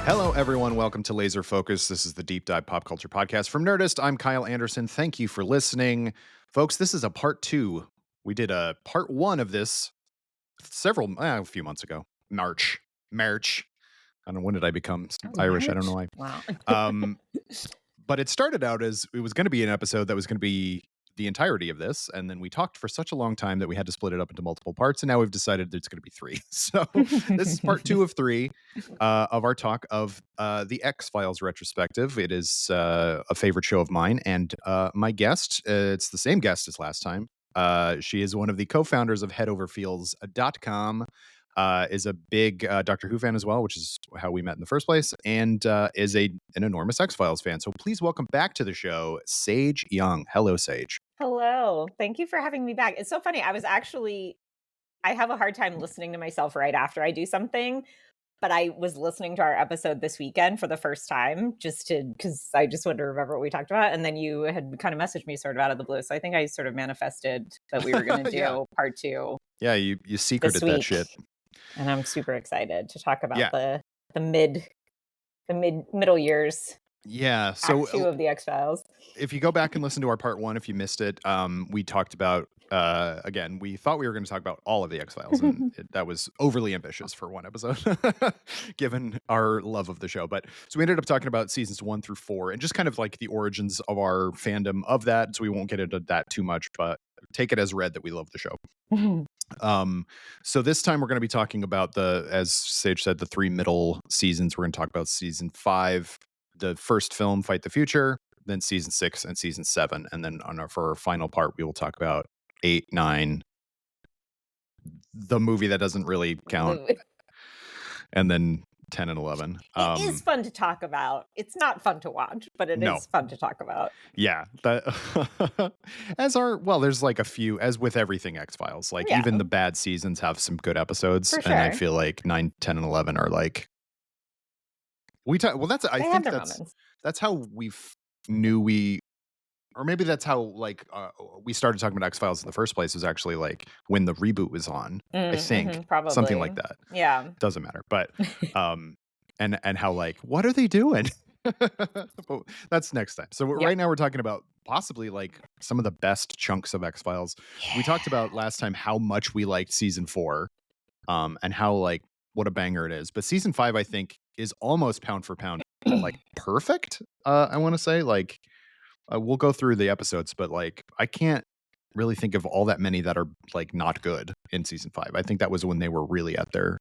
Hello, everyone. Welcome to Laser Focus. This is the Deep Dive Pop Culture Podcast from Nerdist. I'm Kyle Anderson. Thank you for listening. Folks, this is a part 2. We did a part 1 of this a few months ago. March. I don't know, when did I become Irish? I don't know why. Wow. But it started out as it was going to be an episode that was going to be the entirety of this. And then we talked for such a long time that we had to split it up into multiple parts. And now we've decided that it's going to be 3. So this is part 2 of 3 of our talk of the XFiles retrospective. It is a favorite show of mine. And my guest, it's the same guest as last time. She is one of the co-founders of headoverfields.com. Is a big Doctor Who fan as well, which is how we met in the first place, and is an enormous X-Files fan. So please welcome back to the show, Sage Young. Hello, Sage. Hello. Thank you for having me back. It's so funny. I have a hard time listening to myself right after I do something, but I was listening to our episode this weekend for the first time because I just wanted to remember what we talked about. And then you had kind of messaged me sort of out of the blue. So I think I sort of manifested that we were going to do part 2. Yeah, you secreted that shit. And I'm super excited to talk about the middle years. Yeah, so Act 2 of the X-Files. If you go back and listen to our part 1, if you missed it, we talked about again, we thought we were going to talk about all of the X-Files, and that was overly ambitious for one episode, given our love of the show. But so we ended up talking about seasons 1 through 4, and just kind of like the origins of our fandom of that. So we won't get into that too much, but take it as read that we love the show. So this time we're going to be talking about as Sage said, the 3 middle seasons. We're going to talk about season 5, the first film, Fight the Future, then season 6 and season 7. And then for our final part, we will talk about 8, 9, the movie that doesn't really count, and then 10 and 11. It is fun to talk about. It's not fun to watch, but it is fun to talk about. Yeah. There's like a few, as with everything X-Files, like even the bad seasons have some good episodes. For sure. And I feel like 9, 10, and 11 are like, that's how maybe that's how we started talking about X-Files in the first place, was actually like when the reboot was on. I think probably something like that. Yeah, doesn't matter. But and how like, what are they doing? But that's next time. So right now we're talking about possibly like some of the best chunks of X-Files. We talked about last time how much we liked season 4, and how like what a banger it is. But season 5, I think, is almost pound for pound like perfect. I want to say, like, we'll go through the episodes, but like I can't really think of all that many that are like not good in season 5. I think that was when they were really at their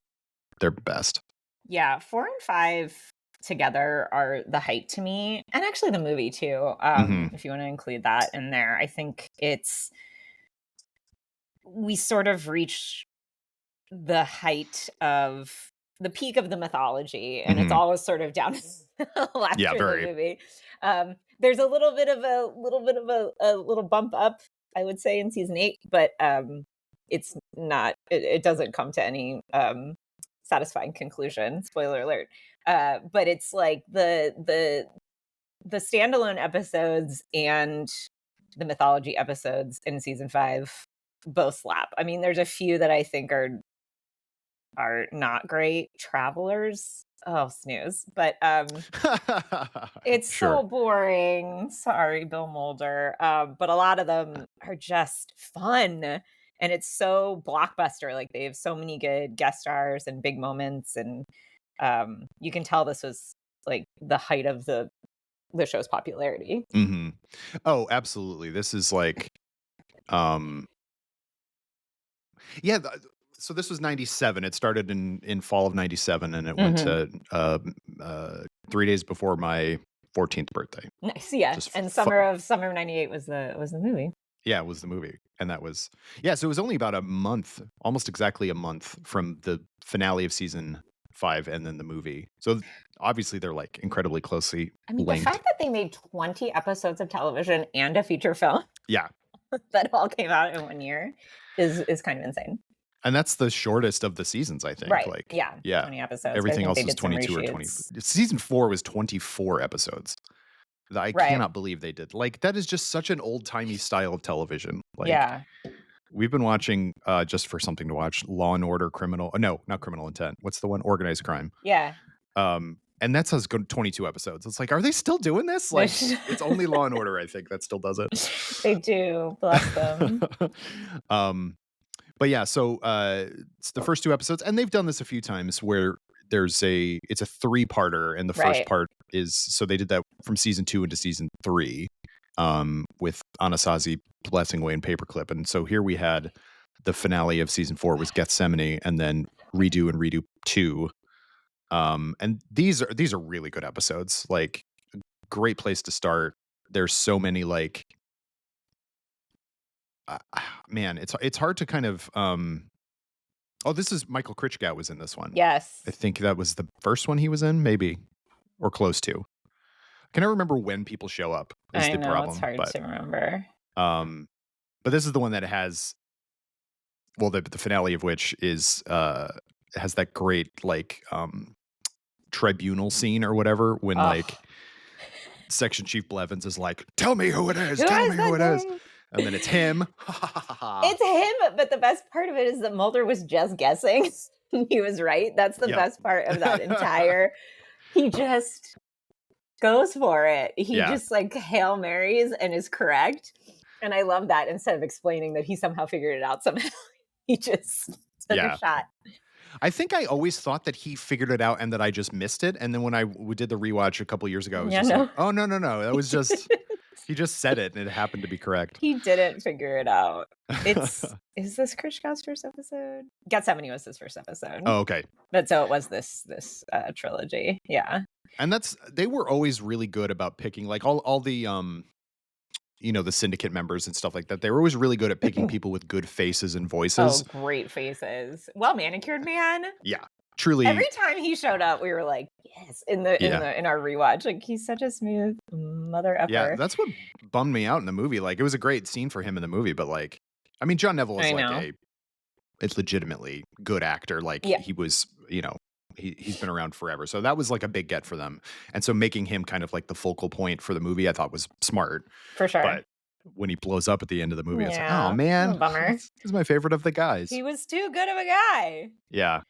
best. Yeah, 4 and 5 together are the height to me, and actually the movie too. If you want to include that in there, I think we sort of reach the height of the peak of the mythology, and it's always sort of down after the movie. There's a little bit of a little bump up, I would say, in season 8, but it's not. It doesn't come to any satisfying conclusion. Spoiler alert. But it's like the standalone episodes and the mythology episodes in season 5 both slap. I mean, there's a few that I think are not great. Travelers, snooze. But it's so boring. Sorry, Bill Mulder. But a lot of them are just fun, and it's so blockbuster. Like, they have so many good guest stars and big moments, and you can tell this was like the height of the show's popularity. Oh, absolutely. This is like so this was 97. It started in fall of 97, and it went to 3 days before my 14th birthday. Nice, yeah. And summer of 98 was the movie. Yeah, it was the movie. And that was, so it was only about a month, almost exactly a month from the finale of season 5 and then the movie. So obviously they're like incredibly closely linked. The fact that they made 20 episodes of television and a feature film that all came out in 1 year is kind of insane. And that's the shortest of the seasons, I think. Right. Like, 20 episodes. Everything else was 22 or 20. Season 4 was 24 episodes. I cannot believe they did. Like, that is just such an old-timey style of television. Like, we've been watching, just for something to watch, Law and Order, not Criminal Intent. What's the one? Organized Crime. Yeah. And that's us 22 episodes. It's like, are they still doing this? Like, it's only Law and Order, I think, that still does it. They do. Bless them. But yeah, so it's the first 2 episodes, and they've done this a few times where it's a 3-parter, and the first part is, so they did that from season 2 into season 3, with Anasazi blessing away in Paperclip. And so here we had the finale of season 4 was Gethsemane, and then Redo 2. And these are really good episodes. Like, great place to start. There's so many, like, man, it's hard to kind of this is Michael Krichgau was in this one. Yes. I think that was the first one he was in, maybe, or close to. Can I remember when people show up is the problem. It's hard to remember. But this is the one that has, well, the finale of which is has that great, like, tribunal scene or whatever, when like Section Chief Blevins is like, tell me who it is, tell me who it is. And then it's him. It's him, but the best part of it is that Mulder was just guessing. He was right. That's the best part of that entire. He just goes for it. He just like Hail Marys and is correct. And I love that. Instead of explaining that he somehow figured it out somehow, he just took a shot. I think I always thought that he figured it out and that I just missed it. And then when we did the rewatch a couple years ago, I was just like, oh, no. That was just, he just said it and it happened to be correct. He didn't figure it out. Is this Krichgau's first episode? Gethsemane was his first episode. Oh, okay. But so it was this trilogy. Yeah. And they were always really good about picking, like, all the, the syndicate members and stuff like that. They were always really good at picking people with good faces and voices. Oh, great faces. Well manicured man. Yeah. Truly. Every time he showed up, we were like, yes, in our rewatch. Like, he's such a smooth mother effer. Yeah, that's what bummed me out in the movie. Like, it was a great scene for him in the movie, but like, I mean, John Neville is it's legitimately good actor. Like, he was, he's been around forever. So that was like a big get for them. And so making him kind of like the focal point for the movie, I thought was smart. For sure. But when he blows up at the end of the movie, it's like, oh man, bummer. He's my favorite of the guys. He was too good of a guy. Yeah.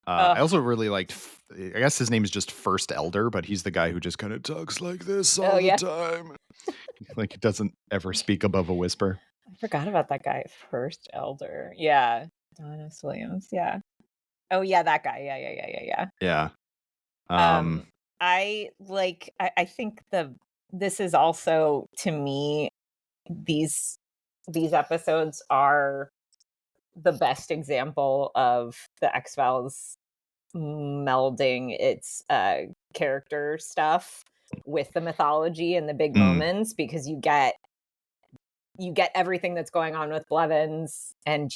I also really liked, I guess his name is just First Elder, but he's the guy who just kind of talks like this all the time. Like, he doesn't ever speak above a whisper. I forgot about that guy, First Elder. Yeah. Don S. Williams. Yeah. Oh, yeah, that guy. Yeah. I think this is also, to me, these episodes are the best example of the X-Files melding its character stuff with the mythology and the big moments, because you get everything that's going on with Blevins and,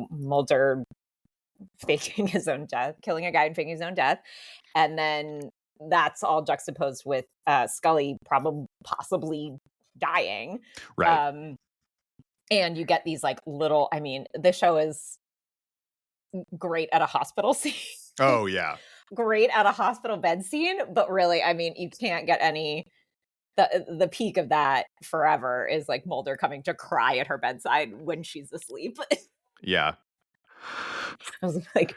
Mulder faking his own death, killing a guy and faking his own death. And then that's all juxtaposed with Scully possibly dying. Right. And you get these like little, I mean, the show is great at a hospital scene. Oh, yeah. Great at a hospital bed scene. But really, I mean, you can't get the peak of that forever is like Mulder coming to cry at her bedside when she's asleep. Yeah. I was like,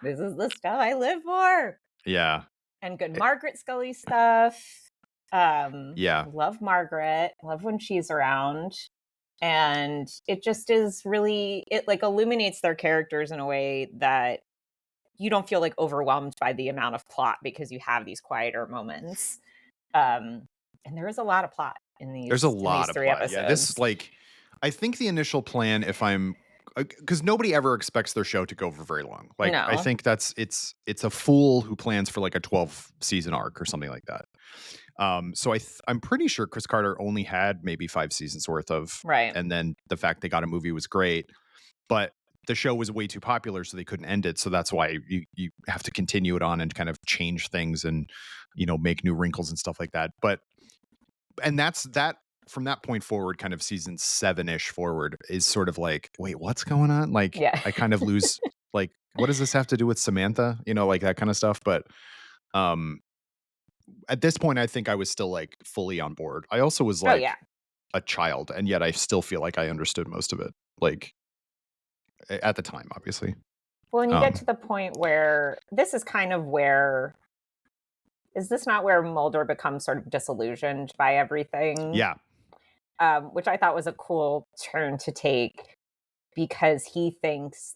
this is the stuff I live for. Yeah. And good Margaret Scully stuff. Yeah. Love Margaret. Love when she's around. And it just is really, it like illuminates their characters in a way that you don't feel like overwhelmed by the amount of plot, because you have these quieter moments. And there is a lot of plot in these. There's a lot of three plot. episodes. Yeah, this is like, I think the initial plan, because nobody ever expects their show to go for very long. Like, no. I think it's a fool who plans for like a 12 season arc or something like that. So I'm pretty sure Chris Carter only had maybe 5 seasons worth of, right. And then the fact they got a movie was great, but the show was way too popular, so they couldn't end it. So that's why you have to continue it on and kind of change things and, make new wrinkles and stuff like that. And that's that. From that point forward, kind of season 7-ish forward is sort of like, wait, what's going on? Like, yeah. I kind of lose, like, what does this have to do with Samantha? Like that kind of stuff. But at this point, I think I was still like fully on board. I also was like a child, and yet I still feel like I understood most of it. Like, at the time, obviously. Well, and you get to the point where this is kind of where is this not where Mulder becomes sort of disillusioned by everything? Yeah. Which I thought was a cool turn to take, because he thinks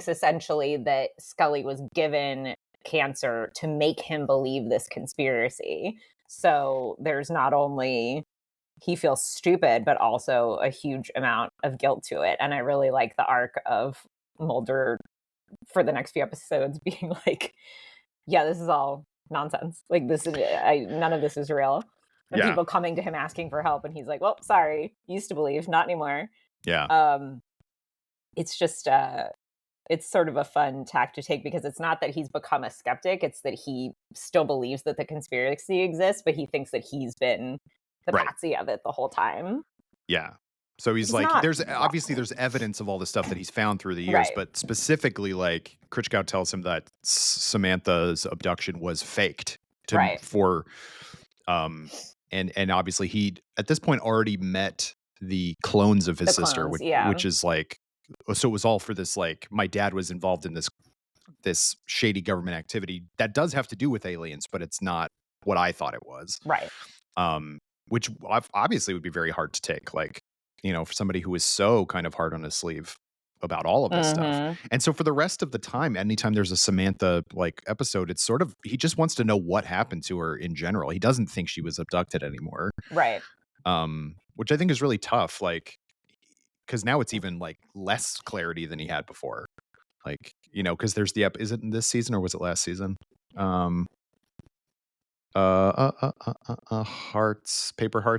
essentially that Scully was given cancer to make him believe this conspiracy. So there's not only he feels stupid, but also a huge amount of guilt to it. And I really like the arc of Mulder for the next few episodes being like, yeah, this is all nonsense. Like, this is none of this is real. And people coming to him asking for help, and he's like, well, sorry, used to believe, not anymore. Yeah. It's just it's sort of a fun tack to take, because it's not that he's become a skeptic, it's that he still believes that the conspiracy exists, but he thinks that he's been the patsy of it the whole time. Yeah. So he's like, there's evidence of all the stuff that he's found through the years, but specifically, like, Critchkow tells him that Samantha's abduction was faked and obviously he at this point already met the clones of his sister, which is like, so it was all for this, like, my dad was involved in this shady government activity that does have to do with aliens, but it's not what I thought it was. Right. Which obviously would be very hard to take, like, for somebody who is so kind of hard on his sleeve about all of this stuff. And so for the rest of the time, anytime there's a Samantha like episode, it's sort of, he just wants to know what happened to her in general. He doesn't think she was abducted anymore. Right. Which I think is really tough, like, because now it's even like less clarity than he had before. Like, because there's is it in this season or was it last season? Paper Hearts,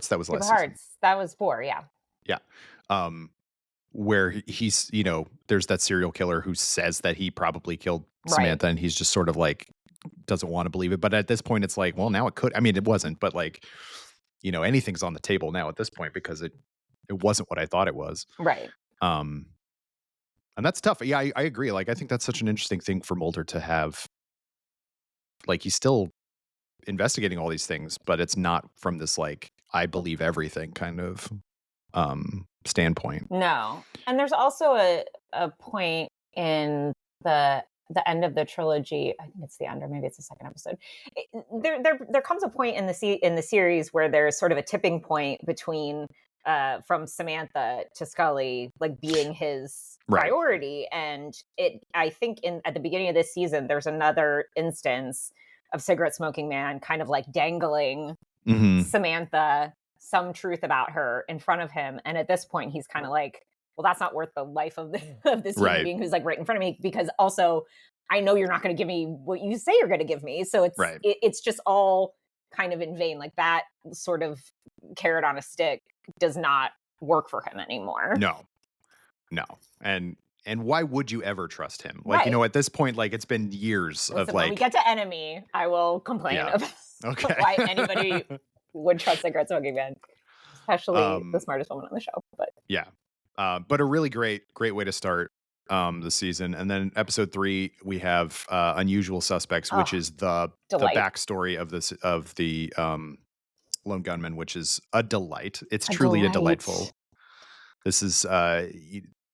that was last season. That was 4, yeah. Where he's, there's that serial killer who says that he probably killed Samantha, and he's just sort of like doesn't want to believe it. But at this point, it's like, well, now it could. I mean, it wasn't, but like, anything's on the table now at this point, because it wasn't what I thought it was. Right. And that's tough. Yeah, I agree. Like, I think that's such an interesting thing for Mulder to have. Like, he's still investigating all these things, but it's not from this, like, I believe everything kind of standpoint. No. And there's also a point in the end of the trilogy. I think it's the end, or maybe it's the second episode. There comes a point in the series where there's sort of a tipping point between from Samantha to Scully, like, being his priority. And I think at the beginning of this season, there's another instance of cigarette smoking man kind of like dangling Samantha some truth about her in front of him. And at this point, he's kind of like, well, that's not worth the life of this human being who's like right in front of me, because also I know you're not going to give me what you say you're going to give me. So it's just all kind of in vain. Like, that sort of carrot on a stick does not work for him anymore. No. And why would you ever trust him? Like, at this point, like, it's been years of like, when we get to Enemy, I will complain about why anybody would trust cigarette smoking man, especially the smartest woman on the show. But but a really great way to start the season. And then episode 3, we have Unusual Suspects, which is the backstory of the lone gunman, which is a delight. It's truly a delightful. This is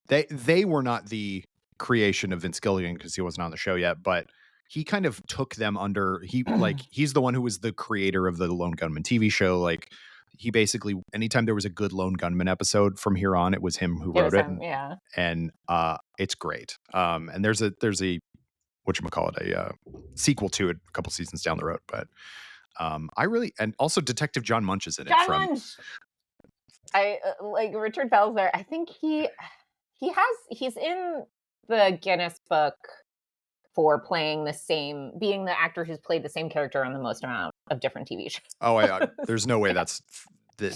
they were not the creation of Vince Gilligan, because he wasn't on the show yet, but he kind of took them under. He's the one who was the creator of the Lone Gunman TV show. Like, he basically, anytime there was a good Lone Gunman episode from here on, it was him who wrote it. And it's great. And there's a whatchamacallit, a sequel to it a couple seasons down the road. But and also Detective John Munch is in it. Munch. I like Richard Bell's there. I think he's in the Guinness Book for playing being the actor who's played the same character on the most amount of different TV shows. Oh, there's no way that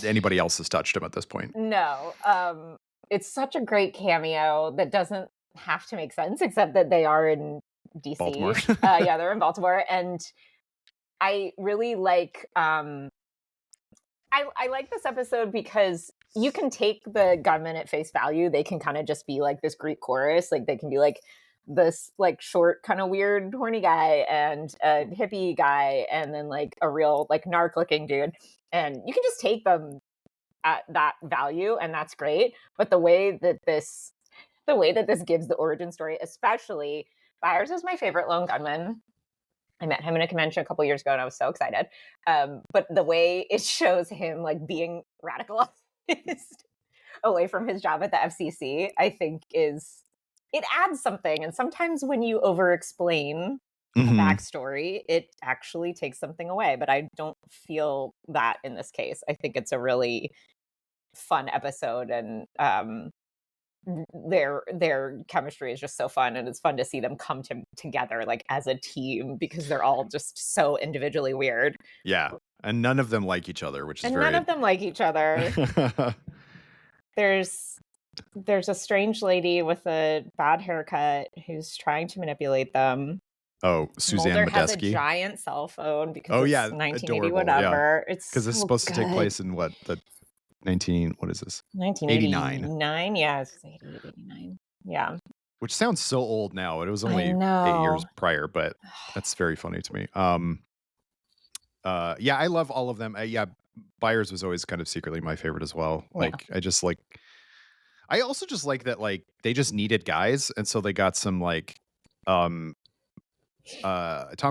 anybody else has touched him at this point. No. It's such a great cameo that doesn't have to make sense, except that they are in DC. Baltimore. They're in Baltimore. And I really like, I like this episode because you can take the gunmen at face value. They can kind of just be like this Greek chorus. Like, they can be like this like short, kind of weird, horny guy and a hippie guy, and then like a real like narc looking dude. And you can just take them at that value, and that's great. But the way that this gives the origin story, especially Byers is my favorite lone gunman. I met him in a convention a couple years ago, and I was so excited. But the way it shows him like being radicalized away from his job at the FCC, I think it adds something. And sometimes when you over-explain a backstory, it actually takes something away. But I don't feel that in this case. I think it's a really fun episode, and their chemistry is just so fun, and it's fun to see them come together like as a team, because they're all just so individually weird. Yeah, and none of them like each other, which is none of them like each other. There's a strange lady with a bad haircut who's trying to manipulate them. Oh, Suzanne Mulder has a Medeski. giant cell phone because it's 1980 adorable, whatever. Yeah. It's because it's supposed to take place in what, the 1989. Yeah, it's 88, 89. Yeah. Which sounds so old now. It was only 8 years prior, but that's very funny to me. Yeah, I love all of them. Yeah, Byers was always kind of secretly my favorite as well. Like, I also just like that, like, they just needed guys, and so they got some, like, Tom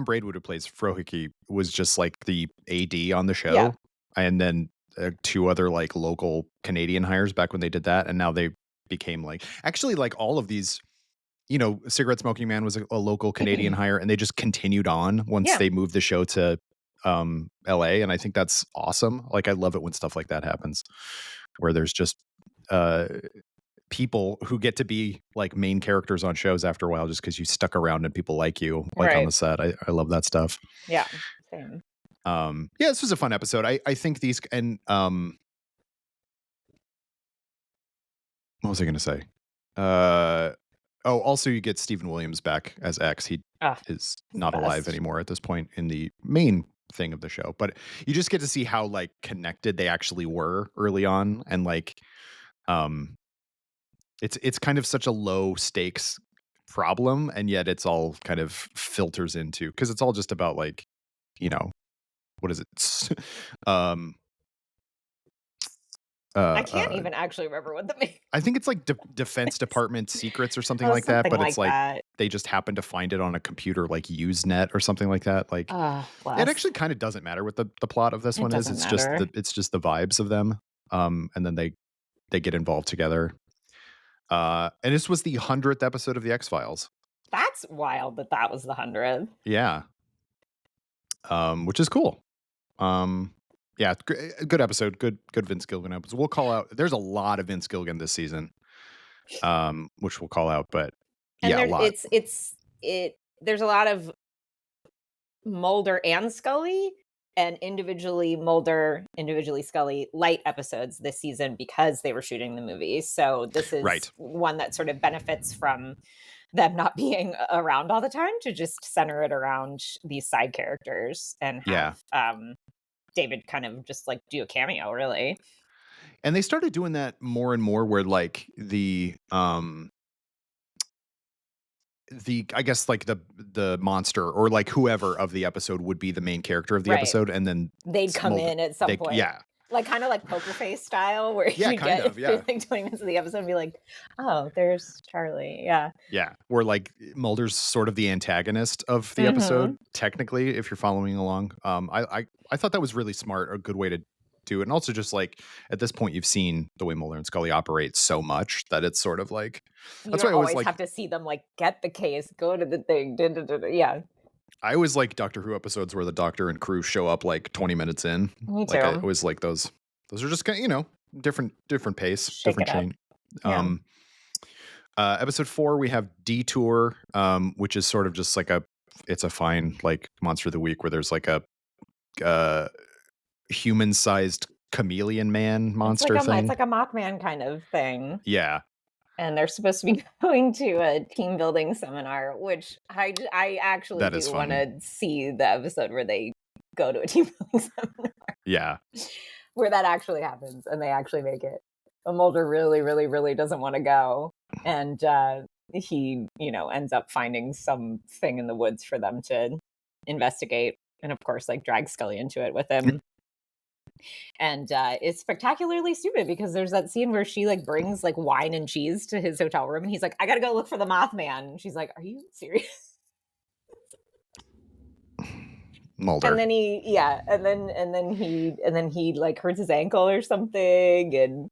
Braidwood, who plays Frohike, was just like the AD on the show. Yeah. And then 2 other like local Canadian hires back when they did that, and now they became like, actually, like, all of these, you know, Cigarette Smoking Man was a local Canadian hire, and they just continued on once they moved the show to LA, and I think that's awesome. Like, I love it when stuff like that happens, where there's just people who get to be like main characters on shows after a while, just because you stuck around and people like you, like on the set. I love that stuff. Yeah, same. Yeah, this was a fun episode. I think these, and what was I going to say? Also you get Stephen Williams back as X. He is not alive anymore at this point in the main thing of the show, but you just get to see how like connected they actually were early on, and like it's kind of such a low stakes problem, and yet it's all kind of filters into, because it's all just about, like, you know, what is it? I can't even actually remember what the means. I think it's like Defense Department secrets or something like that, but it's like they just happen to find it on a computer like Usenet or something like that. Like, it actually kind of doesn't matter what the plot of this one is. It's just the vibes of them, and then they get involved together. And this was the 100th episode of the XFiles. That's wild that was the 100th. Yeah. Which is cool. Yeah, good episode. Good Vince Gilligan episode. We'll call out. There's a lot of Vince Gilligan this season, which we'll call out. But a lot. There's a lot of Mulder and Scully, and individually Mulder, individually Scully light episodes this season because they were shooting the movie. So this is one that sort of benefits from them not being around all the time, to just center it around these side characters and have David kind of just like do a cameo, really. And they started doing that more and more, where like the I guess like the monster or like whoever of the episode would be the main character of the episode, and then they'd come in at some point. Yeah. Like kind of like Poker Face style, where you get like 20 minutes of the episode and be like, oh, there's Charlie. Yeah. Yeah. Where like Mulder's sort of the antagonist of the episode, technically, if you're following along. I thought that was really smart, a good way to do it. And also just like at this point you've seen the way Mulder and Scully operate so much that it's sort of like, that's why I always like, have to see them like get the case, go to the thing. Yeah. I always like Doctor Who episodes where the Doctor and crew show up like 20 minutes in. Me too. Like, I always like those. Those are just kind of, you know, different pace, different chain. Yeah. Episode 4, we have Detour, which is sort of just like it's a fine like monster of the week, where there's like a human-sized chameleon man monster thing. It's like a Mothman kind of thing. Yeah. And they're supposed to be going to a team building seminar, which I actually do want to see the episode where they go to a team building seminar. Yeah. Where that actually happens and they actually make it. But Mulder really, really, really doesn't want to go. And he, ends up finding something in the woods for them to investigate. And of course, like drags Scully into it with him. And it's spectacularly stupid, because there's that scene where she like brings like wine and cheese to his hotel room, and he's like, I gotta go look for the Mothman. And she's like, are you serious? Mulder. And then he like hurts his ankle or something, and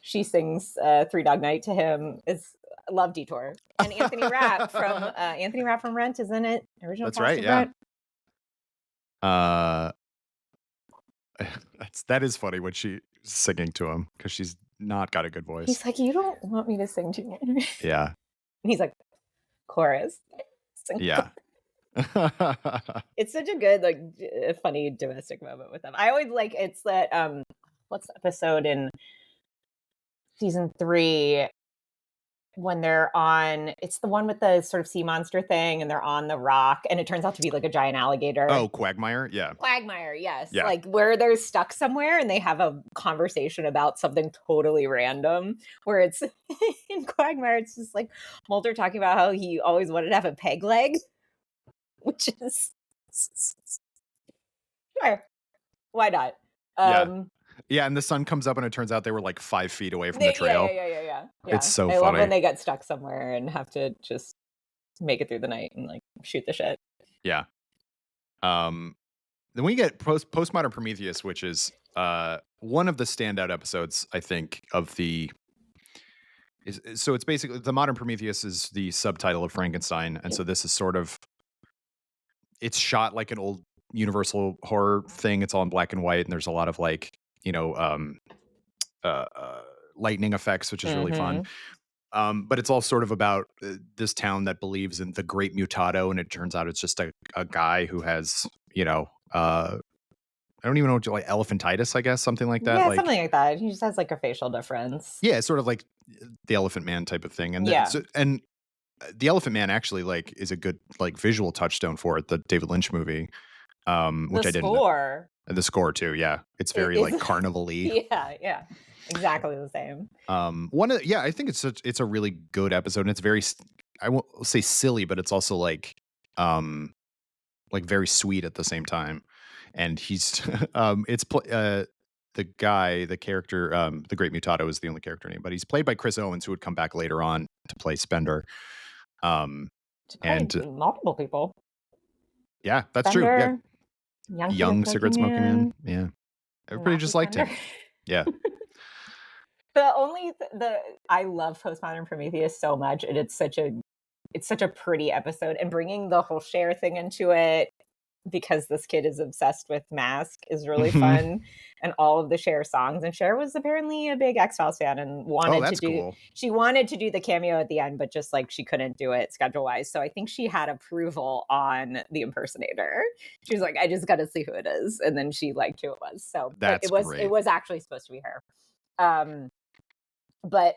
she sings Three Dog Night to him. It's Love Detour. And Anthony Rapp from Rent is in it. Original That's cast right, of yeah. Rent. That is funny when she's singing to him, because she's not got a good voice. He's like, you don't want me to sing to you. Yeah. And he's like, chorus. Yeah. It's such a good, like, funny domestic moment with them. I always like, it's that what's the episode in season 3 when they're on, it's the one with the sort of sea monster thing, and they're on the rock, and it turns out to be like a giant alligator. Oh, Quagmire? Yeah. Quagmire, yes. Yeah. Like where they're stuck somewhere and they have a conversation about something totally random, where it's in Quagmire, it's just like Mulder talking about how he always wanted to have a peg leg, which is sure, why not? Yeah, and the sun comes up and it turns out they were like 5 feet away from the trail. Yeah. It's so I funny. love when they get stuck somewhere and have to just make it through the night and like shoot the shit. Yeah. Then we get Postmodern Prometheus, which is one of the standout episodes, I think, of the. So it's basically the Modern Prometheus is the subtitle of Frankenstein, and so this is sort of. It's shot like an old Universal horror thing. It's all in black and white, and there's a lot of like lightning effects, which is really fun. But it's all sort of about this town that believes in the Great Mutado, and it turns out it's just a guy who has, I don't even know what like elephantitis, I guess, something like that. Yeah, like, something like that. He just has like a facial difference. Yeah, sort of like the Elephant Man type of thing. And and the Elephant Man actually like is a good like visual touchstone for it. The David Lynch movie, which I didn't. The score too, yeah. It's very like carnival-y. Yeah. Exactly the same. I think it's a really good episode, and it's very, I won't say silly, but it's also like very sweet at the same time. And he's the character, the Great Mutado is the only character name, but he's played by Chris Owens, who would come back later on to play Spender. And multiple people. Yeah, that's Spender, true. Yeah. Young Cigarette Smoking Man. Yeah. Everybody just liked him. Yeah. I love Postmodern Prometheus so much, and it's such a pretty episode, and bringing the whole Cher thing into it, because this kid is obsessed with Mask, is really fun, and all of the Cher songs. And Cher was apparently a big XFiles fan and she wanted to do the cameo at the end, but just like she couldn't do it schedule wise. So I think she had approval on the impersonator. She was like, I just got to see who it is, and then she liked who it was. So it was actually supposed to be her. But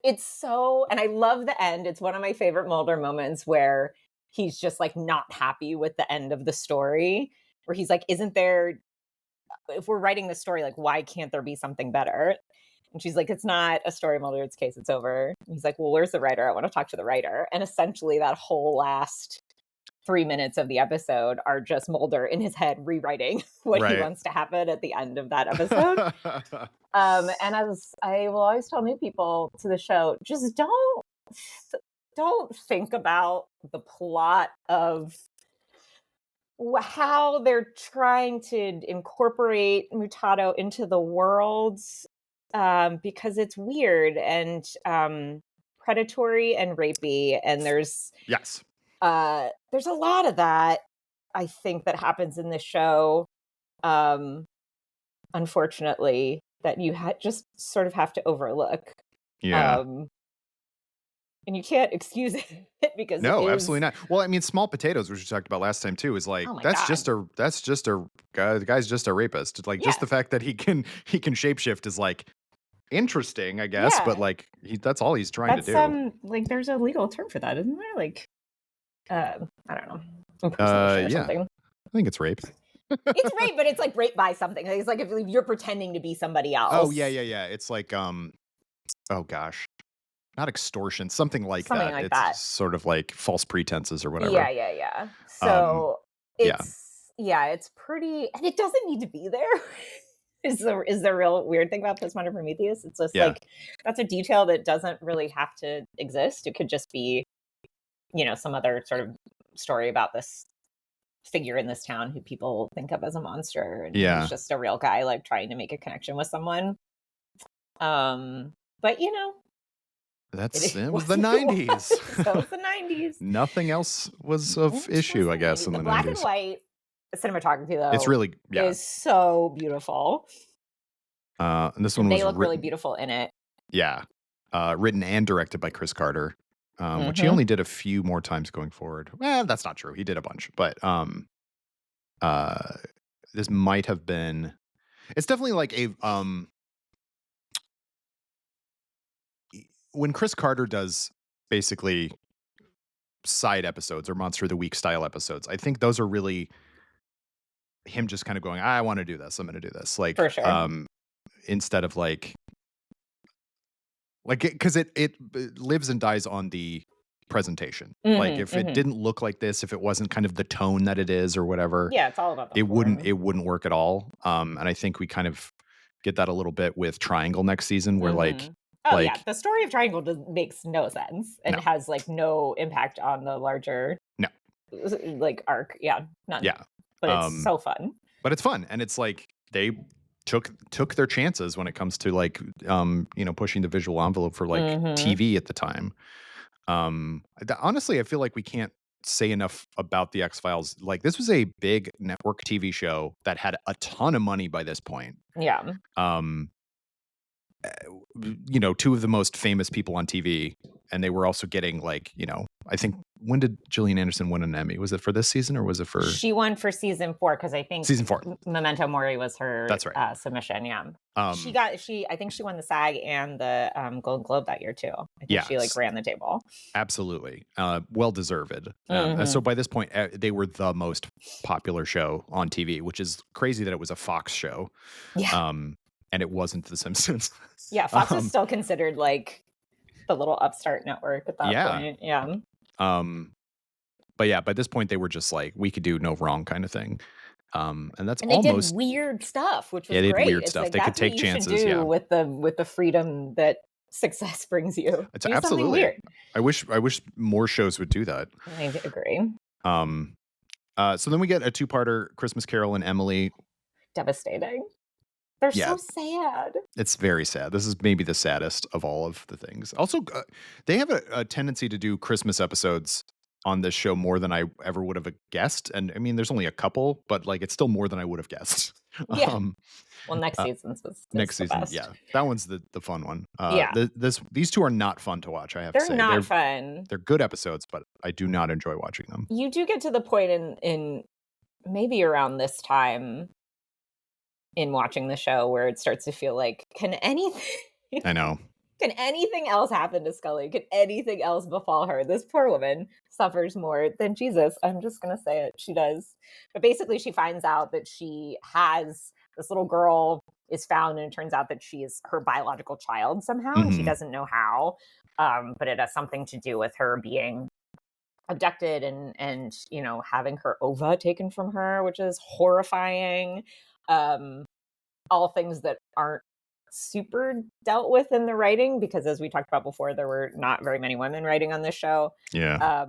it's so, and I love the end. It's one of my favorite Mulder moments where he's just like not happy with the end of the story, where he's like, isn't there, if we're writing the story, like, why can't there be something better? And she's like, it's not a story, Mulder, it's case, it's over. And he's like, well, where's the writer? I want to talk to the writer. And essentially that whole last 3 minutes of the episode are just Mulder in his head rewriting what he wants to happen at the end of that episode. And as I will always tell new people to the show, just don't think about the plot of how they're trying to incorporate Mutado into the world, because it's weird and predatory and rapey, and there's a lot of that, I think, that happens in this show, unfortunately, that you just sort of have to overlook. And you can't excuse it because absolutely not. Well, I mean, Small Potatoes, which we talked about last time too, is like the guy's just a rapist. Like just the fact that he can shapeshift is like interesting, I guess, but like that's all he's trying to do. Like there's a legal term for that, isn't there? Like I don't know. Impersonation or something. I think it's rape. It's rape, but it's like rape by something. It's like if you're pretending to be somebody else. Oh yeah. It's like oh gosh. Not extortion, something like that. It's sort of like false pretenses or whatever. Yeah. So it's pretty, and it doesn't need to be there. is the real weird thing about Postmodern Prometheus. It's just like, that's a detail that doesn't really have to exist. It could just be, some other sort of story about this figure in this town who people think of as a monster, and he's Yeah. just a real guy like trying to make a connection with someone. But It was was the what it was. 90s. So it's the 90s. Nothing else was of It was issue, I the guess, 90s. in The the black and 90s. white cinematography, It's though, really, yeah. is so beautiful. And this one And was they look really written, beautiful in it. yeah, written and directed by Chris Carter, which he Mhm. only did a few more times going forward. Well, that's not true. He did a bunch, but uh, this might have been. It's definitely like a when Chris Carter does basically side episodes or Monster of the Week style episodes. I think those are really him just kind of going, I want to do this. I'm going to do this. For sure. Instead of like because it lives and dies on the presentation. Like Mhm, if it mhm. didn't look like this, if it wasn't kind of the tone that it is or whatever, Yeah, it's all about the it wouldn't form. it wouldn't work at all. And I think we kind of get that a little bit with Triangle next season, where Mhm. Oh, yeah, like the story of Triangle does makes no sense no, and has, like, no impact on the larger, no, like, arc. Yeah, none. yeah. But it's Um, so fun. but it's fun, and it's like they took their chances when it comes to like pushing the visual envelope for like Mhm. TV at the time. Honestly, I feel like we can't say enough about the X-Files. Like this was a big network TV show that had a ton of money by this point. Yeah. Um, two of the most famous people on TV, and they were also getting like, I think when did Gillian Anderson win an Emmy? Was it for this season or was it for She won for season 4 because I think season 4? Memento Mori was her, That's right. submission, yeah. Um, I think she won the SAG and the, Golden Globe that year too. I think she, like, yes, ran the table. absolutely. Well deserved. And so Mhm. by this point, they were the most popular show on TV, which is crazy that it was a Fox show. Yeah. And it wasn't The Simpsons. Yeah, Fox was still considered, like, the little upstart network at that Yeah. point, yeah. But yeah, by this point, they were just like, we could do no wrong kind of thing. And that's And they did almost, weird stuff, which yeah, was they did great. weird It's stuff. like, They could that's what take you should chances. do Yeah. with the freedom that success brings you. It's Do something absolutely. weird. I wish more shows would do that. I agree. So then we get a 2-parter, Christmas Carol and Emily. Devastating. They're Yeah, so sad. it's very sad. This is maybe the saddest of all of the things. Also, they have a tendency to do Christmas episodes on this show more than I ever would have guessed. And I mean, there's only a couple, but like it's still more than I would have guessed. Yeah. um, Well, next uh, season's was next the season, best. yeah, that one's the fun one. Yeah. These two are not fun to watch. I have to They're say not fun. they're good episodes, but I do not enjoy watching them. You do get to the point in maybe around this time in watching the show where it starts to feel like, can anything I know. can anything else happen to Scully? Can anything else befall her? This poor woman suffers more than Jesus. I'm just gonna say it. She does. But basically she finds out that she has this little girl is found, and it turns out that she is her biological child somehow, and she doesn't know how. But it has something to do with her being abducted and having her ova taken from her, which is horrifying. All things that aren't super dealt with in the writing, because as we talked about before, there were not very many women writing on this show. Yeah.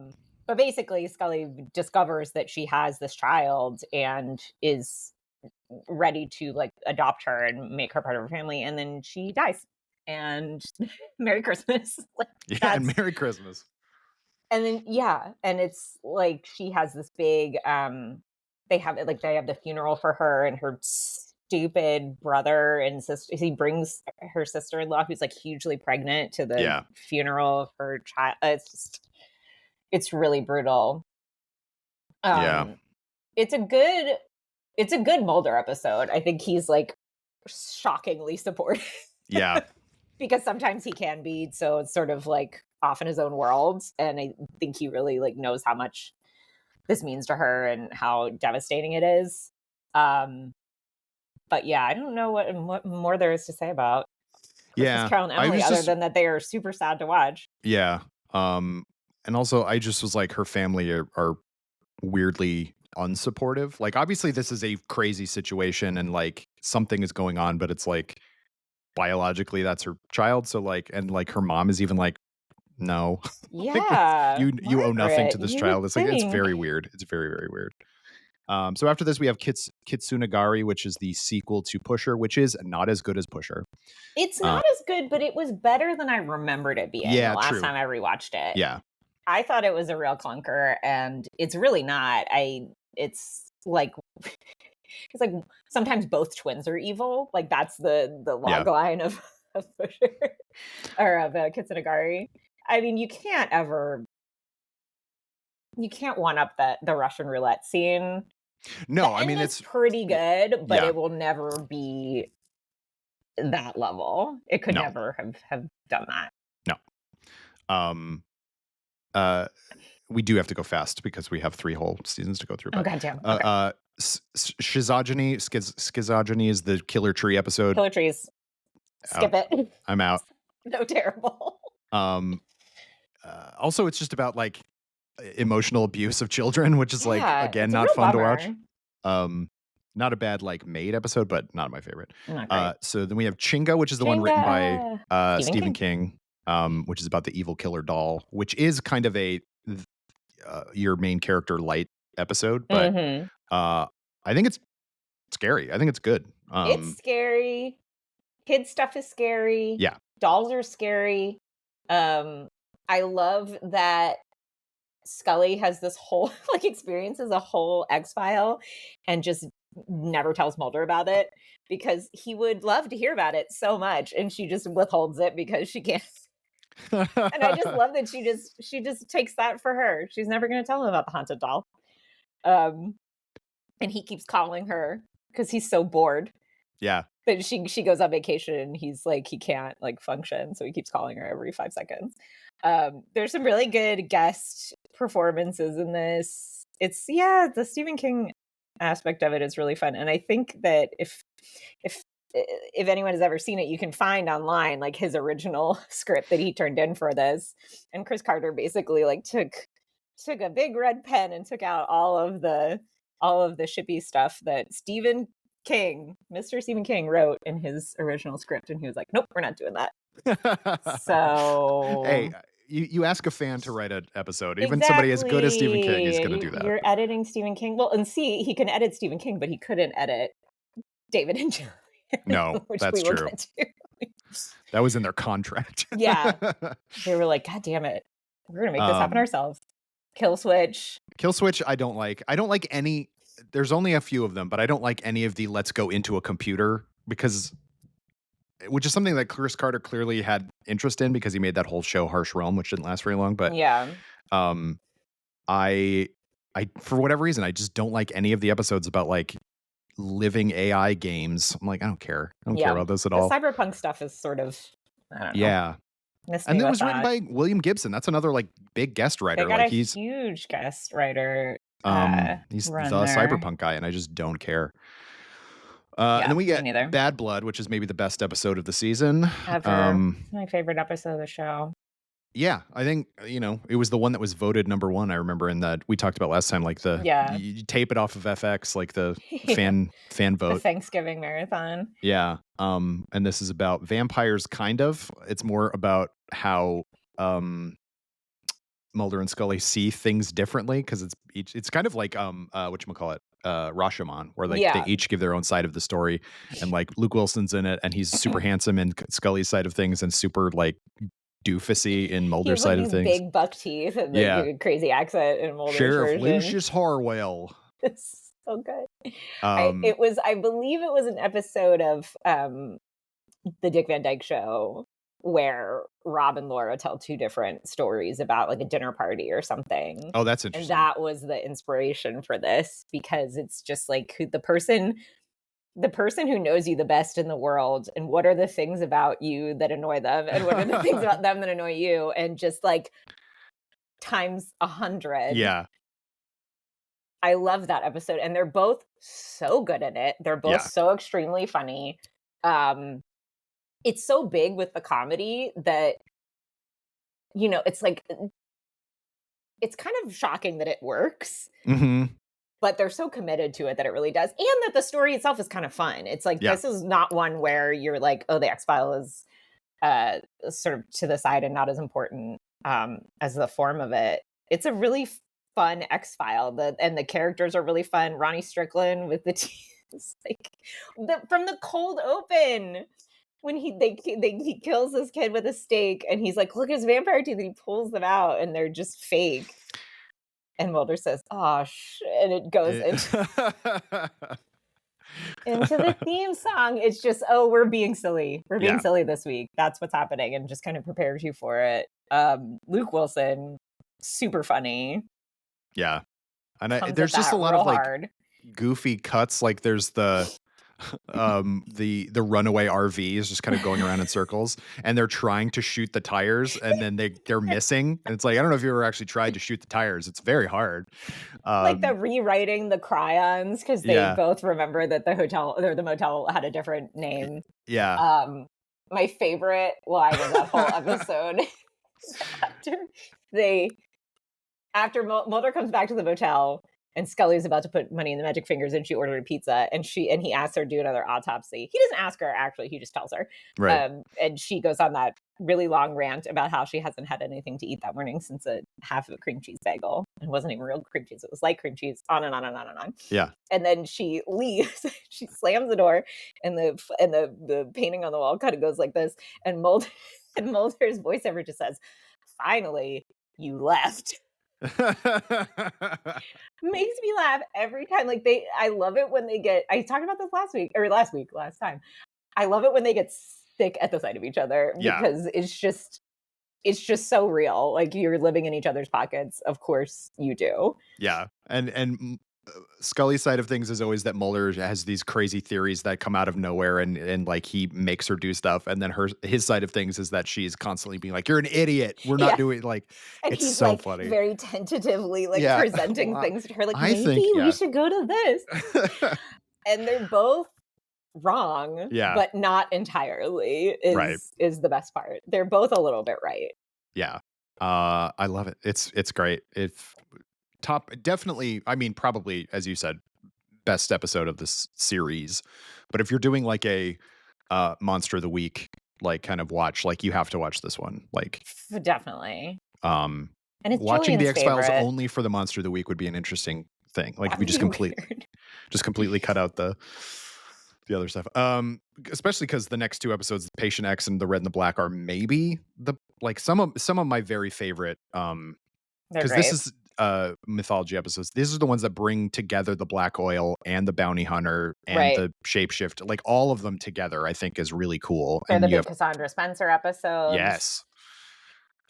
But basically Scully discovers that she has this child and is ready to like adopt her and make her part of her family, and then she dies, and Merry Christmas. Like, Yeah, and that's Merry Christmas. and then and it's like she has this big they have the funeral for her, and her stupid brother and sister, he brings her sister-in-law who's like hugely pregnant to the funeral of her child. It's really brutal. Yeah. It's a good Mulder episode. I think he's like shockingly supportive. Yeah. Because sometimes he can be so sort of like off in his own world, and I think he really like knows how much this means to her and how devastating it is. But yeah, I don't know what more there is to say about Christmas Carol and Emily other than that they are super sad to watch. Yeah. And also I just was like, her family are weirdly unsupportive. Like obviously this is a crazy situation and like something is going on, but it's like biologically that's her child. So like, and like her mom is even like, no. Yeah. Like, you owe nothing to this you child. would It's like, it's think. very weird. It's very, very weird. So after this, we have Kitsunagari, which is the sequel to Pusher, which is not as good as Pusher. It's not as good, but it was better than I remembered it being the last time I rewatched it. Yeah. I thought it was a real clunker, and it's really not. It's like sometimes both twins are evil. Like that's the log line of Pusher or of Kitsunagari. I mean, you can't one up the Russian roulette scene. No, I mean it's pretty good, but it will never be that level. It could never have done that. No. We do have to go fast because we have 3 whole seasons to go through. Oh goddamn. Schizogyny is the Killer Tree episode. Killer Trees. Skip it. I'm out. No, terrible. Also, it's just about like emotional abuse of children, which is like again not fun to watch. Not a bad like Maid episode, but not my favorite. So then we have Chinga, which is the one written by Stephen King, which is about the evil killer doll, which is kind of a your main character light episode, but I think it's scary. I think it's good. It's scary. Kid stuff is scary. Yeah. Dolls are scary. I love that Scully has this whole like experiences a whole X-File and just never tells Mulder about it because he would love to hear about it so much, and she just withholds it because she can't. And I just love that she just takes that for her. She's never going to tell him about the haunted doll. And he keeps calling her because he's so bored. Yeah. But she goes on vacation and he's like, he can't like function. So he keeps calling her every 5 seconds. There's some really good guest performances in this. It's the Stephen King aspect of it is really fun. And I think that if anyone has ever seen it, you can find online like his original script that he turned in for this. And Chris Carter basically like took a big red pen and took out all of the shippy stuff that Mr. Stephen King wrote in his original script, and he was like, "Nope, we're not doing that." So hey, you ask a fan to write an episode, even somebody as good as Stephen King is going to do that. You're editing Stephen King. Well, and see, he can edit Stephen King, but he couldn't edit David and Julian. No, that's true. That was in their contract. Yeah. They were like, God damn it. We're going to make this happen ourselves. Kill Switch, I don't like. I don't like any. There's only a few of them, but I don't like any of the let's go into a computer which is something that Chris Carter clearly had interest in because he made that whole show Harsh Realm, which didn't last very long. But I for whatever reason, I just don't like any of the episodes about like living AI games. I'm like, I don't care. I don't care about this at all. The cyberpunk stuff is sort of, I don't know. Yeah. And it was written by William Gibson. That's another like big guest writer. They got like he's huge guest writer. He's the cyberpunk guy, and I just don't care. And then we get Bad Blood, which is maybe the best episode of the season. Ever. My favorite episode of the show. Yeah, I think, it was the one that was voted number 1. I remember in that we talked about last time, like you tape it off of FX, like the fan vote. The Thanksgiving marathon. Yeah. And this is about vampires, kind of. It's more about how Mulder and Scully see things differently because it's kind of like whatchamacallit, Rashomon, where like they each give their own side of the story, and like Luke Wilson's in it and he's super handsome in Scully's side of things and super like doofusy in Mulder's side of things. Big buck teeth and the crazy accent in Mulder's Sheriff version. Lucius Harwell. It's so good. I believe it was an episode of the Dick Van Dyke Show where Rob and Laura tell 2 different stories about like a dinner party or something. Oh, that's interesting. And that was the inspiration for this, because it's just like the person who knows you the best in the world, and what are the things about you that annoy them, and what are the things about them that annoy you, and just like times 100. Yeah. I love that episode, and they're both so good in it. They're both so extremely funny. It's so big with the comedy that, it's like, it's kind of shocking that it works, but they're so committed to it that it really does. And that the story itself is kind of fun. It's like, this is not one where you're like, oh, the X-File is sort of to the side and not as important as the form of it. It's a really fun X-File. And the characters are really fun. Ronnie Strickland with the from the cold open when he kills this kid with a stake, and he's like, look at his vampire teeth, and he pulls them out, and they're just fake. And Mulder says, "Oh, and it goes into the theme song. It's just, oh, we're being silly. We're being silly this week. That's what's happening, and just kind of prepares you for it. Luke Wilson, super funny. Yeah, and there's just a lot of like goofy cuts. Like there's the runaway RV is just kind of going around in circles, and they're trying to shoot the tires, and then they're missing. And it's like, I don't know if you ever actually tried to shoot the tires. It's very hard. Like the rewriting the Cryons, because they both remember that the hotel or the motel had a different name. Yeah. My favorite line of that whole episode after Mulder comes back to the motel, and Scully's about to put money in the magic fingers, and she ordered a pizza, and he asks her to do another autopsy. He doesn't ask her, actually, he just tells her. Right. And she goes on that really long rant about how she hasn't had anything to eat that morning since a half of a cream cheese bagel. It wasn't even real cream cheese, it was like cream cheese, on and on and on and on. Yeah. And then she leaves, she slams the door, and the painting on the wall kind of goes like this, and Mulder's voiceover just says, "Finally, you left." Makes me laugh every time. Like I love it when they get, I talked about this last time. I love it when they get sick at the sight of each other, because it's just so real. Like, you're living in each other's pockets. Of course you do. Yeah. And Scully's side of things is always that Mulder has these crazy theories that come out of nowhere, and like he makes her do stuff, and then his side of things is that she's constantly being like, "You're an idiot. We're not doing like." And it's he's so like funny, very tentatively presenting things to her, like, I maybe think we should go to this. And they're both wrong, but not entirely. Is the best part. They're both a little bit right. Yeah. I love it. It's great. Definitely, I mean, probably, as you said, best episode of this series. But if you're doing like a Monster of the Week, like kind of watch, like you have to watch this one. Like definitely. And it's watching Julian's the X-Files favorite. Only for the Monster of the Week would be an interesting thing. Like if we just completely cut out the other stuff. Especially because the next two episodes, the Patient X and the Red and the Black, are maybe some of my very favorite. Because this is mythology episodes. These are the ones that bring together the Black Oil and the Bounty Hunter and the Shapeshift. Like all of them together, I think is really cool. They're the big Cassandra Spencer episodes. Yes.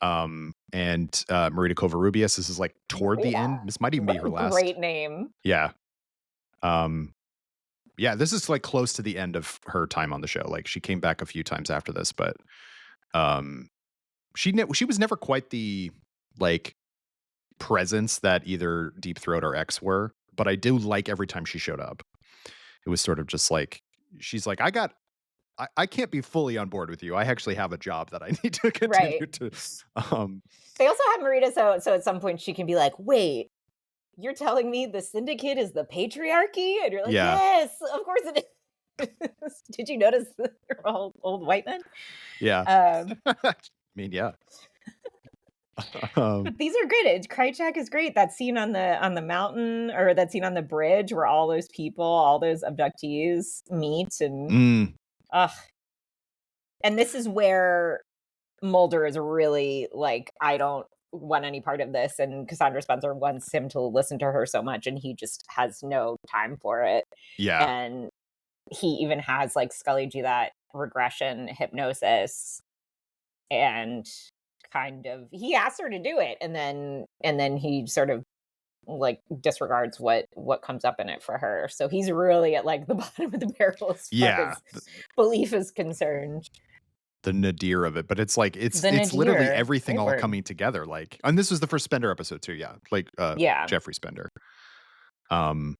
And Marita Covarrubias. This is like toward the end. This might even be her last. Great name. Yeah. Yeah, this is like close to the end of her time on the show. Like she came back a few times after this, but she was never quite the like presence that either Deep Throat or X were. But I do like every time she showed up. It was sort of just like, she's like, I can't be fully on board with you. I actually have a job that I need to continue to. They also have Marita, so at some point she can be like, wait, you're telling me the Syndicate is the patriarchy? And you're like, yes, of course it is. Did you notice they're all old white men? Yeah. I mean, yeah. But these are great. Krychak is great. That scene on the mountain, or that scene on the bridge where all those people, all those abductees meet, and and this is where Mulder is really like, I don't want any part of this, and Cassandra Spencer wants him to listen to her so much, and he just has no time for it. Yeah. And he even has like Scully do that regression hypnosis, and kind of he asks her to do it, and then he sort of like disregards what comes up in it for her. So he's really at like the bottom of the barrel as far as belief is concerned. The nadir of it, but it's like it's literally everything all coming together. Like, and this was the first Spender episode too. Yeah, like Jeffrey Spender. I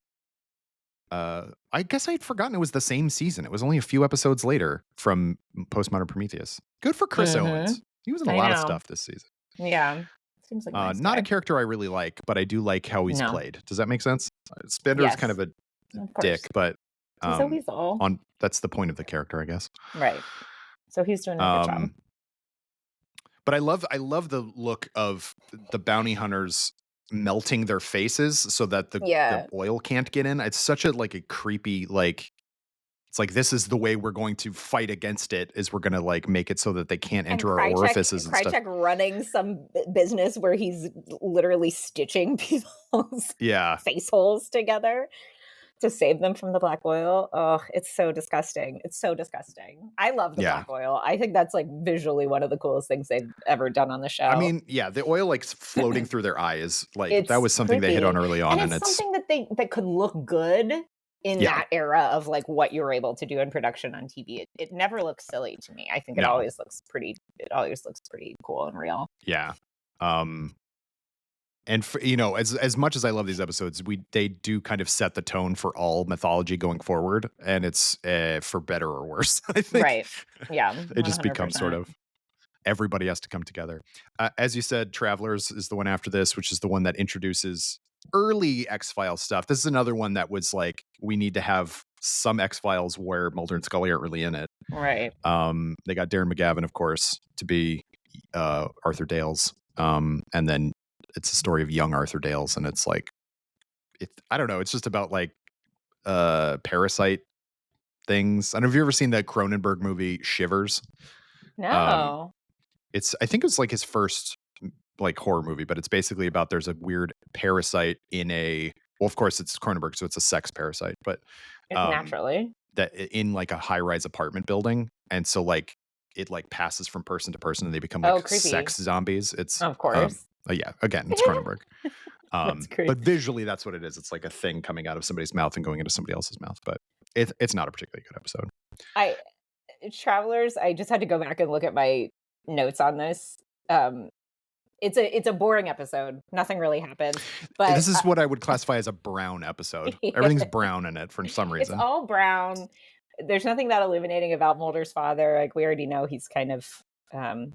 guess I had forgotten it was the same season. It was only a few episodes later from Postmodern Prometheus. Good for Chris Owens. He was in a lot of stuff this season. Yeah. Seems like nice not guy. a character I really like, but I do like how he's played. Does that make sense? Spender is kind of a dick, but he's a weasel. That's the point of the character, I guess. Right. So he's doing a good job. But I love the look of the bounty hunters melting their faces so that the Yeah. oil can't get in. It's such a like a creepy like it's like this is the way we're going to fight against it is we're gonna like make it so that they can't And enter our orifices and stuff. Krychek running some business where he's literally stitching people's Yeah. face holes together to save them from the black oil. Oh, it's so disgusting. It's so disgusting. I love the Yeah. black oil. I think that's like visually one of the coolest things they've ever done on the I show. mean, yeah, the oil like floating through their eye is like that It's was something they hit on creepy. early And on, and it's it's something that could look good in yeah, that era of like what you were able to do in production on TV. It never looks silly to me. I think no, it always looks pretty cool and real. yeah. Um, and you know, as much as I love these episodes, they do kind of set the tone for all mythology going forward, and it's for better or worse. I think Right. Yeah, it just becomes sort 100%. of everybody has to come together. As you said, Travelers is the one after this, which is the one that introduces early X-Files stuff. This is another one that was like, we need to have some X-Files where Mulder and Scully aren't really in it. Right. They got Darren McGavin, of course, to be Arthur Dales. And then it's a story of young Arthur Dales, and it's like, I don't know, it's just about like parasite things. I don't know if you've ever seen that Cronenberg movie Shivers. No. I think it's like his first like horror movie, but it's basically about there's a weird parasite in well, of course it's Cronenberg, so it's a sex parasite, but Naturally. that in like a high rise apartment building, and so like it like passes from person to person, and they become Oh, like creepy. sex zombies. It's Of course. yeah, again, it's Cronenberg. That's great. But visually, that's what it is. It's like a thing coming out of somebody's mouth and going into somebody else's mouth, but it's not a particularly good episode. Travelers, I just had to go back and look at my notes on this. It's a boring episode. Nothing really happens. But This is what I would classify as a brown episode. Yeah. Everything's brown in it for some reason. It's all brown. There's nothing that illuminating about Mulder's father. Like we already know he's kind of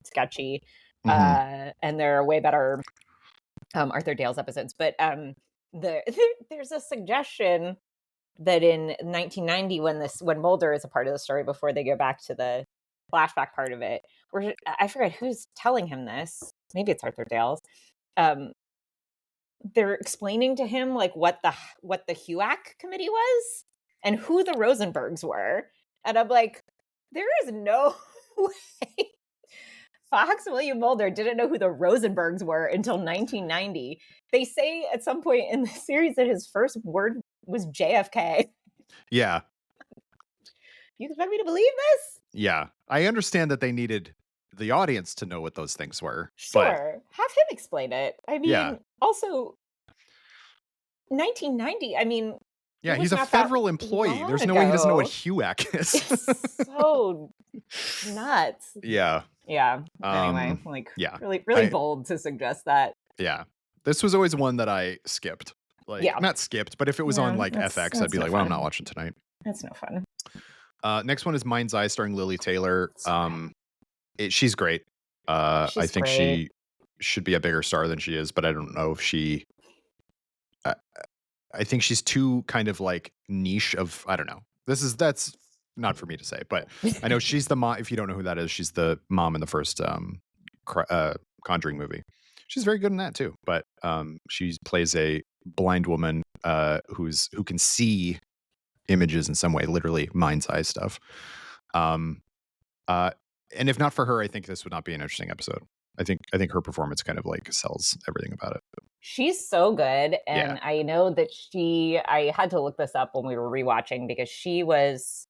sketchy. And there are way better Arthur Dales episodes. But there's a suggestion that in 1990, when Mulder is a part of the story before they go back to the flashback part of it, where I forget who's telling him this. Maybe it's Arthur Dales. They're explaining to him like what the HUAC committee was and who the Rosenbergs were, and I'm like, there is no way Fox William Mulder didn't know who the Rosenbergs were until 1990. They say at some point in the series that his first word was JFK. Yeah. You expect me to believe this? Yeah. I understand that they needed the audience to know what those things were. Sure. Have him explain it. I mean, Yeah. also 1990, I mean, yeah, he's a federal employee. There's no way he doesn't know what HUAC is. It's so nuts. Yeah. Yeah. Anyway, like yeah. really bold to suggest that. Yeah. This was always one that I skipped. Like not skipped, but if it was on like FX, I'd be like, well, I'm not watching tonight. That's no fun. Next one is Mind's Eye starring Lily Taylor. She's great. I think she should be a bigger star than she is, but I don't know if she I think she's too kind of like niche of, I don't know. That's not for me to say, but I know she's the mom. If you don't know who that is, she's the mom in the first Conjuring movie. She's very good in that too, but she plays a blind woman who can see images in some way, literally mind's eye stuff. And if not for her, I think this would not be an interesting episode. I think her performance kind of like sells everything about it. She's so good, and I know that I had to look this up when we were rewatching because she was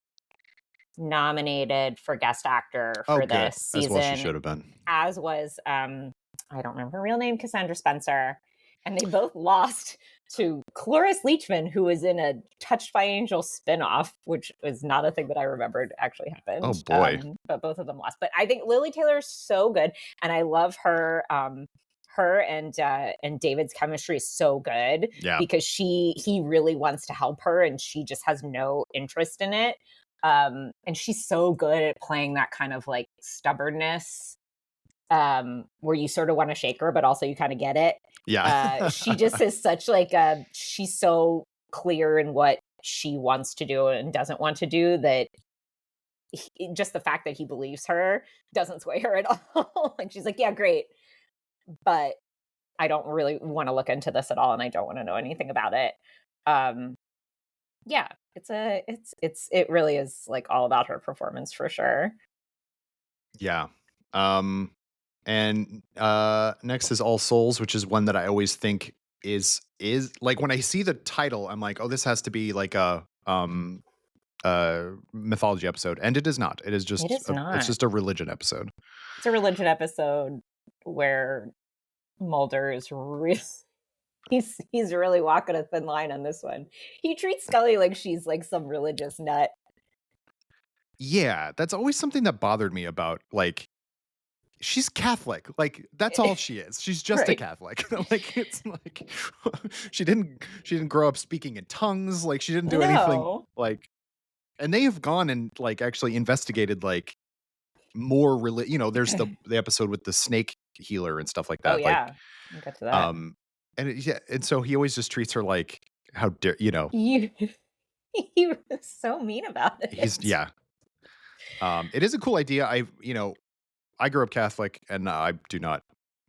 nominated for guest actor for this season. As well she should have been. As was I don't remember her real name, Cassandra Spencer, and they both lost to Cloris Leachman, who was in a Touched by Angels spinoff, which was not a thing that I remembered actually happened. Oh boy! But both of them lost. But I think Lily Taylor is so good, and I love her. Her and David's chemistry is so good because he really wants to help her, and she just has no interest in it. And she's so good at playing that kind of like stubbornness, where you sort of want to shake her, but also you kind of get it. Yeah. She just is such like she's so clear in what she wants to do and doesn't want to do that just the fact that he believes her doesn't sway her at all. Like she's like, yeah, great. But I don't really want to look into this at all, and I don't want to know anything about it. Um, yeah, it really is like all about her performance for sure. Yeah. Um, and next is All Souls, which is one that I always think is like when I see the title, I'm like, oh, this has to be like a mythology episode, and it is not. It is It just is it's not. just a religion episode. It's a religion episode where Mulder is he's really walking a thin line on this one. He treats Scully like she's like some religious nut. Yeah, that's always something that bothered me about like she's Catholic. Like that's all she is. She's just a Right. Catholic. Like it's like she didn't grow up speaking in tongues. Like she didn't do anything No. like and they have gone and like actually investigated like more there's the episode with the snake healer and stuff like Oh, that. Like yeah. We'll get to that. um yeah, and so he always just treats her like how dare You he was so mean about he's it. yeah. It is a cool idea. I grew up Catholic, and I do not.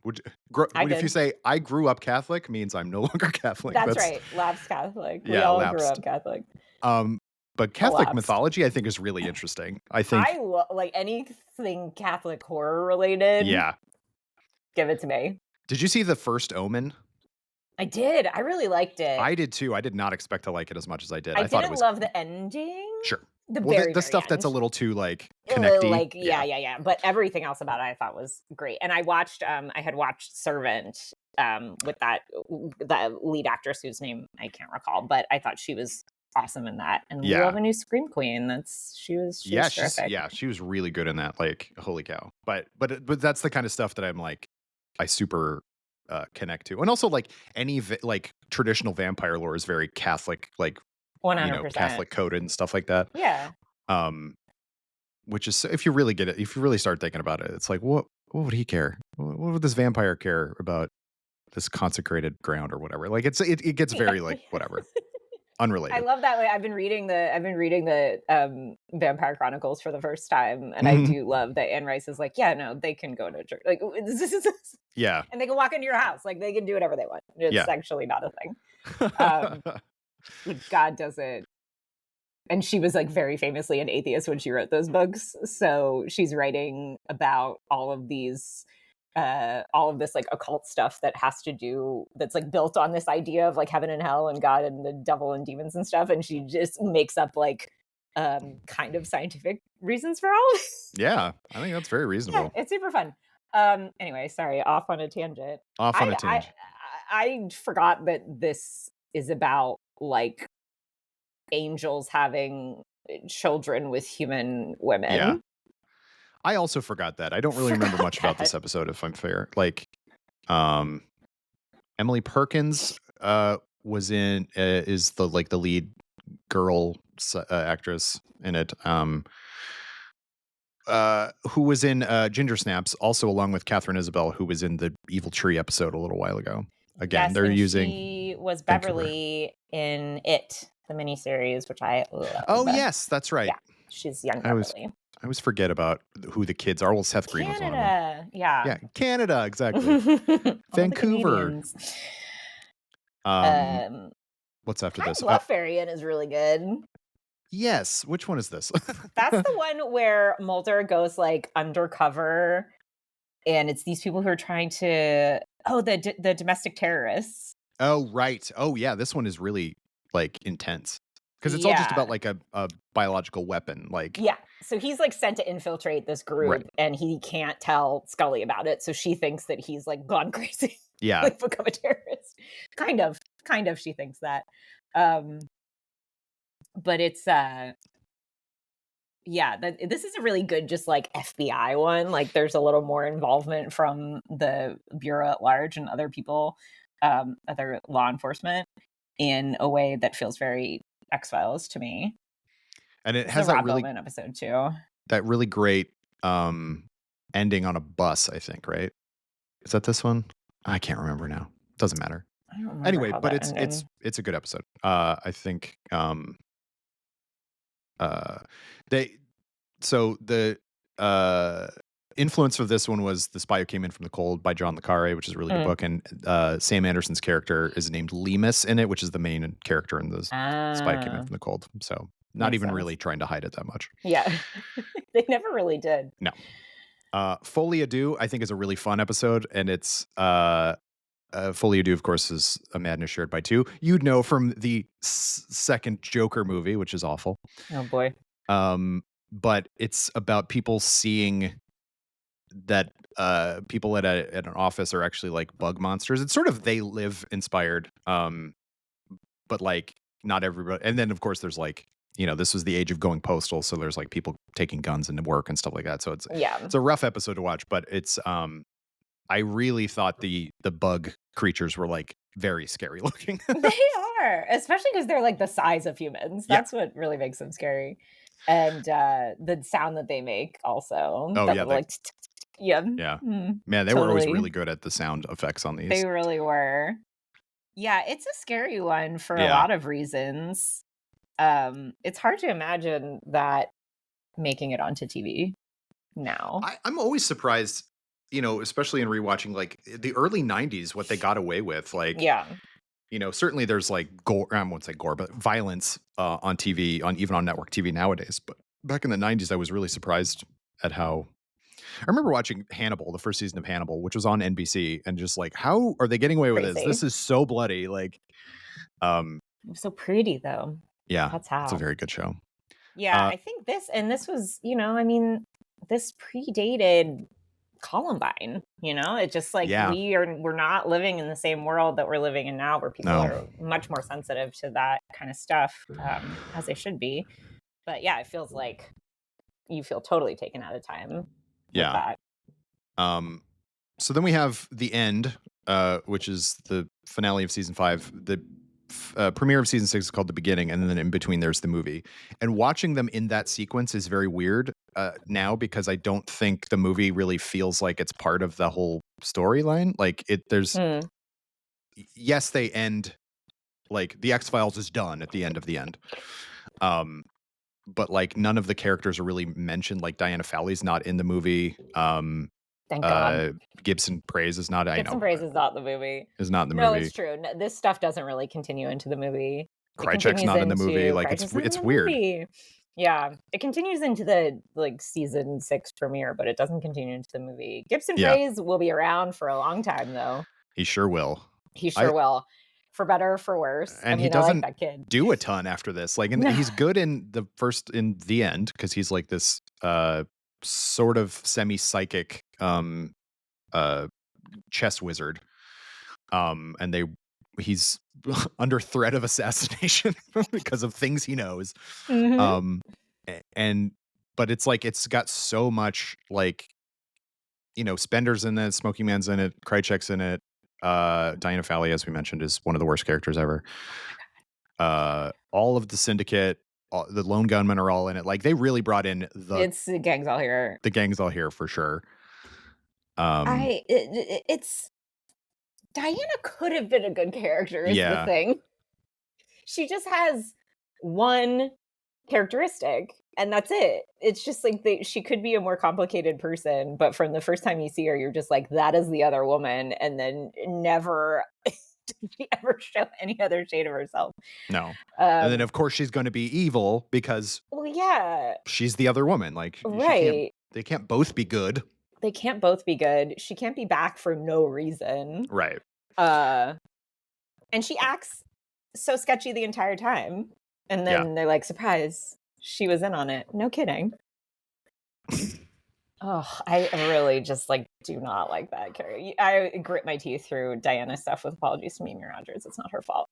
I If you did. say I grew up Catholic, means I'm no longer Catholic. That's That's right. Lapsed Catholic. We yeah, all grew lapsed. up Catholic. But Catholic Elapsed. mythology, I think, is really interesting. I think, Like anything Catholic horror related, yeah. give it to me. Did you see the first Omen? I did. I really liked it. I did too. I did not expect to like it as much as I did. I I thought it didn't was love the ending. sure. The Well, very, the very stuff that's a end. little too like connecty. Like, yeah. But everything else about it I thought was great. And I had watched Servant with that lead actress whose name I can't recall, but I thought she was awesome in that. And we love a new Scream Queen. She was terrific. She was really good in that. Like, holy cow! But that's the kind of stuff that I'm like, I super connect to, and also like any like traditional vampire lore is very Catholic, like 100%. Catholic coded and stuff like that. Yeah. Which is if you really get it, if you really start thinking about it, it's like what would he care? What would this vampire care about this consecrated ground or whatever? Like it gets very like whatever. Unrelated. I love that way. I've been reading the Vampire Chronicles for the first time, and I do love that Anne Rice is like, yeah, no, they can go to church, like yeah, and they can walk into your house, like they can do whatever they want. It's actually not a thing. God doesn't. And she was like very famously an atheist when she wrote those books, so she's writing about all of this like occult stuff that's like built on this idea of like heaven and hell and God and the devil and demons and stuff, and she just makes up like kind of scientific reasons for all of it. Yeah, I think that's very reasonable. Yeah, it's super fun. Anyway, sorry, off on a tangent. I forgot that this is about like angels having children with human women. Yeah. I also forgot that. I don't really remember much about this episode, if I'm fair. Like, Emily Perkins was in is the lead girl actress in it. Who was in Ginger Snaps, also along with Catherine Isabel, who was in the Evil Tree episode a little while ago. Again, they're using. She was Beverly in It, the miniseries, which I love. Oh yes, that's right. Yeah, she's young Beverly. I always forget about who the kids are. Well, Seth Green was one of them. Yeah, Canada, exactly. Vancouver. What's after this? Bluffarian is really good. Yes. Which one is this? That's the one where Mulder goes like undercover, and it's these people who are trying to the domestic terrorists. Oh right. Oh yeah. This one is really like intense. Because it's all just about like a biological weapon. Like so he's like sent to infiltrate this group, and he can't tell Scully about it. So she thinks that he's like gone crazy. Yeah, like become a terrorist. Kind of. She thinks that. But it's this is a really good just like FBI one. Like there's a little more involvement from the Bureau at large and other people, other law enforcement, in a way that feels very XFiles to me. And it has that really episode too. That really great ending on a bus, I think, right? Is that this one? I can't remember now. Doesn't matter. I don't remember anyway, but it's a good episode. I think influence of this one was The Spy Who Came In From the Cold by John le Carre, which is a really good book. And Sam Anderson's character is named Lemus in it, which is the main character in The Spy Who Came In From the Cold. So not even really trying to hide it that much. Yeah. They never really did. No. Folie à Deux, I think, is a really fun episode. And it's Folie à Deux, of course, is a madness shared by two. You'd know from the second Joker movie, which is awful. Oh, boy. But it's about people seeing that people at an office are actually like bug monsters. It's sort of They Live inspired, but like not everybody. And then, of course, there's like, this was the age of going postal, so there's like people taking guns into work and stuff like that. So it's a rough episode to watch, but it's I really thought the bug creatures were like very scary looking. They are, especially because they're like the size of humans. That's what really makes them scary. And the sound that they make also. Oh, yeah. Like, yeah. Man, they were always really good at the sound effects on these. They really were. Yeah, it's a scary one for a lot of reasons. It's hard to imagine that making it onto TV now. I'm always surprised, especially in rewatching like the early 90s, what they got away with. Like, certainly there's like gore, I won't say gore, but violence on TV, even on network TV nowadays. But back in the 90s, I was really surprised at how. I remember watching Hannibal, the first season of Hannibal, which was on NBC, and just like, how are they getting away with this? This is so bloody. Like, it was so pretty though. Yeah, that's how. It's a very good show. Yeah, I think this was, this predated Columbine. It's just like we're not living in the same world that we're living in now, where people are much more sensitive to that kind of stuff, as they should be. But yeah, it feels like you feel totally taken out of time. Yeah. So then we have the end, which is the finale of season 5. The premiere of season 6 is called The Beginning, and then in between there's the movie. And watching them in that sequence is very weird now, because I don't think the movie really feels like it's part of the whole storyline. Like yes, they end, like the XFiles is done at the end of the end. But like none of the characters are really mentioned. Like Diana Fowley's not in the movie. Thank God. Gibson Praise is not. Gibson Praise is not in the movie. Is not in the movie. No, it's true. No, this stuff doesn't really continue into the movie. Krychek's not in the movie. Like it's weird. Movie. Yeah, it continues into the like season 6 premiere, but it doesn't continue into the movie. Gibson Praise will be around for a long time, though. He sure will. He sure will. For better or for worse. And he doesn't like that kid. Do a ton after this. Like, and he's good in the end, because he's like this sort of semi-psychic chess wizard. And he's under threat of assassination because of things he knows. Mm-hmm. But it's like, it's got so much like, Spender's in it, Smoking Man's in it, Krychek's in it. Diana Fowley, as we mentioned, is one of the worst characters ever. All of the syndicate, the lone gunmen are all in it. Like, they really brought in it's the gang's all here. The gang's all here for sure. It's Diana could have been a good character. Is the thing. She just has one characteristic, and that's it. It's just like she could be a more complicated person, but from the first time you see her, you're just like, that is the other woman, and then never did she ever show any other shade of herself. No. And then of course she's going to be evil because she's the other woman. Like, right. They can't both be good. They can't both be good. She can't be back for no reason. Right. And she acts so sketchy the entire time. And then they're like, surprise, she was in on it. No kidding. Oh, I really just like do not like that character. I grit my teeth through Diana stuff with apologies to Mimi Rogers. It's not her fault.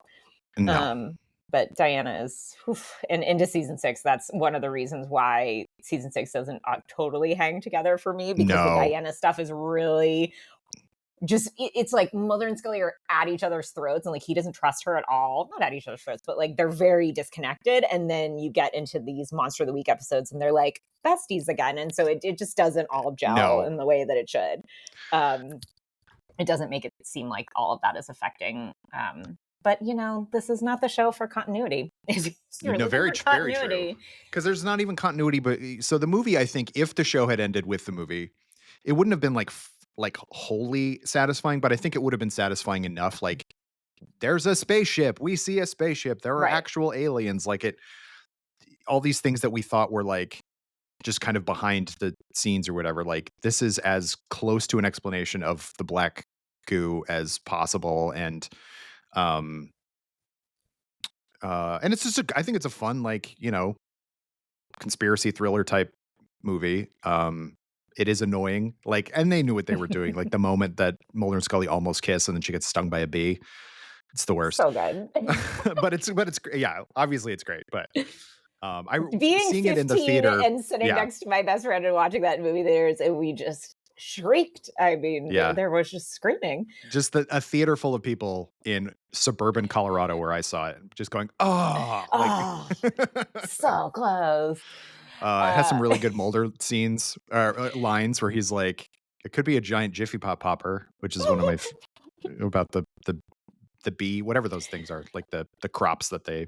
No. But Diana is, and into season 6, that's one of the reasons why season 6 doesn't totally hang together for me, because the Diana stuff is really just, it's like Mulder and Scully are at each other's throats, and like he doesn't trust her at all. Not at each other's throats, but like they're very disconnected. And then you get into these Monster of the Week episodes and they're like besties again. And so it just doesn't all gel in the way that it should. It doesn't make it seem like all of that is affecting but this is not the show for continuity. Very true. Because there's not even continuity. But so the movie, I think, if the show had ended with the movie, it wouldn't have been like wholly satisfying, but I think it would have been satisfying enough. Like, there's a spaceship. We see a spaceship. There are Right. actual aliens. Like all these things that we thought were like just kind of behind the scenes or whatever. Like, this is as close to an explanation of the black goo as possible. Um, and it's just, I think it's a fun, like, conspiracy thriller type movie. It is annoying, like, and they knew what they were doing. Like the moment that Mulder and Scully almost kiss and then she gets stung by a bee, it's the worst. So good. but it's yeah, obviously it's great. But Being seeing it in the 15 theater, and sitting yeah, next to my best friend and watching that in movie theaters, and we just shrieked. I mean, yeah, there was just screaming. just a theater full of people in suburban Colorado where I saw it, just going, oh, like. Oh, so close. It has some Uh, really good Mulder scenes lines where he's like, "It could be a giant Jiffy Pop popper," which is one of my about the bee, whatever those things are, like the crops that they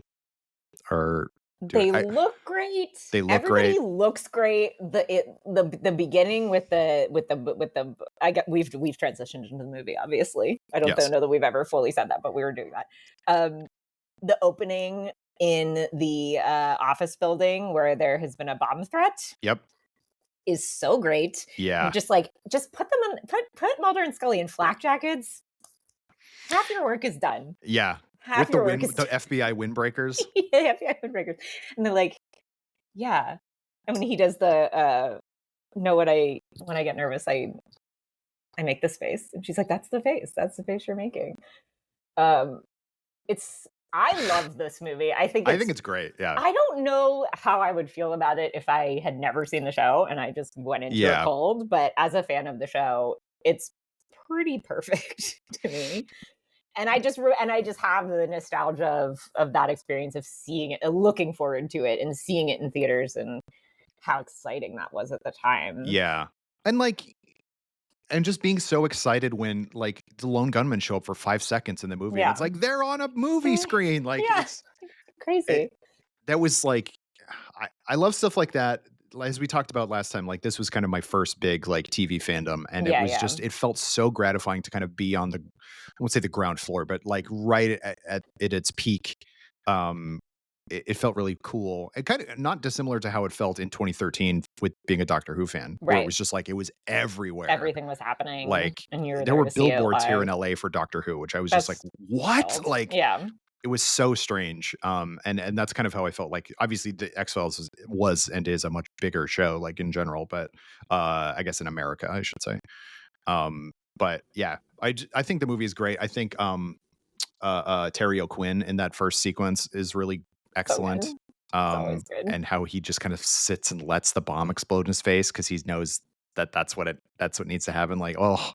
are doing. they look great. They look Everybody great. looks great. The beginning with the I get we've transitioned into the movie. Obviously, I don't Yes. know that we've ever fully said that, but we were doing that. The opening in the office building where there has been a bomb threat Yep. is so great. Yeah. Just put them on put Mulder and Scully in flak jackets. Half your work is done. Yeah. Half With the your work is the done. FBI windbreakers. Yeah, windbreakers. And they're like, yeah. And when he does the know what when I get nervous, I make this face. And she's like, that's the face. That's the face you're making. I love this movie. I think it's great. Yeah. I don't know how I would feel about it if I had never seen the show and I just went into it cold, but as a fan of the show, it's pretty perfect to me. And I just have the nostalgia of that experience of seeing it, looking forward to it, and seeing it in theaters, and how exciting that was at the time. Yeah. And just being so excited when like the lone gunmen show up for 5 seconds in the movie. And it's like they're on a movie screen. Like it's crazy. That was like, I love stuff like that. As we talked about last time, like this was kind of my first big like TV fandom, and it was just, it felt so gratifying to kind of be on the, I won't say the ground floor, but like right at its peak. It felt really cool. It kind of not dissimilar to how it felt in 2013 with being a Doctor Who fan, where it was just like it was everywhere. Everything was happening. Like and there were billboards here in LA for Doctor Who, which I was just like, what? Wild. Like, yeah. It was so strange. And that's kind of how I felt. Like obviously the XFiles was and is a much bigger show, like in general, but I guess in America, I should say. But yeah, I think the movie is great. I think Terry O'Quinn in that first sequence is really excellent. So good. And how he just kind of sits and lets the bomb explode in his face because he knows that that's what needs to happen. Like, oh,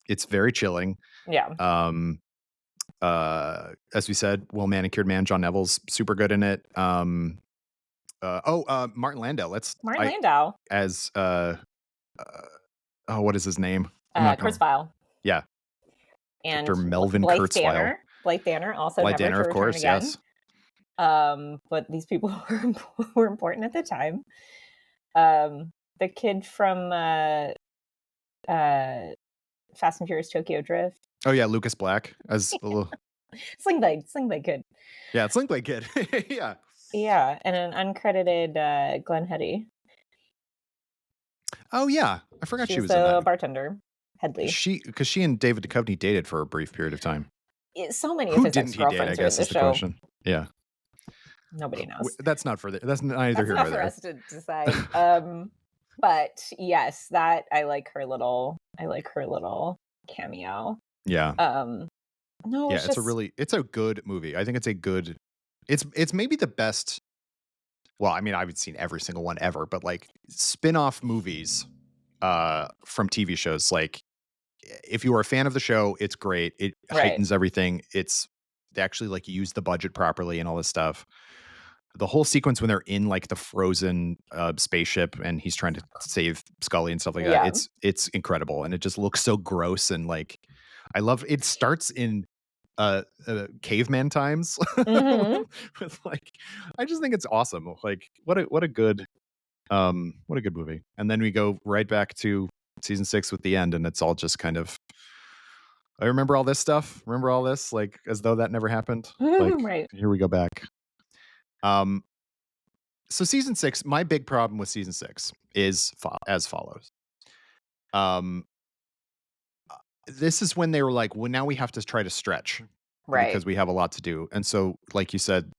it's very chilling. Yeah. As we said, well manicured man John Neville's super good in it. Martin Landau. Martin Landau as what is his name? Kurzweil. Yeah. And Dr. Melvin Kurzweil. Blythe Danner also. Blythe Danner, of course, yes. But these people were important at the time. The kid from Fast and Furious Tokyo Drift. Oh yeah, Lucas Black as a little Sling Blade Kid. Yeah, Sling Blade Kid. Yeah. Yeah, and an uncredited Glenn Heady. Oh yeah, I forgot she was the bartender. Headley. Because she and David Duchovny dated for a brief period of time. So many of his ex-girlfriends are in the show. Question. Yeah. Nobody knows. That's neither here nor there. For us to decide. But yes, that I like her little cameo. Yeah. No, yeah, it's a good movie. I think it's maybe the best. Well, I mean, I haven't seen every single one ever, but like spin-off movies from TV shows, like if you are a fan of the show, it's great. It heightens everything. They actually like use the budget properly and all this stuff. The whole sequence when they're in like the frozen spaceship and he's trying to save Scully and stuff like that. It's incredible. And it just looks so gross. And like, I love, it starts in caveman times. With like, I just think it's awesome. Like what a good movie. And then we go right back to season 6 with the end, and it's all just kind of, I remember all this stuff. Remember all this, like as though that never happened. Like Right. here we go back. Um, so season 6, my big problem with season 6 is as follows. Um, this is when they were like, well, now we have to try to stretch Right. because we have a lot to do. And so, like you said,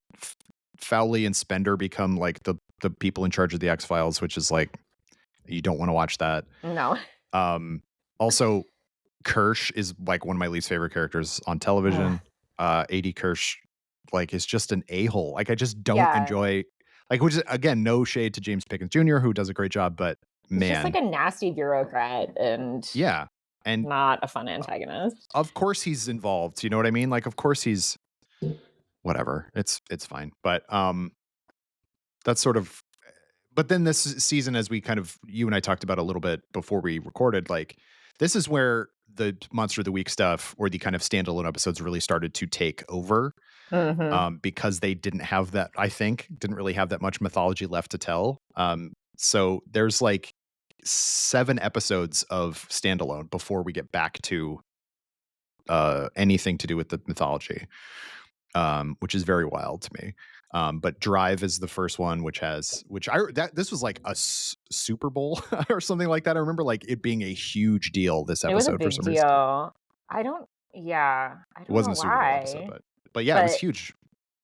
Fowley and Spender become like the people in charge of the X-Files, which is like, you don't want to watch that. No. Also, Kirsch is like one of my least favorite characters on television. A.D. Kirsch, like, is just an a-hole. Like, I just don't enjoy, like, which is, again, no shade to James Pickens Jr., who does a great job, but man. He's just like a nasty bureaucrat and not a fun antagonist. Of course he's involved. You know what I mean? Like, of course he's whatever. It's fine. But that's sort of, but then this season, as we kind of, you and I talked about a little bit before we recorded, like, this is where the Monster of the Week stuff or the kind of standalone episodes really started to take over. Because they didn't have that, I think, didn't really have that much mythology left to tell. So there's like 7 episodes of standalone before we get back to anything to do with the mythology, which is very wild to me. But Drive is the first one, this was like a Super Bowl or something like that. I remember like it being a huge deal. This episode, it was a big for some deal. reason. I don't It wasn't know a Super Bowl why. episode, but yeah, it was huge.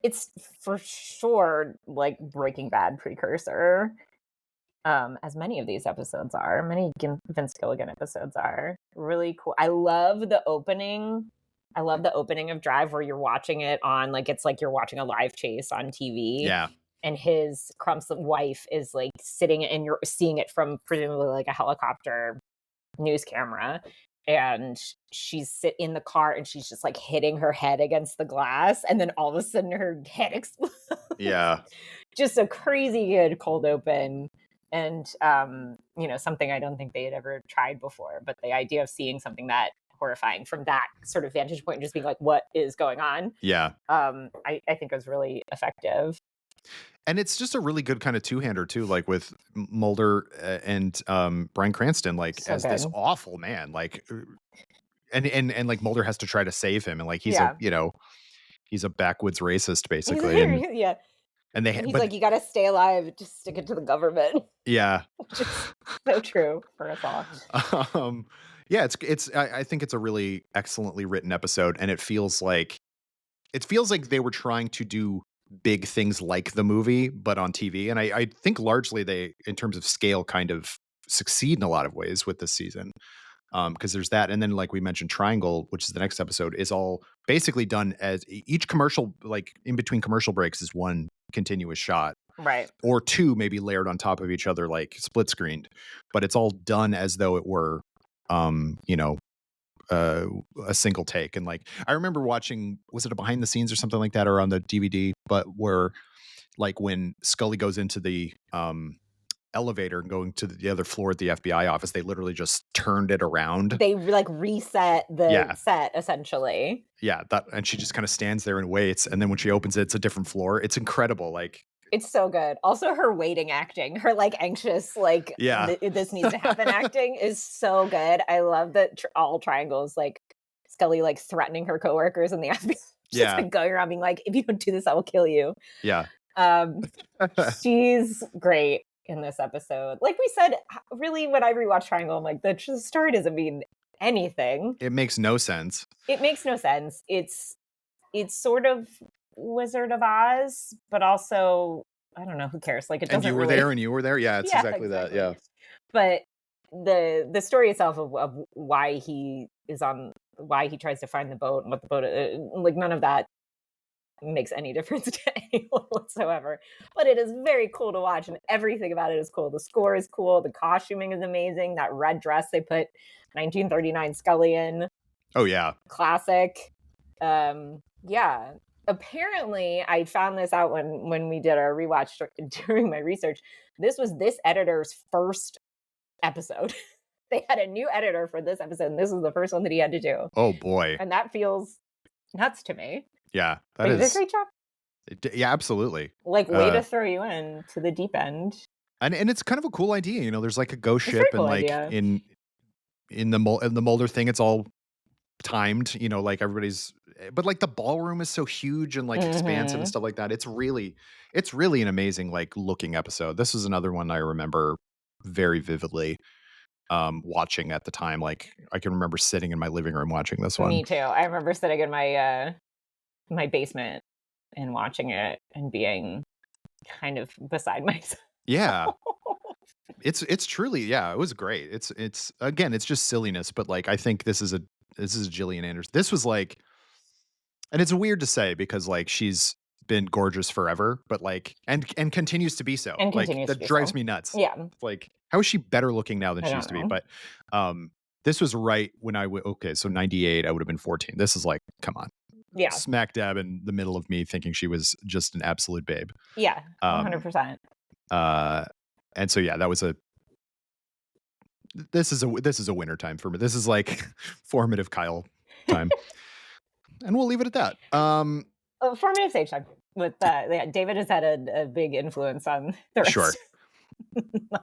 It's for sure like Breaking Bad precursor. As many of these episodes are, many Vince Gilligan episodes are really cool. I love the opening of Drive where you're watching it on, like, it's like you're watching a live chase on TV. Yeah. And his Crump's wife is like sitting and you're seeing it from presumably like a helicopter news camera. And she's in the car and she's just like hitting her head against the glass. And then all of a sudden her head explodes. Yeah. Just a crazy good cold open. And, something I don't think they had ever tried before. But the idea of seeing something that horrifying from that sort of vantage point and just being like, what is going on? Yeah. I think it was really effective. And it's just a really good kind of two-hander too, like with Mulder and Bryan Cranston, like so as good. This awful man, like, and like Mulder has to try to save him, and like he's he's a backwoods racist basically, and, and he's like, you got to stay alive, just stick it to the government. Yeah, which is so true for us all. Yeah, I think it's a really excellently written episode, and it feels like they were trying to do big things like the movie, but on TV. And I think largely they, in terms of scale, kind of succeed in a lot of ways with this season. Because there's that. And then, like we mentioned, Triangle, which is the next episode, is all basically done as each commercial, like in between commercial breaks, is one continuous shot. Right. Or 2 maybe layered on top of each other, like split screened. But it's all done as though it were, a single take. And like I remember watching, was it a behind the scenes or something like that, or on the DVD, but where like when Scully goes into the elevator and going to the other floor at the FBI office, they literally just turned it around. They like reset the set essentially. Yeah, and she just kind of stands there and waits, and then when she opens it, it's a different floor. It's incredible. Like, it's so good. Also, her waiting acting, her like anxious, like, this needs to happen acting is so good. I love that all Triangles, like Scully, like threatening her coworkers in the FBI. She's like going around being like, if you don't do this, I will kill you. Yeah. She's great in this episode. Like we said, really, when I rewatch Triangle, I'm like, the story doesn't mean anything. It makes no sense. It's sort of Wizard of Oz, but also I don't know, who cares? Like, it doesn't. And you were really... there, and you were there. Yeah, it's exactly that. Yeah. But the story itself of why he tries to find the boat and what the boat is, like, none of that makes any difference to anyone whatsoever. But it is very cool to watch, and everything about it is cool. The score is cool. The costuming is amazing. That red dress they put 1939 Scully in. Oh yeah, classic. Yeah. Apparently, I found this out when we did our rewatch during my research. This was this editor's first episode. They had a new editor for this episode, and this was the first one that he had to do. Oh boy! And that feels nuts to me. Yeah, that is. He did a great job. Yeah, absolutely. Like, way to throw you in to the deep end. And it's kind of a cool idea, you know. There's like a ghost ship, and like idea. in the Mulder thing, it's all timed, you know, like everybody's, but like the ballroom is so huge and like expansive and stuff like that. It's really an amazing, like, looking episode. This is another one I remember very vividly watching at the time. Like, I can remember sitting in my living room watching this one. Me too. I remember sitting in my basement and watching it and being kind of beside myself. Yeah. It's truly, yeah, it was great. It's again, it's just silliness, but like I think this is Gillian Anderson. This was like, and it's weird to say because like she's been gorgeous forever, but like and continues to be so. And Like continues to that be drives so. me nuts. Yeah. Like, how is she better looking now than I she don't used to be? know. But this was right when okay, so 98, I would have been 14. This is like, come on. Yeah. Smack dab in the middle of me thinking she was just an absolute babe. Yeah. 100%. And so yeah, that was this is a winter time for me. This is like formative Kyle time. And we'll leave it at that. Formative stage time with yeah, David has had a big influence on the rest Sure. of my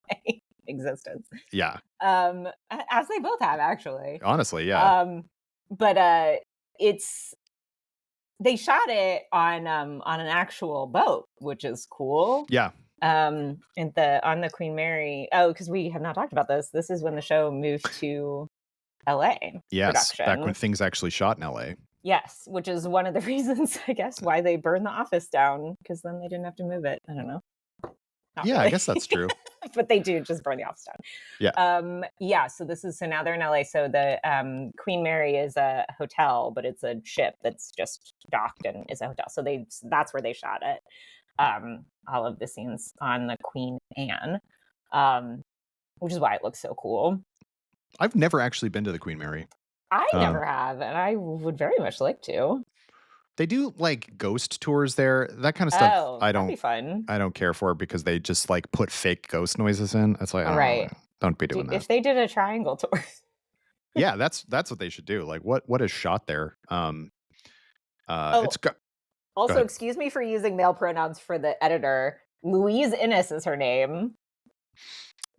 existence. Yeah. As they both have, actually. Honestly, yeah. But they shot it on an actual boat, which is cool. Yeah. On the Queen Mary. Oh, because we have not talked about this. This is when the show moved to LA. Yes, production. back when things actually shot in LA. Yes, which is one of the reasons, I guess, why they burned the office down, because then they didn't have to move it. I don't know. Not really. I guess that's true. But they do just burn the office down. Yeah. Yeah. So now they're in LA. So the Queen Mary is a hotel, but it's a ship that's just docked and is a hotel. So that's where they shot it. All of the scenes on the Queen Anne, which is why it looks so cool. I've never actually been to the Queen Mary. I never have, and I would very much like to. They do like ghost tours there, that kind of stuff. Oh, that'd be fun. I don't care for, because they just like put fake ghost noises in. It's like, right. Don't be doing that. If they did a triangle tour. Yeah, that's what they should do. Like, what is shot there? It's also, excuse me for using male pronouns for the editor. Louise Innes is her name.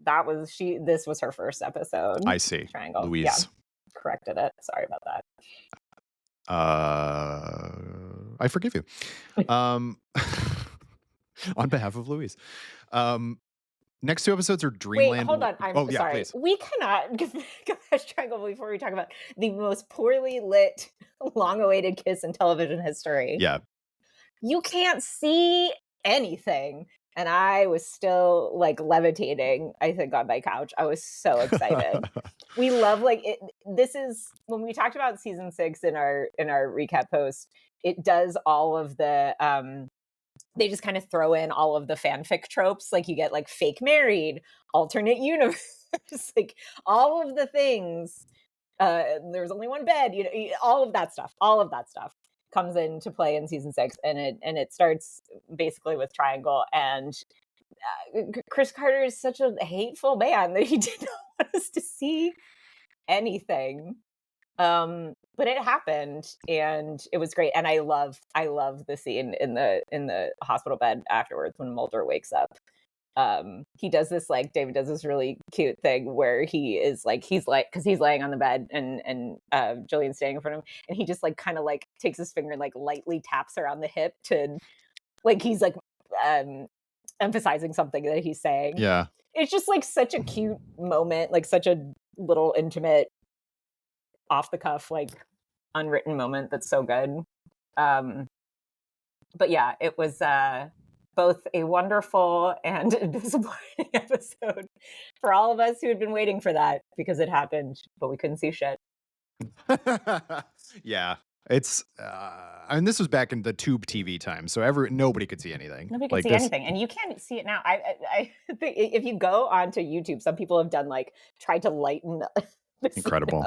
This was her first episode. I see. Triangle. Louise. Yeah. Corrected it. Sorry about that. I forgive you. On behalf of Louise. Next two episodes are Dreamland. Wait, hold on. I'm sorry. Please. We cannot go past Triangle before we talk about the most poorly lit, long-awaited kiss in television history. Yeah. You can't see anything. And I was still like levitating, I think, on my couch. I was so excited. We love this is when we talked about season 6 in our recap post, it does all of the they just kind of throw in all of the fanfic tropes. Like you get like fake married, alternate universe, like all of the things. There's only one bed, you know, all of that stuff comes into play in season 6, and it starts basically with Triangle. And Chris Carter is such a hateful man that he did not want us to see anything. But it happened, and it was great. And I love the scene in the hospital bed afterwards when Mulder wakes up. He does this, like, David does this really cute thing where he's because he's laying on the bed and Jillian's standing in front of him, and he just like kind of like takes his finger and like lightly taps her on the hip to like he's like emphasizing something that he's saying. Yeah. It's just like such a cute moment, like such a little intimate, off the cuff, like unwritten moment that's so good. But yeah, it was both a wonderful and a disappointing episode for all of us who had been waiting for that, because it happened, but we couldn't see shit. Yeah. It's I mean, this was back in the tube TV time, so nobody could see anything. Nobody could see anything, and you can't see it now. I think if you go onto YouTube, some people have done like tried to lighten incredible.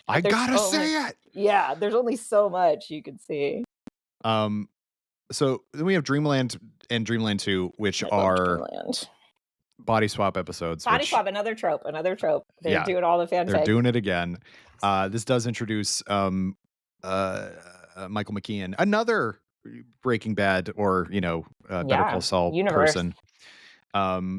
I gotta say it. Yeah, there's only so much you can see. So then we have Dreamland and Dreamland 2, which are Dreamland. Body swap episodes. Body swap, another trope. They're doing all the fanfic. They're doing it again. This does introduce Michael McKean, another Breaking Bad or Better Call Saul person.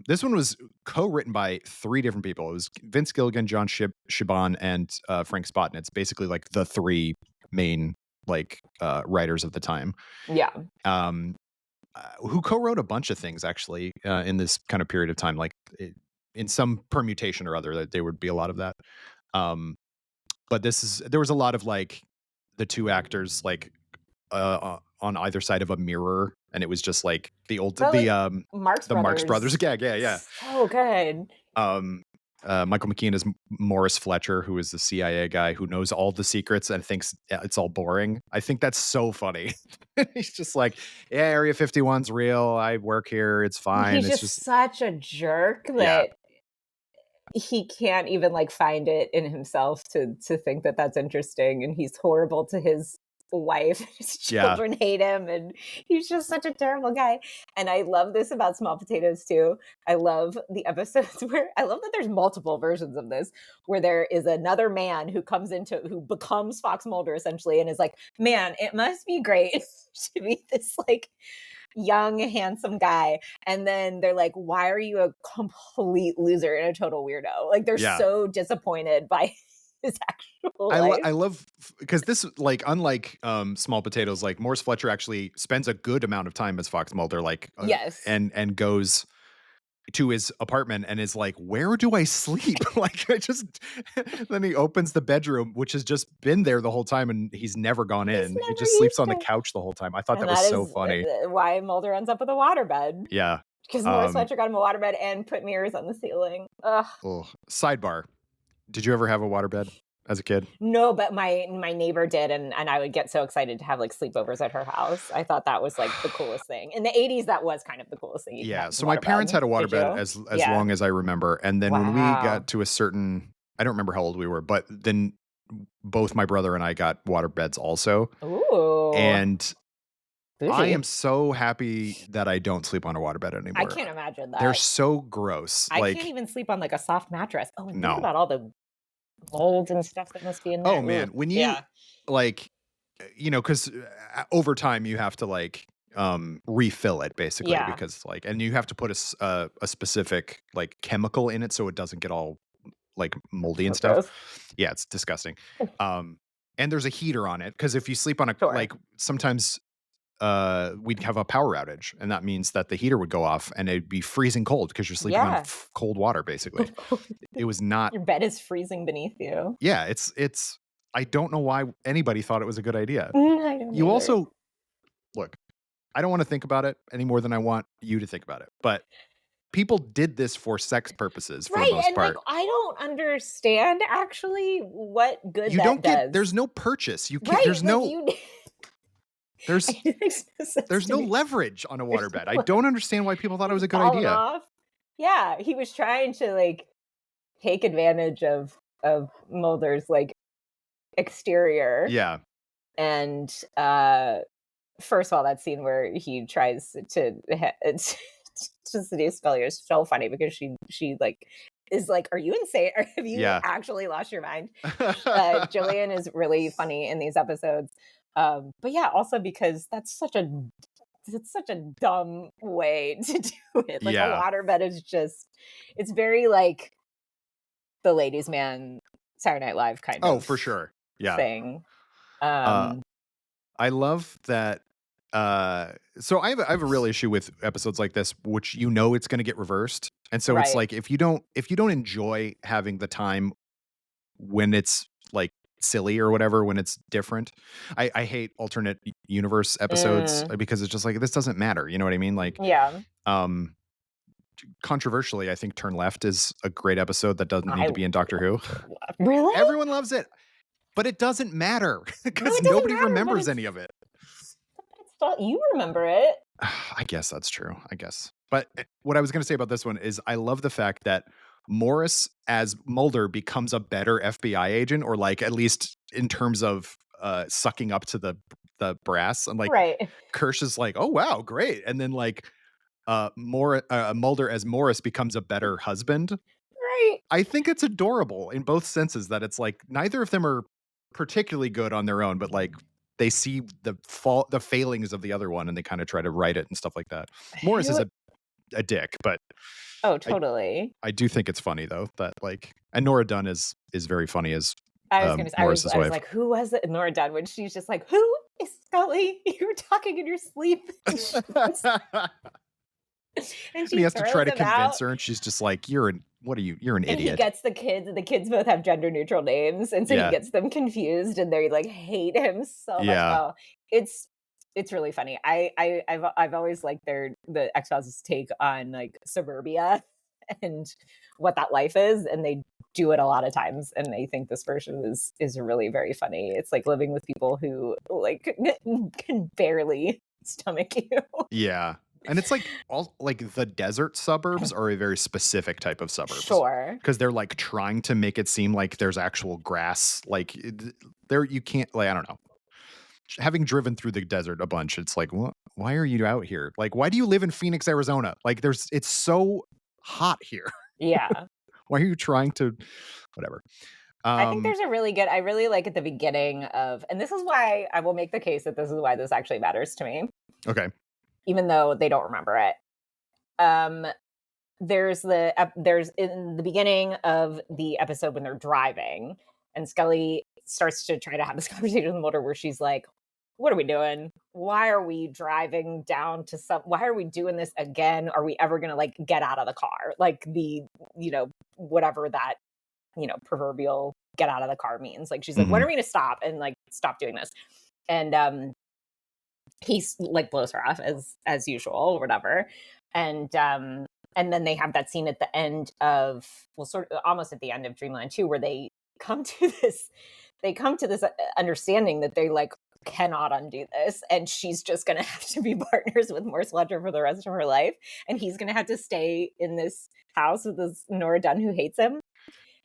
This one was co-written by 3 different people. It was Vince Gilligan, John Shiban, and Frank Spot, and it's basically like the 3 main like writers of the time. Yeah. Who co-wrote a bunch of things actually in this kind of period of time, like in some permutation or other. That there would be a lot of that. But there was a lot of like the 2 actors like on either side of a mirror, and it was just like the Marx Marx Brothers. Brothers gag. Yeah. So good. Michael McKean is Morris Fletcher, who is the CIA guy who knows all the secrets and thinks it's all boring. I think that's so funny. He's just like, yeah, Area 51's real. I work here. It's fine. He's it's just such a jerk that he can't even like find it in himself to think that that's interesting. And he's horrible to his wife. His children hate him, and he's just such a terrible guy. And I love this about Small Potatoes too. I love the episodes where I love that there's multiple versions of this, where there is another man who becomes Fox Mulder essentially, and is like, man, it must be great to be this like young, handsome guy. And then they're like, why are you a complete loser and a total weirdo? Like they're so disappointed by his actual life. I love, because this, like, unlike Small Potatoes, like Morris Fletcher actually spends a good amount of time as Fox Mulder, like and goes to his apartment and is like, where do I sleep? Like then he opens the bedroom, which has just been there the whole time, and he's never gone in. He just sleeps on the couch the whole time. I thought that was so funny. Why Mulder ends up with a waterbed. Yeah. Because Morris Fletcher got him a waterbed and put mirrors on the ceiling. Ugh. Oh, sidebar. Did you ever have a waterbed as a kid? No, but my neighbor did, and I would get so excited to have like sleepovers at her house. I thought that was like the coolest thing. In the 80s, that was kind of the coolest thing. Yeah, so my parents had a waterbed as long as I remember. And then when we got to a certain, I don't remember how old we were, but then both my brother and I got waterbeds also. Ooh. And I am so happy that I don't sleep on a waterbed anymore. I can't imagine that. They're so gross. I can't even sleep on like a soft mattress. Oh, and think about all the molds and stuff that must be in there. Oh man, when you like, because over time you have to like refill it basically, because like, and you have to put a specific like chemical in it so it doesn't get all like moldy and stuff. Gross. Yeah, it's disgusting. And there's a heater on it, because if you sleep on like sometimes we'd have a power outage, and that means that the heater would go off and it'd be freezing cold because you're sleeping on cold water basically. It was not, your bed is freezing beneath you. Yeah, it's I don't know why anybody thought it was a good idea. I don't you also look, I don't want to think about it any more than I want you to think about it, but people did this for sex purposes for the most part. Like, I don't understand actually what good that does. There's no purchase. You can't. There's no. There's no leverage on a waterbed. I don't understand why people thought it was a good idea. Off. Yeah, he was trying to like take advantage of Mulder's like exterior. Yeah. And first of all, that scene where he tries to seduce Scully is so funny, because she like is like, are you insane? Or have you actually lost your mind? Jillian is really funny in these episodes. But yeah, also because it's such a dumb way to do it. Like a waterbed is just, it's very like the ladies' man Saturday Night Live kind of. Oh, for sure. Yeah. Thing. I love that. So I have a real issue with episodes like this, which it's going to get reversed, and so it's like if you don't enjoy having the time when it's like silly or whatever, when it's different. I hate alternate universe episodes because it's just like, this doesn't matter. You know what I mean? Like, controversially, I think Turn Left is a great episode that doesn't need to be in Doctor Who. Really? Everyone loves it, but it doesn't matter because nobody remembers any of it. You remember it. I guess that's true. I guess. But what I was going to say about this one is I love the fact that Morris as Mulder becomes a better FBI agent, or like at least in terms of sucking up to the brass, and like Kirsch is like, oh wow, great, and then like Mulder as Morris becomes a better husband. Right. I think it's adorable in both senses, that it's like neither of them are particularly good on their own, but like they see the failings of the other one and they kind of try to write it and stuff like that. Morris is a dick, but Oh, I totally. I do think it's funny though that like, and Nora Dunn is very funny as I was gonna say, Morris's I was wife. like, who was it? Nora Dunn, when she's just like, "Who is Scully? You were talking in your sleep." And And he she has to try throws to him out. convince her, and she's just like, you're an And he idiot." gets the kids, and the kids both have gender neutral names, and so he Yeah. gets them confused, and they like hate him so much. Yeah. Oh, it's really funny. I've always liked the X Files' take on like suburbia and what that life is, and they do it a lot of times. And I think this version is really very funny. It's like living with people who like can barely stomach you. Yeah. And it's like all like the desert suburbs are a very specific type of suburbs Sure. because they're like trying to make it seem like there's actual grass. Like there, you can't, like, I don't know. Having driven through the desert a bunch, it's like, what? Why are you out here? Like, why do you live in Phoenix, Arizona? Like, it's so hot here. Yeah. Why are you trying to, whatever? I think Um, there's a really good, I really like at the beginning of, and this is why I will make the case that this is why this actually matters to me, okay. even though they don't remember it. Um, there's in the beginning of the episode when they're driving, and Scully starts to try to have this conversation with Mulder where she's like, "What are we doing? Why are we driving down to some? Why are we doing this again? Are we ever gonna like get out of the car? Like whatever that proverbial get out of the car means." Like she's like, "When Hmm. are we gonna stop and like stop doing this?" And he's like blows her off as usual or whatever. And then they have that scene at the end of, well, sort of almost at the end of Dreamland 2, where come to this they come to this understanding that they like cannot undo this, and she's just gonna have to be partners with Morse Ledger for the rest of her life, and he's gonna have to stay in this house with this Nora Dunn who hates him,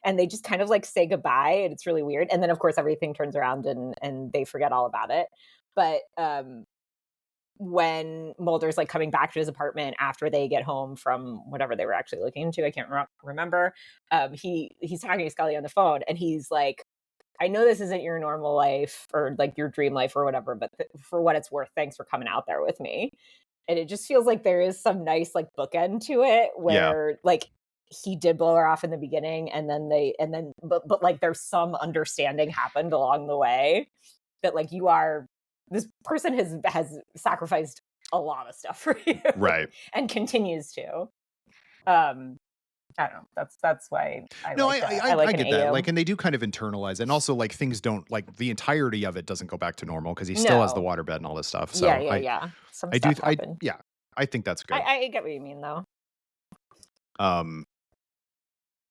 and they just kind of like say goodbye, and it's really weird. And then of course everything turns around and they forget all about it. But when Mulder's like coming back to his apartment after they get home from whatever they were actually looking into, I can't remember. He's talking to Scully on the phone, and he's like, "I know this isn't your normal life or like your dream life or whatever, but for what it's worth, thanks for coming out there with me." And it just feels like there is some nice like bookend to it Yeah. where like he did blow her off in the beginning, and then but like there's some understanding happened along the way that like this person has sacrificed a lot of stuff for you, Right. and continues to. Um, I don't know. That's why I No, like that. I like I an get that. AO. Like, and they do kind of internalize, and also like things don't, like the entirety of it doesn't go back to normal because he still has the No. waterbed and all this stuff. Yeah, So yeah, yeah. Some I do, stuff happened. yeah, I think that's good. I get what you mean though. Um,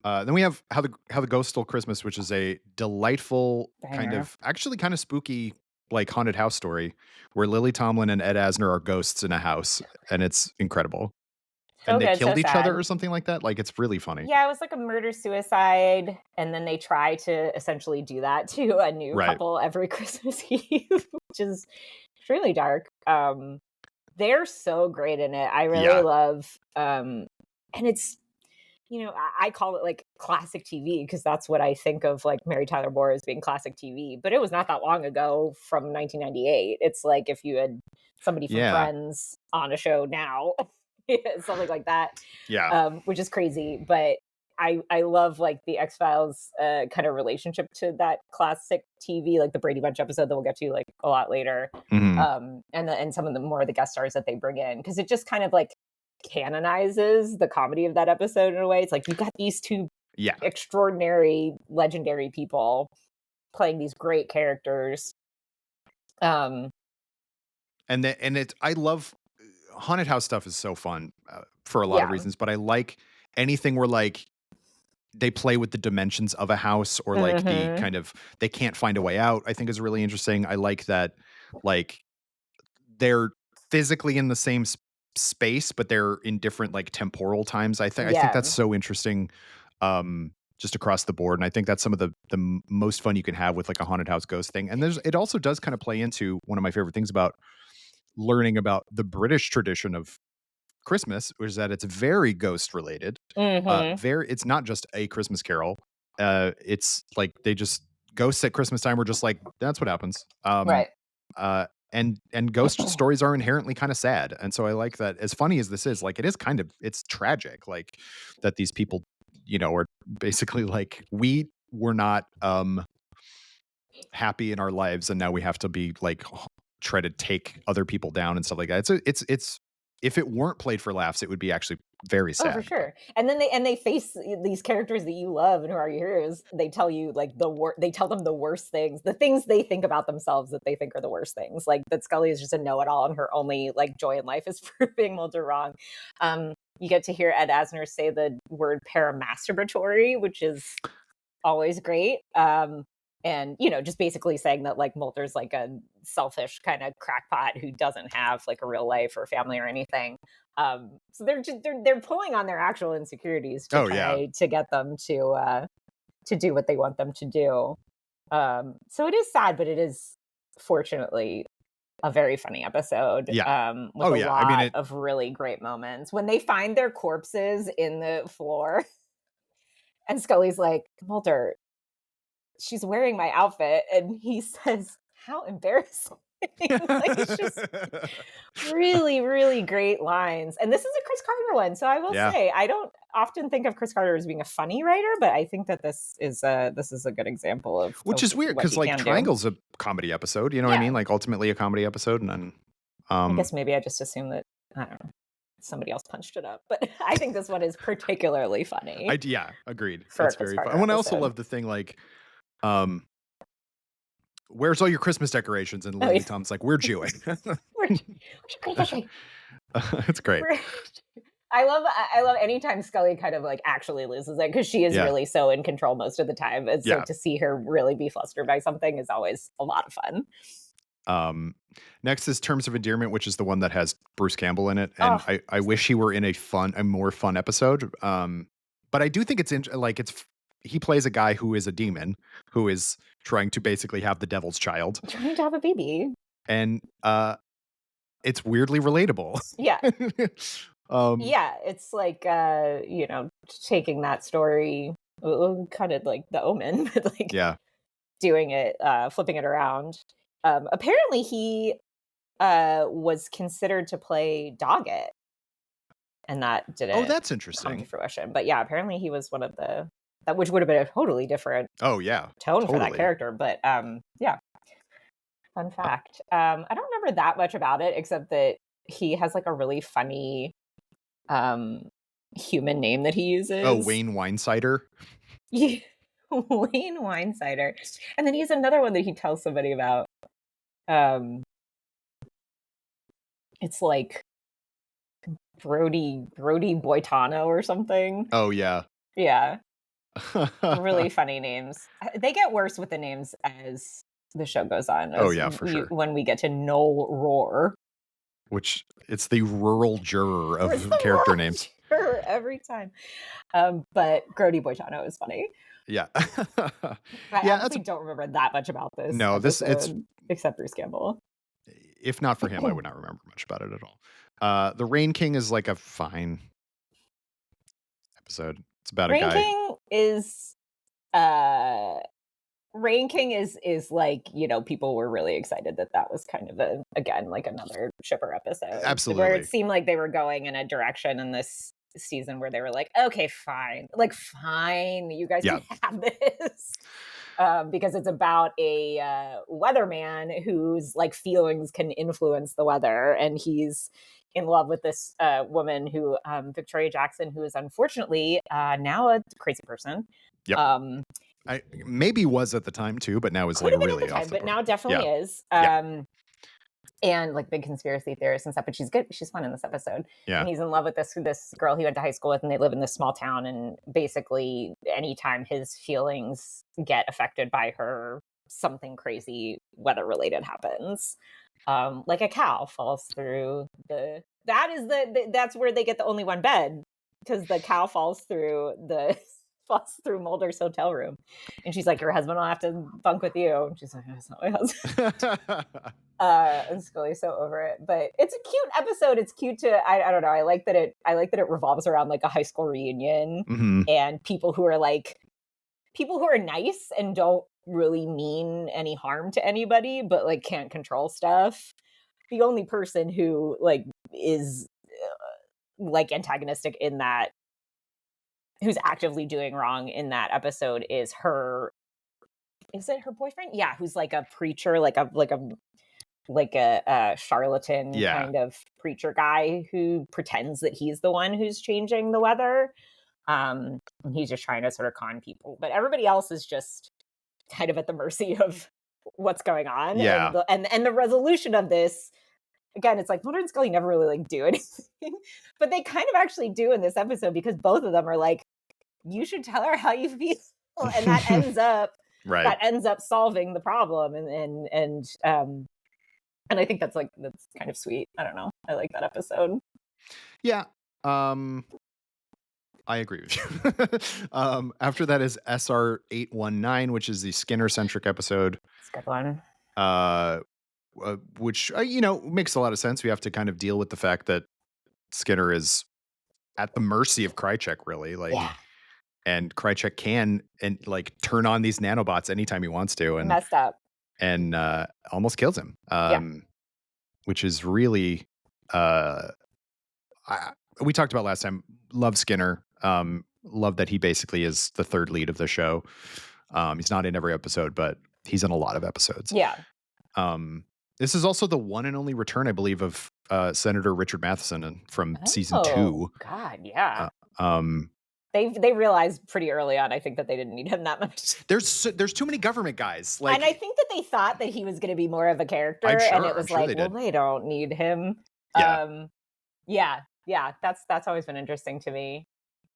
then we have how the ghost stole Christmas, which is a delightful kind Banger. of actually kind of spooky like haunted house story where Lily Tomlin and Ed Asner are ghosts in a house, and it's incredible. So And they good, so killed each other or sad. something like that. Like it's really funny. Yeah, it was like a murder suicide, and then they try to essentially do that to a new Right. couple every Christmas Eve, which is really dark. They're so great in it. I really Yeah. love and it's I call it like classic TV because that's what I think of like Mary Tyler Moore as being classic TV, but it was not that long ago from 1998. It's like if you had somebody from Yeah. Friends on a show now, something like that, Yeah. which is crazy. But I love like the X-Files kind of relationship to that classic TV, like the Brady Bunch episode that we'll get to like a lot later, Mhm. and some of the more of the guest stars that they bring in, because it just kind of like canonizes the comedy of that episode in a way. It's like you've got these two Yeah. extraordinary, legendary people playing these great characters. And it I love haunted house stuff is so fun for a lot of Yeah. reasons, but I like anything where like they play with the dimensions of a house or like the Mhm. kind of they can't find a way out. I think is really interesting. I like that like they're physically in the same space, but they're in different like temporal times. I think that's Yeah. so interesting, just across the board. And I think that's some of the most fun you can have with like a haunted house ghost thing. And it also does kind of play into one of my favorite things about learning about the British tradition of Christmas, which is that it's very ghost related. Mhm. It's not just a Christmas Carol. It's like they just ghosts at Christmas time were just like that's what happens. Right. Uh, and ghost stories are inherently kind of sad. And so I like that, as funny as this is, like, it is kind of, it's tragic, like, that these people, are basically like, we were not happy in our lives, and now we have to be like try to take other people down and stuff like that. It's if it weren't played for laughs, it would be actually very sad. Oh, for sure. And then they face these characters that you love and who are your heroes. They tell you like they tell them the worst things, the things they think about themselves that they think are the worst things. Like that Scully is just a know-it-all and her only like joy in life is proving Mulder wrong. You get to hear Ed Asner say the word paramasturbatory, which is always great. And just basically saying that like Mulder's like a selfish kind of crackpot who doesn't have like a real life or family or anything. So they're pulling on their actual insecurities to try to get them to do what they want them to do. So it is sad, but it is fortunately a very funny episode. With a lot of really great moments when they find their corpses in the floor, and Scully's like, Mulder, she's wearing my outfit, and he says, how embarrassing. Like, it's just really, really great lines. And this is a Chris Carter one. So I will say, I don't often think of Chris Carter as being a funny writer, but I think that this is a good example of which is weird because like Triangle's a comedy episode, what I mean? Like ultimately a comedy episode. And then I guess maybe I just assume that, I don't know, somebody else punched it up, but I think this one is particularly funny. Agreed. It's very fun. And I also love the thing like, where's all your Christmas decorations? And Lily Tom's like, we're Jewing. It's great. I love anytime Scully kind of like actually loses it, because she is really so in control most of the time. And so to see her really be flustered by something is always a lot of fun. Next is Terms of Endearment, which is the one that has Bruce Campbell in it. And I wish he were in a more fun episode. But I do think he plays a guy who is a demon who is trying to basically have the devil's child. Trying to have a baby. And it's weirdly relatable. Yeah. It's like, taking that story, kind of like The Omen, but like doing it, flipping it around. Apparently he was considered to play Doggett, and that didn't that's interesting. come to fruition. But apparently he was one of that, which would have been a totally different tone for that character. But fun fact. I don't remember that much about it, except that he has like a really funny human name that he uses. Wayne Winesider. Yeah, Wayne Winesider. And then he has another one that he tells somebody about. It's like Brody Boitano or something. Oh yeah. Yeah. Really funny names. They get worse with the names as the show goes on. For sure. When we get to Noel Roar, which it's the rural juror of character names every time. But Brody Boitano is funny. Yeah. I honestly don't remember that much about this. No, it's except Bruce Campbell. If not for him, I would not remember much about it at all. The Rain King is like a fine episode. It's about a guy. Rain King is like, people were really excited that was kind of again like another shipper episode. Absolutely. Where it seemed like they were going in a direction in this season where they were like, okay, fine, you guys can have this. Because it's about a weatherman whose like feelings can influence the weather, and he's in love with this woman who Victoria Jackson, who is unfortunately now a crazy person. Yep. I maybe was at the time too, but now is like really off the but now definitely is. And like big conspiracy theorist and stuff, but she's good. She's fun in this episode. Yeah. And he's in love with this girl he went to high school with, and they live in this small town. And basically anytime his feelings get affected by her, something crazy weather related happens. Like a cow falls through that's where they get the only one bed, because the cow falls through Mulder's hotel room, and she's like, your husband will have to bunk with you, and she's like, that's not my husband. And Scully's so over it, but it's a cute episode. It's cute to I don't know, I like that it revolves around like a high school reunion, and people who are nice and don't really mean any harm to anybody, but like can't control stuff. The only person who like is like antagonistic in that, who's actively doing wrong in that episode, is her. Is it her boyfriend? Yeah, who's like a preacher, like a charlatan kind of preacher guy who pretends that he's the one who's changing the weather. And he's just trying to sort of con people, but everybody else is just kind of at the mercy of what's going on. And the resolution of this, again, it's like Mulder and Scully never really like do anything, but they kind of actually do in this episode, because both of them are like, you should tell her how you feel, and that ends up that ends up solving the problem. And I think that's kind of sweet. I don't know. I like that episode. Yeah. I agree with you. After that is SR 819, which is the Skinner centric episode. It's a good one. Which makes a lot of sense. We have to kind of deal with the fact that Skinner is at the mercy of Krychek, really. And Krychek can turn on these nanobots anytime he wants to, and messed up, and almost kills him. Which is really we talked about last time. Love Skinner. Love that he basically is the third lead of the show. He's not in every episode, but he's in a lot of episodes. Yeah. This is also the one and only return, I believe, of Senator Richard Matheson from season 2. God, yeah. They realized pretty early on, I think, that they didn't need him that much. There's too many government guys. And I think that they thought that he was going to be more of a character, and it was they don't need him. Yeah. That's always been interesting to me.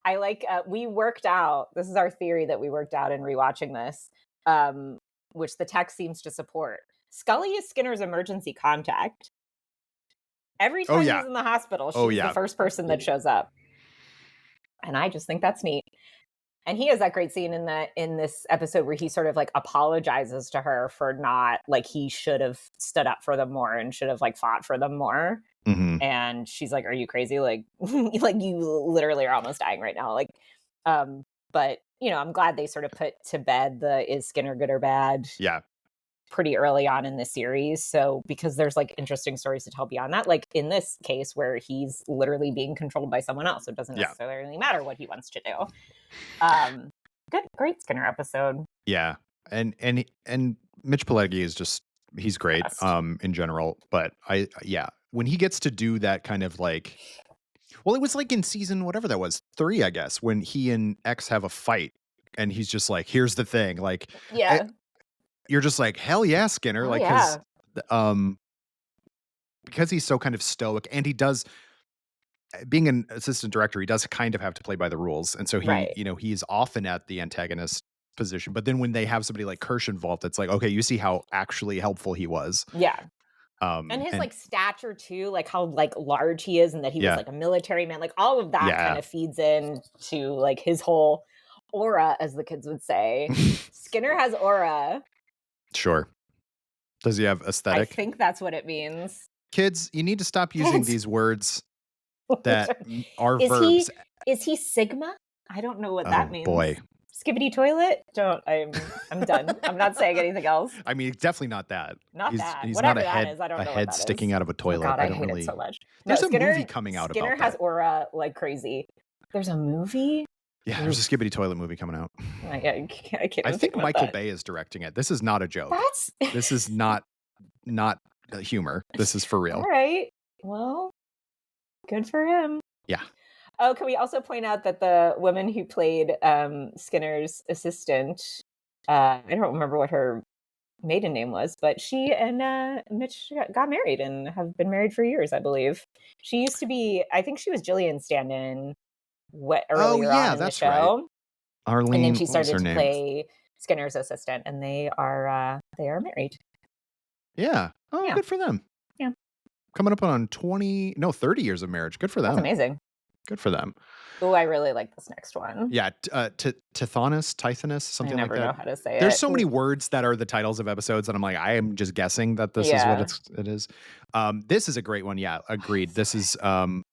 I like. We worked out. This is our theory that we worked out in rewatching this, which the text seems to support. Scully is Skinner's emergency contact. Every time he's in the hospital, she's the first person that shows up. And I just think that's neat. And he has that great scene in this episode where he sort of like apologizes to her for not, like, he should have stood up for them more and should have like fought for them more. Mm-hmm. And she's like, "Are you crazy? Like, like you literally are almost dying right now." Like, but I'm glad they sort of put to bed the is Skinner good or bad. Yeah. Pretty early on in the series. So, because there's like interesting stories to tell beyond that, like in this case where he's literally being controlled by someone else. So it doesn't necessarily matter what he wants to do. Great Skinner episode. Yeah. And Mitch Pileggi is just, he's great in general. But when he gets to do that kind of like, well, it was like in season, whatever that was, 3, I guess, when he and X have a fight and he's just like, here's the thing. Like, you're just like, hell yeah, Skinner. Because he's so kind of stoic, and he does, being an assistant director, he does kind of have to play by the rules. And so he's often at the antagonist position. But then when they have somebody like Kirsch involved, it's like, okay, you see how actually helpful he was. Yeah. And his like stature too, like how like large he is, and that he was like a military man, like all of that kind of feeds in to like his whole aura, as the kids would say. Skinner has aura. Sure. Does he have aesthetic? I think that's what it means. Kids, you need to stop using these words that are verbs. Is he Sigma? I don't know what that means. Boy. Skibbity toilet? I'm done. I'm not saying anything else. I mean, definitely not that. He's Whatever not a head, that is, I don't know a head sticking out of a toilet. Oh God, I hate it so much. There's a movie coming out Skinner about that. Skinner has aura like crazy. There's a movie? Yeah, there's a Skibbity toilet movie coming out. I can't. I think Michael Bay is directing it. This is not a joke. This is not humor. This is for real. All right. Well, good for him. Yeah. Oh, can we also point out that the woman who played Skinner's assistant, I don't remember what her maiden name was, but she and Mitch got married and have been married for years, I believe. She used to be, I think she was Jillian's stand-in earlier on in the show. Right. Arlene, and then she started to play Skinner's assistant, and they are married. Yeah. Oh, good for them. Yeah. Coming up on 30 years of marriage. Good for them. That's amazing. Good for them. Oh, I really like this next one. Yeah, Tithonus, something like that. I never know how to say There's so many words that are the titles of episodes, and I'm like, I am just guessing that this is what it is. This is a great one. Yeah, agreed. This is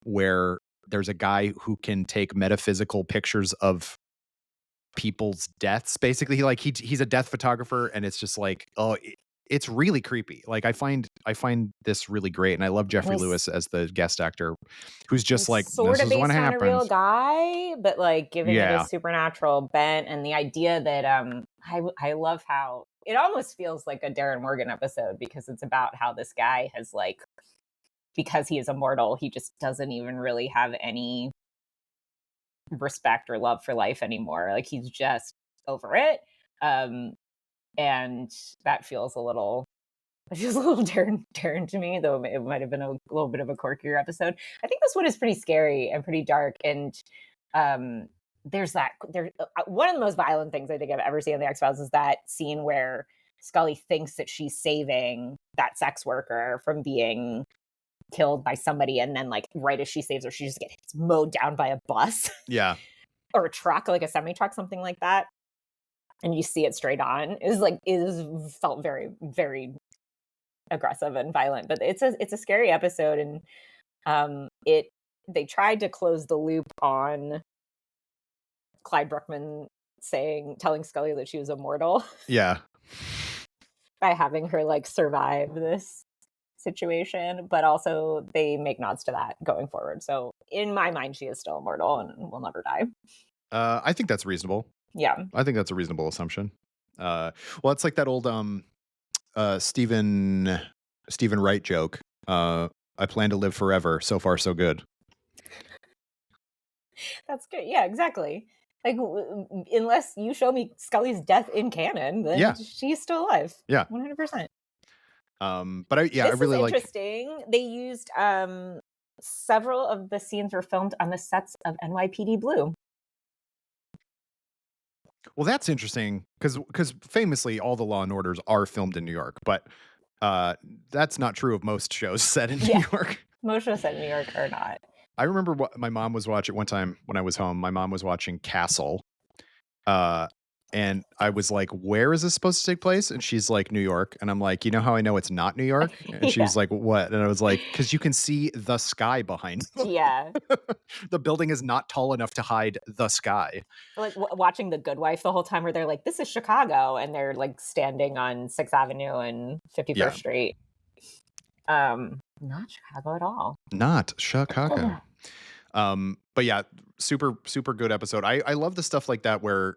where there's a guy who can take metaphysical pictures of people's deaths. Basically, he's a death photographer, and it's just like, it's really creepy. Like I find this really great, and I love Jeffrey Lewis as the guest actor, who's just like, sort this of is what based on a real happens. guy, but like giving it a Yeah. supernatural bent, and the idea that I love how it almost feels like a Darren Morgan episode, because it's about how this guy has, like, because he is immortal, he just doesn't even really have any respect or love for life anymore. Like he's just over it. And that feels a little Darren to me, though it might have been a little bit of a quirkier episode. I think this one is pretty scary and pretty dark, and there's one of the most violent things I think I've ever seen in the X-Files is that scene where Scully thinks that she's saving that sex worker from being killed by somebody, and then like right as she saves her, she just gets mowed down by a bus. Yeah. Or a truck, like a semi-truck, something like that. And you see it straight on. It felt very, very aggressive and violent. But it's a scary episode, and they tried to close the loop on Clyde Bruckman telling Scully that she was immortal. Yeah. By having her like survive this situation, but also they make nods to that going forward. So in my mind, she is still immortal and will never die. I think that's reasonable. Yeah. I think that's a reasonable assumption. Well, it's like that old Stephen Wright joke. I plan to live forever. So far, so good. That's good. Yeah, exactly. Like, unless you show me Scully's death in canon, then she's still alive. Yeah, 100%. But I really like. Interesting. They used several of the scenes were filmed on the sets of NYPD Blue. Well, that's interesting because famously all the Law and Orders are filmed in New York, but that's not true of most shows set in New York. Most shows set in New York are not. I remember what my mom was watching one time when I was home. My mom was watching Castle, and I was like, "Where is this supposed to take place?" And she's like, "New York." And I'm like, "You know how I know it's not New York?" And she was like, "What?" And I was like, "Because you can see the sky behind them." Yeah. The building is not tall enough to hide the sky. Like watching The Good Wife the whole time, where they're like, "This is Chicago," and they're like standing on 6th Avenue and 51st Street. Not Chicago at all. Not Chicago. But yeah, super, super good episode. I love the stuff like that where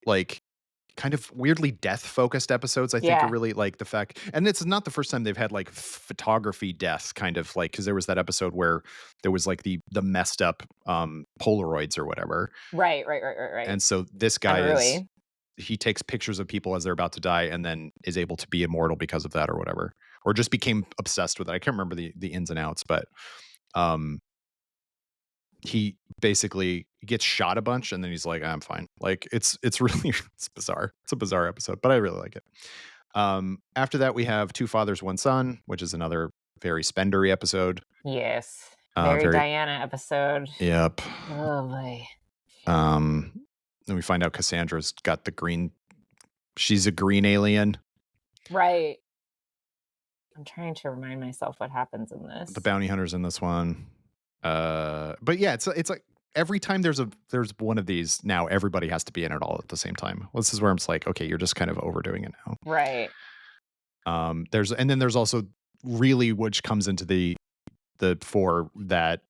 like kind of weirdly death focused episodes. I think are really like the fact, and it's not the first time they've had like photography death kind of like, because there was that episode where there was like the messed up Polaroids or whatever. Right. And so this guy he takes pictures of people as they're about to die and then is able to be immortal because of that or whatever, or just became obsessed with it. I can't remember the ins and outs, but he basically gets shot a bunch and then he's like, I'm fine. Like it's really, it's bizarre. It's a bizarre episode, but I really like it. After that, we have Two Fathers, One Son, which is another very spendery episode. Yes. Very Diana episode. Yep. Oh boy. Then we find out Cassandra's got she's a green alien. Right. I'm trying to remind myself what happens in this. The bounty hunters in this one. But yeah, it's like every time there's one of these now, everybody has to be in it all at the same time. Well, this is where I'm like, okay, you're just kind of overdoing it now. Right. There's also really, which comes into the fore that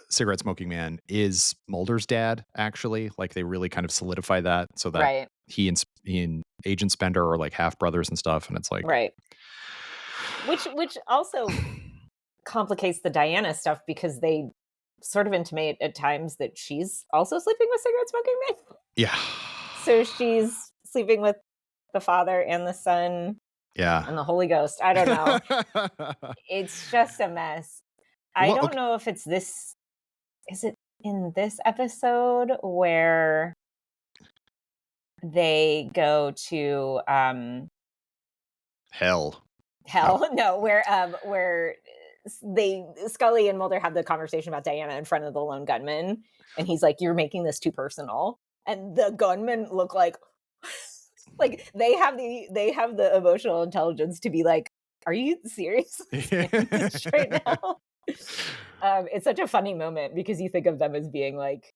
Cigarette Smoking Man is Mulder's dad, actually. Like they really kind of solidify that so that he and Agent Spender are like half brothers and stuff, and it's like which also complicates the Diana stuff, because they sort of intimate at times that she's also sleeping with Cigarette Smoking Man. Yeah. So she's sleeping with the Father and the Son. Yeah. And the Holy Ghost. I don't know. It's just a mess. I don't know if it's this. Is it in this episode where they go to hell? No, where Scully and Mulder have the conversation about Diana in front of the lone gunman, and he's like, "You're making this too personal," and the gunmen look like they have the emotional intelligence to be like, "Are you serious right now?" It's such a funny moment because you think of them as being like,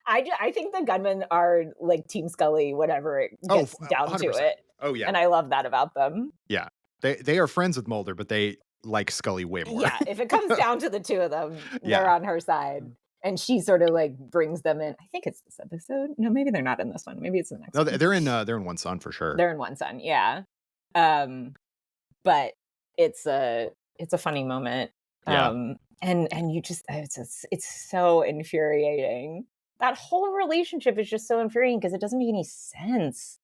I think the gunmen are like Team Scully, whatever it gets down 100%. To it. Oh yeah, and I love that about them. Yeah, they are friends with Mulder, but they like Scully way more. Yeah, if it comes down to the two of them, they're on her side. And she sort of like brings them in. I think it's this episode. No, maybe they're not in this one. Maybe it's the next one. No, they're in One Son for sure. They're in One Son, yeah. But it's a funny moment. Yeah. And you just it's so infuriating. That whole relationship is just so infuriating because it doesn't make any sense.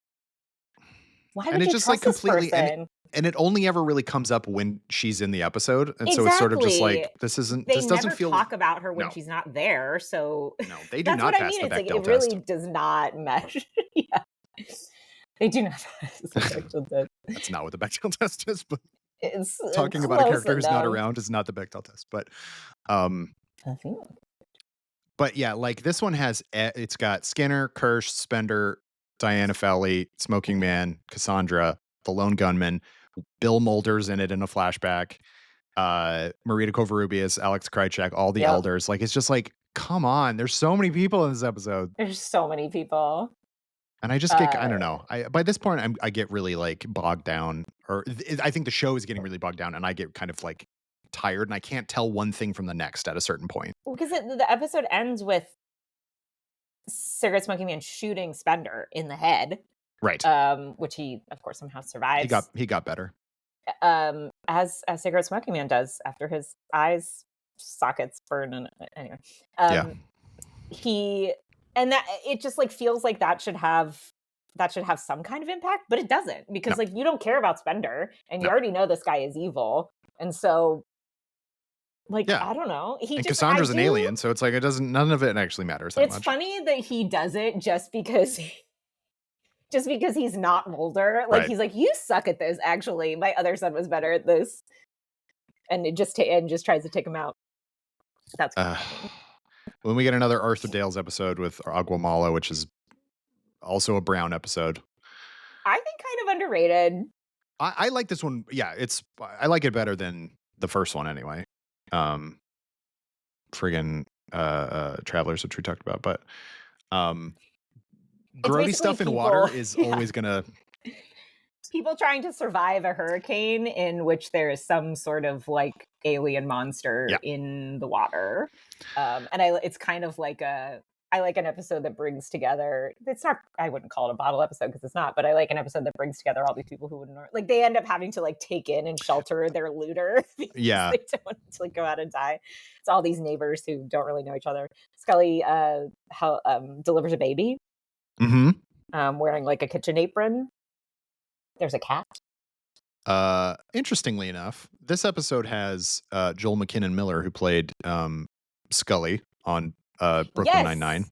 Why would you trust like completely this person? And it only ever really comes up when she's in the episode, and so it's sort of just like this doesn't feel. They never talk about her when she's not there, so no, they do not pass the Bechdel test. It really does not mesh. Yeah, they do not pass the Bechdel test. That's not what the Bechdel test is, but it's talking about a character who's not around is not the Bechdel test. But, but yeah, like this one has it's got Skinner, Kirsch, Spender, Diana Fowley, Smoking Man, Cassandra, the Lone Gunman. Bill Mulder's in it in a flashback. Marita Covarrubias, Alex Krycek, all the elders. Like, it's just like, come on. There's so many people in this episode. There's so many people. And I just get, I don't know. By this point, I get really like bogged down, or I think the show is getting really bogged down, and I get kind of like tired, and I can't tell one thing from the next at a certain point. Well, because the episode ends with Cigarette Smoking Man shooting Spender in the head. Right. Which he, of course, somehow survives. He got better. As Cigarette Smoking Man does after his eyes sockets burn. And anyway, that it just like feels like that should have some kind of impact, but it doesn't, because like you don't care about Spender, and you already know this guy is evil, and so like I don't know. Cassandra's an alien, so it's like none of it actually matters that much. It's funny that he does it just because he's not Mulder. Like he's like, you suck at this. Actually, my other son was better at this, and it just tries to take him out. That's when we get another Arthur Dales episode with Aguamala, which is also a Brown episode. I think kind of underrated. I like this one. Yeah, I like it better than the first one anyway. Friggin' Travelers, which we talked about, but grody stuff in water is always gonna. People trying to survive a hurricane in which there is some sort of like alien monster in the water, and it's kind of like I like an episode that brings together. It's not. I wouldn't call it a bottle episode because it's not. But I like an episode that brings together all these people who wouldn't like. They end up having to like take in and shelter their looter. Yeah, they don't want to like go out and die. It's all these neighbors who don't really know each other. Scully delivers a baby. Mm-hmm. Wearing like a kitchen apron. There's a cat. Interestingly enough, this episode has Joel McKinnon Miller, who played Scully on Brooklyn Nine-Nine,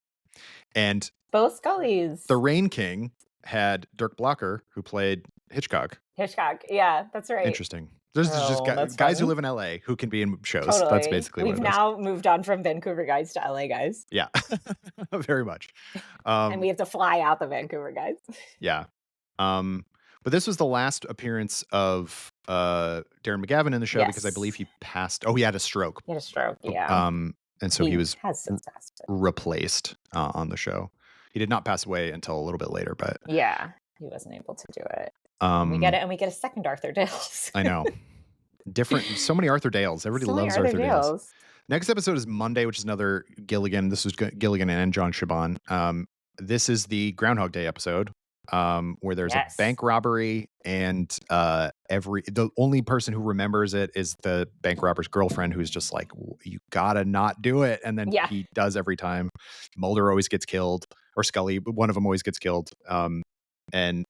and both Scullys. The Rain King had Dirk Blocker, who played Hitchcock. Yeah, that's right. Interesting. There's just guys who live in LA who can be in shows. Totally. That's basically We've now moved on from Vancouver guys to LA guys. Yeah, very much. And we have to fly out the Vancouver guys. Yeah. But this was the last appearance of Darren McGavin in the show because I believe he passed. Oh, he had a stroke. Yeah. And so he was replaced on the show. He did not pass away until a little bit later, but yeah, he wasn't able to do it. We get it, and we get a second Arthur Dales. I know. So many Arthur Dales. Everybody loves Arthur Dales. Next episode is Monday, which is another Gilligan. This was Gilligan and John Chabon. This is the Groundhog Day episode. Where there's a bank robbery, and the only person who remembers it is the bank robber's girlfriend, who's just like, you gotta not do it, and then he does every time. Mulder always gets killed, or Scully, one of them always gets killed. And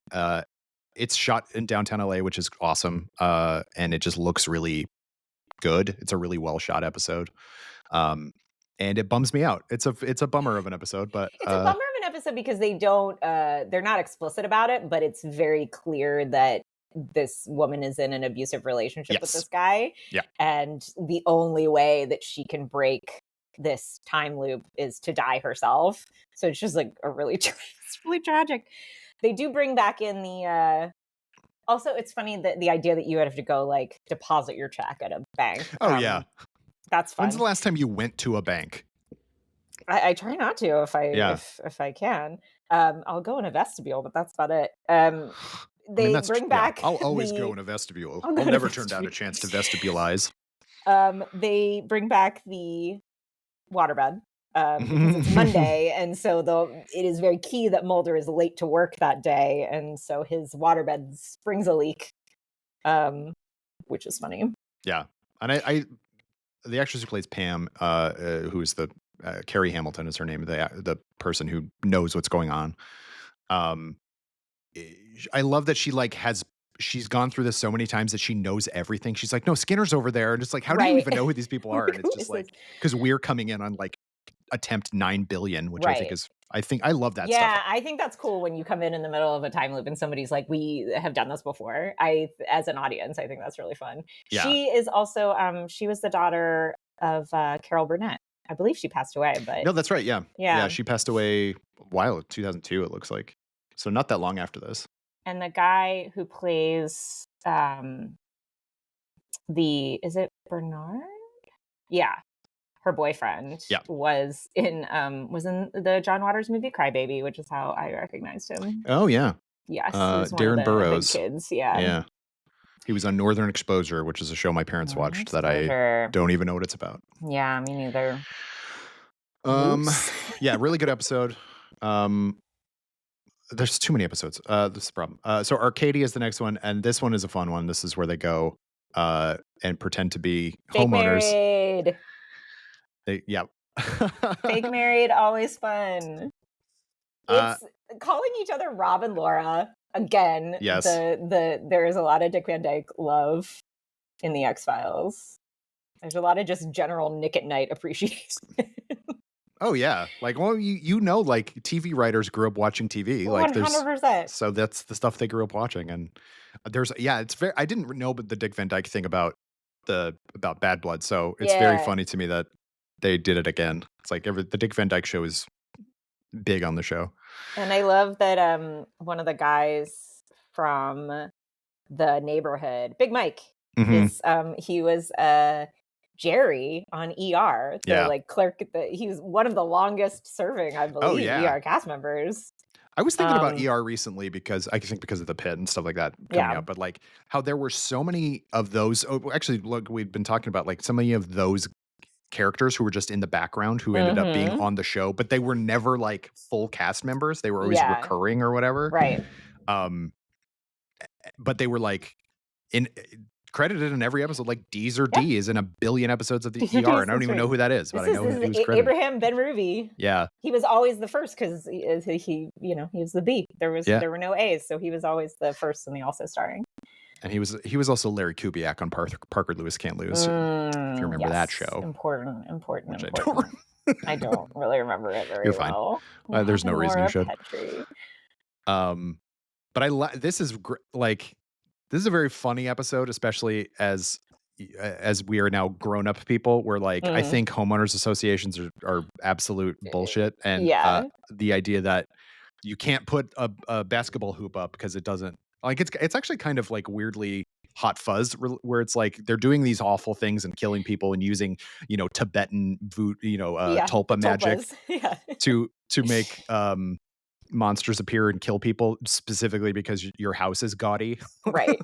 it's shot in downtown LA, which is awesome, and it just looks really good. It's a really well shot episode. And it bums me out. It's a bummer of an episode, but it's a bummer of an episode because they don't they're not explicit about it, but it's very clear that this woman is in an abusive relationship with this guy. Yeah. And the only way that she can break this time loop is to die herself. So it's just like it's really tragic. They do bring back in the also it's funny that the idea that you would have to go like deposit your check at a bank. Oh yeah. That's fun. When's the last time you went to a bank? I try not to if I can. I'll go in a vestibule, but that's about it. I mean, They bring yeah. back I'll always go the in a vestibule. I'll go I'll in a never turn down a vestibule. chance to vestibulize. They bring back the waterbed because it's Monday, and so it is very key that Mulder is late to work that day, and so his waterbed springs a leak, which is funny. Yeah, and I the actress who plays Pam, who is the Carrie Hamilton is her name, the person who knows what's going on. I love that she's gone through this so many times that she knows everything. She's like, no, Skinner's over there. And it's like, how do you even know who these people are? And it's just like, because we're coming in on like attempt 9 billion, which I think I love that stuff. Yeah, I think that's cool when you come in the middle of a time loop and somebody's like, we have done this before. As an audience, I think that's really fun. Yeah. She is also, she was the daughter of Carol Burnett. I believe she passed away, but. No, that's right. Yeah. Yeah. She passed away a while, 2002, it looks like. So not that long after this. And the guy who plays is it Bernard? Yeah. Her boyfriend was in the John Waters movie Crybaby, which is how I recognized him. Oh yeah. Yes. Darren Burroughs. Kids. Yeah. Yeah. He was on Northern Exposure, which is a show my parents watched that I don't even know what it's about. Yeah, me neither. Yeah, really good episode. There's too many episodes. This is the problem. So Arcadia is the next one, and this one is a fun one. This is where they go and pretend to be Fake homeowners. Married. Fake married, always fun. It's calling each other Rob and Laura again. Yes. There is a lot of Dick Van Dyke love in the XFiles. There's a lot of just general Nick at Night appreciation. Oh yeah, like you know, like TV writers grew up watching TV. Like 100%. So that's the stuff they grew up watching, and it's very. I didn't know the Dick Van Dyke thing about Bad Blood, so it's very funny to me that they did it again. It's like the Dick Van Dyke Show is big on the show, and I love that one of the guys from the neighborhood, Big Mike, is he was Jerry on ER, like clerk. He was one of the longest serving, I believe, ER cast members. I was thinking about ER recently because I think because of the pit and stuff like that coming out, but like how there were so many of those. Oh, actually, look, we've been talking about like so many of those characters who were just in the background who ended up being on the show, but they were never like full cast members. They were always recurring or whatever, right? But they were like credited in every episode. Like Deezer D is in 1 billion episodes of the ER, and I don't even know who that is, but I know he was credited. Abraham Ben-Ruby. Yeah, he was always the first because he was the B. There were no A's, so he was always the first and the also starring. And he was also Larry Kubiak on Parker Lewis Can't Lose. If you remember that show, important. I don't really remember it very well. You're fine. There's no reason you should. But this is like. This is a very funny episode, especially as we are now grown up people. Where like I think homeowners associations are absolute bullshit, and the idea that you can't put a basketball hoop up because it doesn't like it's actually kind of like weirdly hot fuzz where it's like they're doing these awful things and killing people and using Tibetan tulpa magic to make monsters appear and kill people specifically because your house is gaudy. right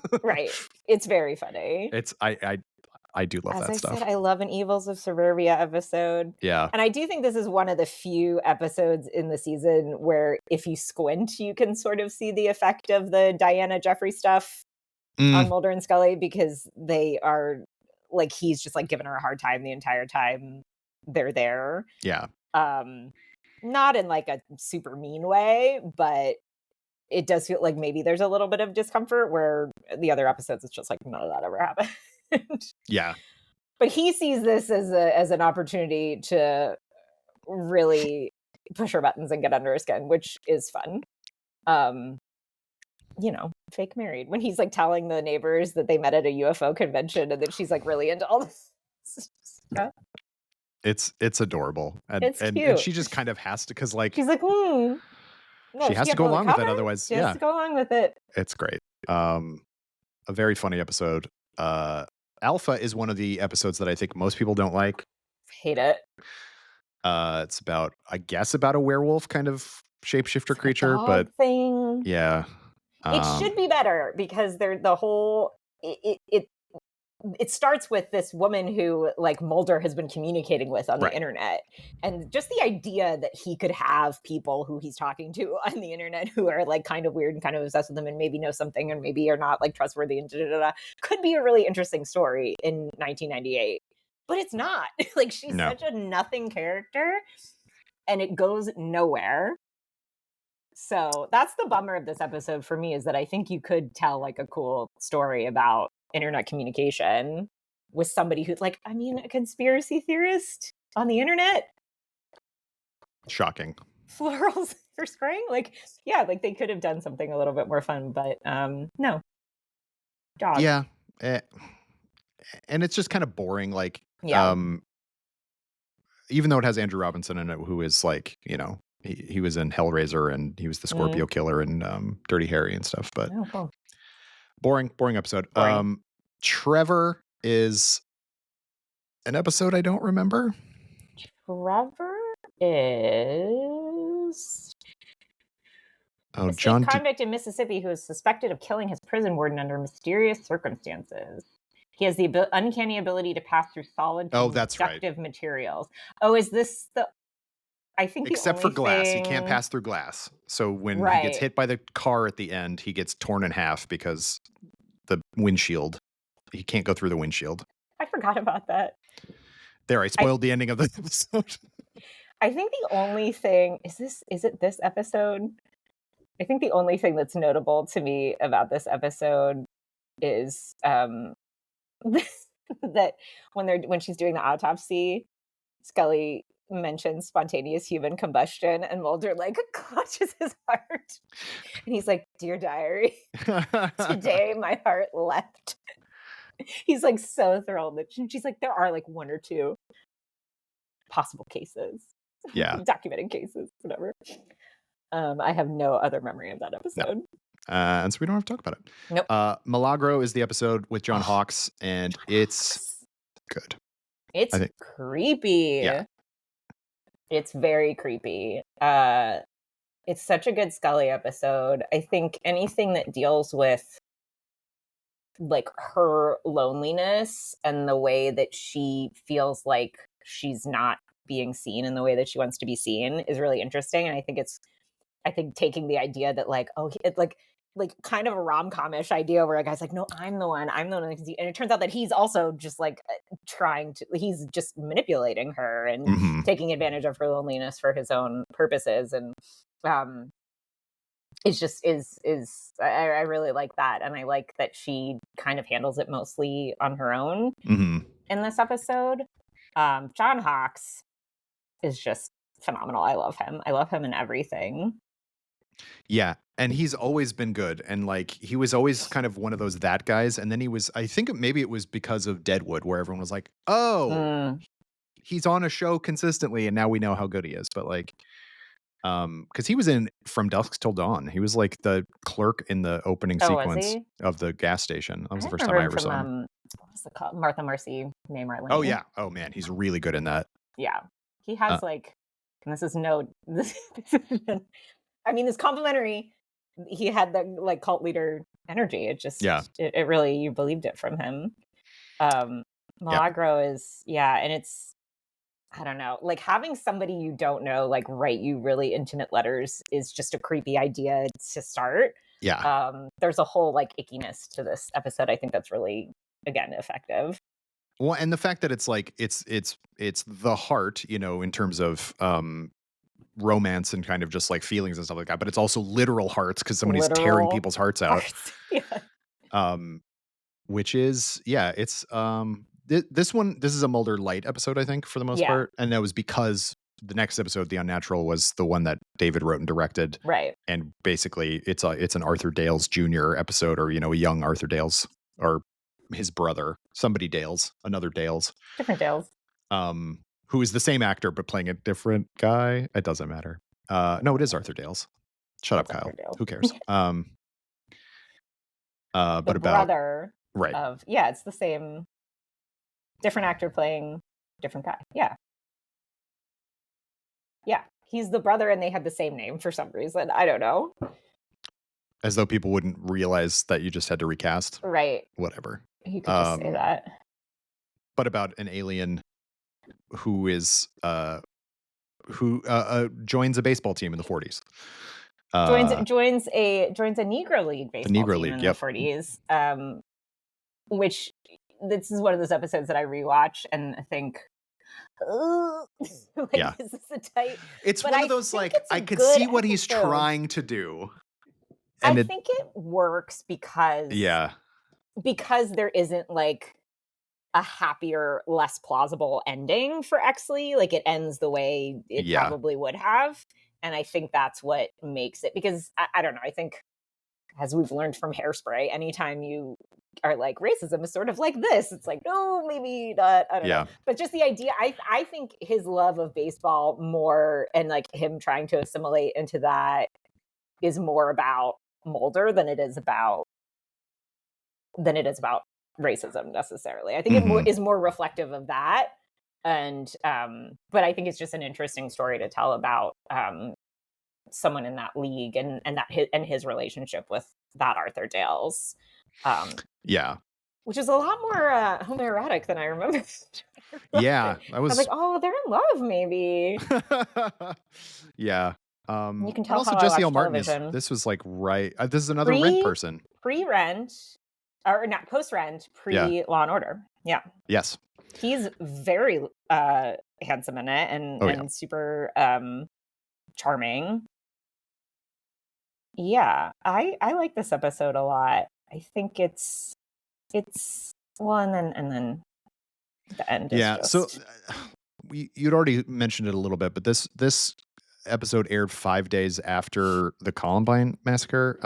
It's very funny. It's I do love that stuff. Said, I love an Evils of Suburbia episode. Yeah, and I do think this is one of the few episodes in the season where if you squint you can sort of see the effect of the Diana Jeffrey stuff on Mulder and Scully, because they are like he's just like giving her a hard time the entire time they're there. Not in like a super mean way, but it does feel like maybe there's a little bit of discomfort where the other episodes it's just like none of that ever happened. Yeah. But he sees this as an opportunity to really push her buttons and get under her skin, which is fun. Fake married. When he's like telling the neighbors that they met at a UFO convention and that she's like really into all this stuff. It's adorable, and it's cute. And she just kind of has to, because like she's like, she has to go along with it, otherwise, she has to go along with it. It's great. A very funny episode. Alpha is one of the episodes that I think most people don't like. Hate it. It's about, I guess, about a werewolf kind of shapeshifter It's like a creature, but dog thing. yeah. It should Um, be better because they're the whole it starts with this woman who like Mulder has been communicating with on the right. internet, and just the idea that he could have people who he's talking to on the internet who are like kind of weird and kind of obsessed with him and maybe know something and maybe are not like trustworthy and could be a really interesting story in 1998, but it's not. Like she's No. such a nothing character and it goes nowhere. So that's the bummer of this episode for me, is that I think you could tell like a cool story about internet communication with somebody who's like, I mean, a conspiracy theorist on the internet. Shocking. Florals for spring. Like, yeah, like they could have done something a little bit more fun, but no. Dog. Yeah. eh, and it's just kind of boring. Like, Yeah. even though it has Andrew Robinson in it, who is like, he was in Hellraiser and he was the Scorpio killer in Dirty Harry and stuff, but Oh, cool. boring episode. Boring. Trevor is an episode I don't remember. Trevor is a John state convict in Mississippi who is suspected of killing his prison warden under mysterious circumstances. He has the uncanny ability to pass through solid conductive materials. Oh, is this the... I think except for glass, he can't pass through glass. So when he gets hit by the car at the end, he gets torn in half because the windshield, he can't go through the windshield. I forgot about that. There, I spoiled the ending of the episode. I think the only thing is it this episode? I think the only thing that's notable to me about this episode is that when she's doing the autopsy, Scully mentions spontaneous human combustion and Mulder like clutches his heart and he's like, "Dear diary, today my heart leapt." He's like so thrilled that she's like, there are like one or two possible cases, documented cases, whatever. I have no other memory of that episode. No. And so we don't have to talk about it. Nope. Milagro is the episode with John Hawkes, and it's good. It's creepy. Yeah. It's very creepy. It's such a good Scully episode. I think anything that deals with like her loneliness and the way that she feels like she's not being seen in the way that she wants to be seen is really interesting. And I think taking the idea that like, oh, it's like kind of a rom-com-ish idea where a guy's like, no, I'm the one. And it turns out that he's also just like he's just manipulating her and taking advantage of her loneliness for his own purposes. And it's just I really like that. And I like that she kind of handles it mostly on her own in this episode. John Hawkes is just phenomenal. I love him in everything. Yeah, and he's always been good, and like he was always kind of one of those that guys, and then I think maybe it was because of Deadwood where everyone was like, oh, he's on a show consistently and now we know how good he is. But like because he was in From Dusk Till Dawn, he was like the clerk in the opening sequence of the gas station. That was the first time I ever saw him. What was it called? Martha Marcy, Name Right. Oh yeah, oh man, he's really good in that. Yeah, he has like, and this is I mean, it's complimentary. He had the like cult leader energy. It just, it really, you believed it from him. Milagro is, and it's, I don't know, like having somebody you don't know like write you really intimate letters is just a creepy idea to start. Yeah. There's a whole like ickiness to this episode. I think that's really, again, effective. Well, and the fact that it's like it's the heart, in terms of romance and kind of just like feelings and stuff like that, but it's also literal hearts because somebody's tearing people's hearts out. Which is it's this is a Mulder light episode, I think, for the most part, and that was because the next episode, The Unnatural, was the one that David wrote and directed, right? And basically it's an Arthur Dales Jr. episode, or a young Arthur Dales or his brother, somebody Dales, another Dales, different Dales, who is the same actor but playing a different guy. It doesn't matter. No, it is Arthur Dales. Shut up, Kyle. Who cares? But the brother, right? It's the same, different actor playing different guy. Yeah. Yeah, he's the brother, and they had the same name for some reason. I don't know. As though people wouldn't realize that you just had to recast. Right. Whatever. You could just say that. But about an alien who is joins a baseball team in the 40s. Joins a Negro League baseball Negro team League, in yep. the 40s. Which this is one of those episodes that I rewatch and I think, like, yeah, this is a tight. It's but one I of those like I could good see what he's episode. trying to do. And I think it works because there isn't like a happier, less plausible ending for Exley. Like it ends the way it probably would have. And I think that's what makes it, because I don't know. I think, as we've learned from Hairspray, anytime you are like, racism is sort of like this, it's like, no, maybe not. I don't know. But just the idea, I think his love of baseball more, and like him trying to assimilate into that, is more about Mulder than it is about racism necessarily. I think it is more reflective of that. And but I think it's just an interesting story to tell about someone in that league and his relationship with that Arthur Dales. Which is a lot more homoerotic than I remember. I was like, oh, they're in love, maybe. You can tell also how Jesse I L. watch Martin television. this was like this is another Rent person. Pre-Rent, or not post-Rent, pre-Law and Order. Yeah. Yes. He's very handsome in it and super charming. Yeah, I like this episode a lot. I think it's well, and then the end is just... So you'd already mentioned it a little bit, but this episode aired 5 days after the Columbine massacre,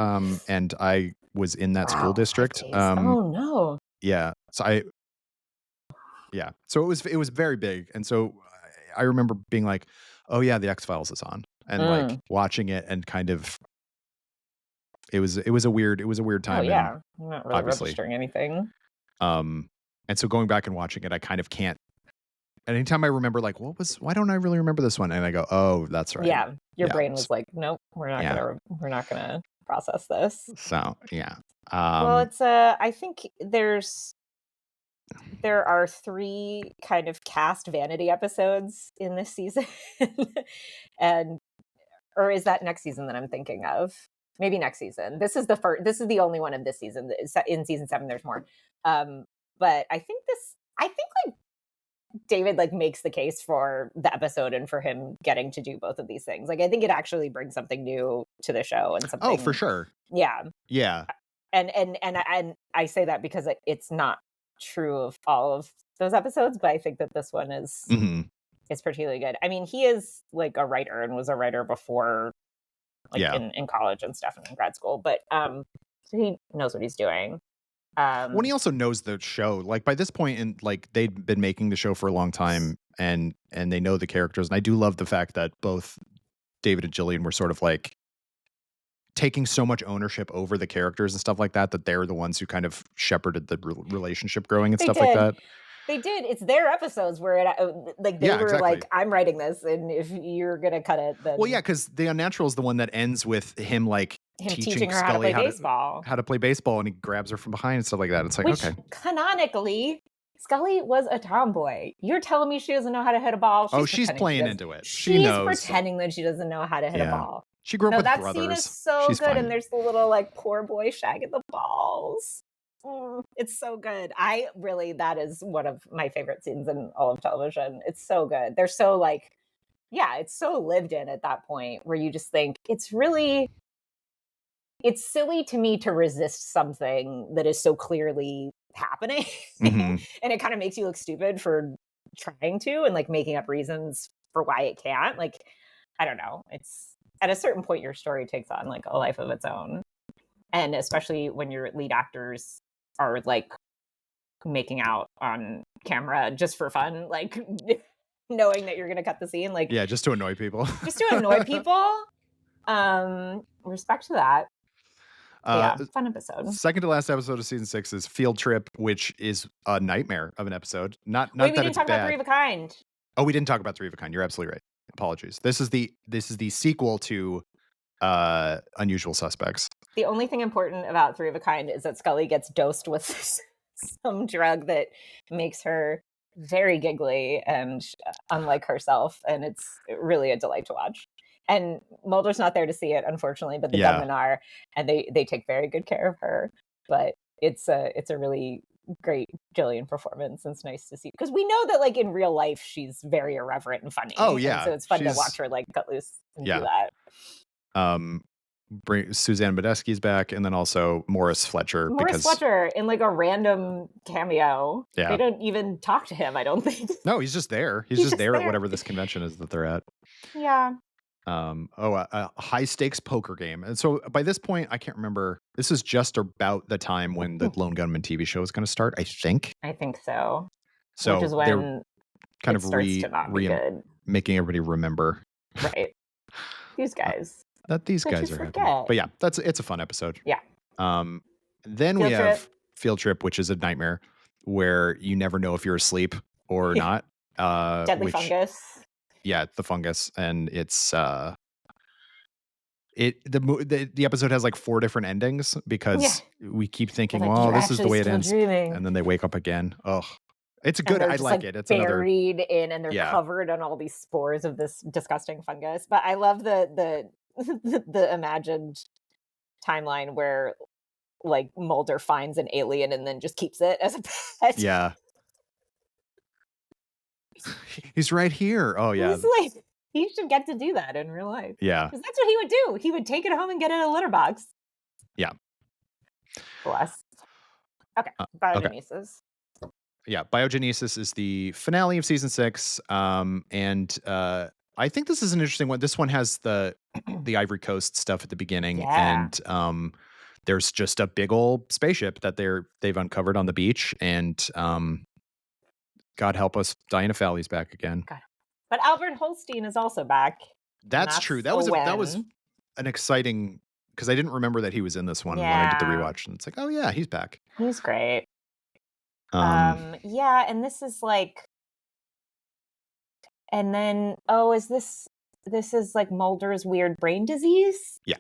and I was in that school district. Oh no. So it was very big, and so I remember being like, oh yeah, the XFiles is on, and like watching it, and kind of it was a weird time. Oh yeah, I'm not really registering anything. And so going back and watching it, I kind of can't. And anytime I remember, like, why don't I really remember this one? And I go, oh, that's right. Yeah, your brain was like, nope, we're not gonna process this. So yeah. Well, it's I think there are 3 kind of cast vanity episodes in this season, or is that next season that I'm thinking of? Maybe next season. This is the only one of this season. In season 7, there's more. But I think like David like makes the case for the episode and for him getting to do both of these things. Like I think it actually brings something new to the show and something. Oh, for sure. Yeah. Yeah. And I say that because it's not true of all of those episodes, but I think that this one is particularly good. I mean, he is like a writer and was a writer before, like in college and stuff and in grad school, but so he knows what he's doing. When he also knows the show, like by this point, and like they'd been making the show for a long time, and they know the characters. And I do love the fact that both David and Gillian were sort of like taking so much ownership over the characters and stuff like that, that they're the ones who kind of shepherded the relationship growing and stuff like that. They did. It's their episodes where they were like, I'm writing this, and if you're gonna cut it, then because The Unnatural is the one that ends with him like teaching her Scully how to play baseball, and he grabs her from behind and stuff like that. It's like, which, okay, canonically, Scully was a tomboy. You're telling me she doesn't know how to hit a ball? She's playing into it. She's pretending that she doesn't know how to hit a ball. She grew up with that brothers. Scene is so She's good, fine. and there's the little like poor boy shagging the balls. It's so good. That is one of my favorite scenes in all of television. It's so good. They're so like, it's so lived in at that point where you just think it's silly to me to resist something that is so clearly happening. And it kind of makes you look stupid for trying to and like making up reasons for why it can't. Like, I don't know. It's at a certain point your story takes on like a life of its own. And especially when your lead actors are like making out on camera just for fun, like knowing that you're going to cut the scene, like just to annoy people. Respect to that. Fun episode. Second to last episode of season 6 is Field Trip, which is a nightmare of an episode. Not Wait, we that didn't it's talk bad. about Three of a Kind. Oh, we didn't talk about Three of a Kind. You're absolutely right. apologies. This is the sequel to Unusual Suspects. The only thing important about Three of a Kind is that Scully gets dosed with some drug that makes her very giggly and unlike herself, and it's really a delight to watch. And Mulder's not there to see it, unfortunately, but the gunmen are, and they take very good care of her. But it's a really great Gillian performance. And it's nice to see, because we know that like in real life she's very irreverent and funny. Oh yeah, and so it's fun to watch her like cut loose and do that. Suzanne Badesky's back, and then also Morris Fletcher. Fletcher in like a random cameo. Yeah. They don't even talk to him, I don't think. No, he's just there. He's just there at whatever this convention is that they're at. Yeah. A high stakes poker game. And so by this point, I can't remember. This is just about the time when the Lone Gunmen TV show is going to start, I think. I think so. So which is when they're kind of making everybody remember. Right. These guys. That these guys are happening. But yeah, it's a fun episode. Yeah. Then we have Field Trip, which is a nightmare where you never know if you're asleep or not. Deadly fungus. Yeah, the fungus, and it's the episode has like 4 different endings because we keep thinking, like, this is the way it ends, and then they wake up again. Oh, it's good. I like it. It's buried in, and they're covered in all these spores of this disgusting fungus. But I love the imagined timeline where like Mulder finds an alien and then just keeps it as a pet. Yeah. He's right here. Oh yeah. He's like, he should get to do that in real life. Yeah. Because that's what he would do. He would take it home and get it in a litter box. Yeah. Bless. Okay. Biogenesis. Okay. Yeah. Biogenesis is the finale of season 6. And I think this is an interesting one. This one has the Ivory Coast stuff at the beginning, and there's just a big old spaceship that they've uncovered on the beach, and God help us, Diana Fowley's back again. God. But Albert Holstein is also back. That's true. That was an exciting, because I didn't remember that he was in this one when I did the rewatch, and it's like, oh yeah, he's back. He's great. Yeah, and this is like. And then, this is like Mulder's weird brain disease? Yeah.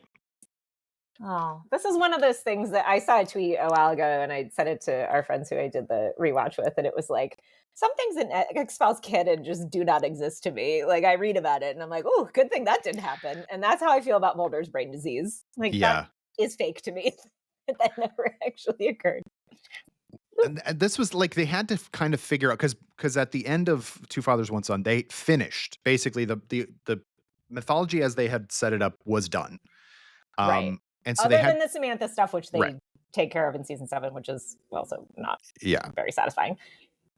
Oh, this is one of those things that I saw a tweet a while ago, and I sent it to our friends who I did the rewatch with, and it was like, some things in XFiles canon just do not exist to me. Like, I read about it, and I'm like, oh, good thing that didn't happen. And that's how I feel about Mulder's brain disease. Like, that is fake to me. That never actually occurred. And this was like, they had to kind of figure out, because at the end of Two Fathers, One Son, they finished basically the mythology as they had set it up was done. Right. And so other than the Samantha stuff, which they take care of in season 7, which is also not very satisfying.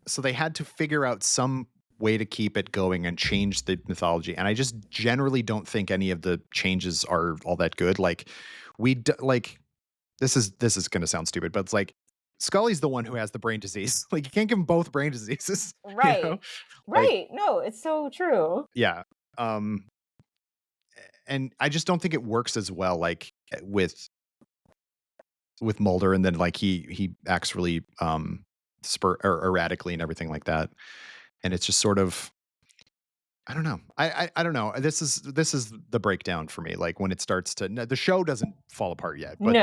So they had to figure out some way to keep it going and change the mythology. And I just generally don't think any of the changes are all that good. Like this is going to sound stupid, but it's like, Scully's the one who has the brain disease. Like, you can't give them both brain diseases. Right. You know? Right. No, it's so true. Yeah. And I just don't think it works as well, like with Mulder, and then like he acts really erratically and everything like that. And it's just sort of, I don't know. I don't know. This is the breakdown for me. Like when it starts to, the show doesn't fall apart yet, but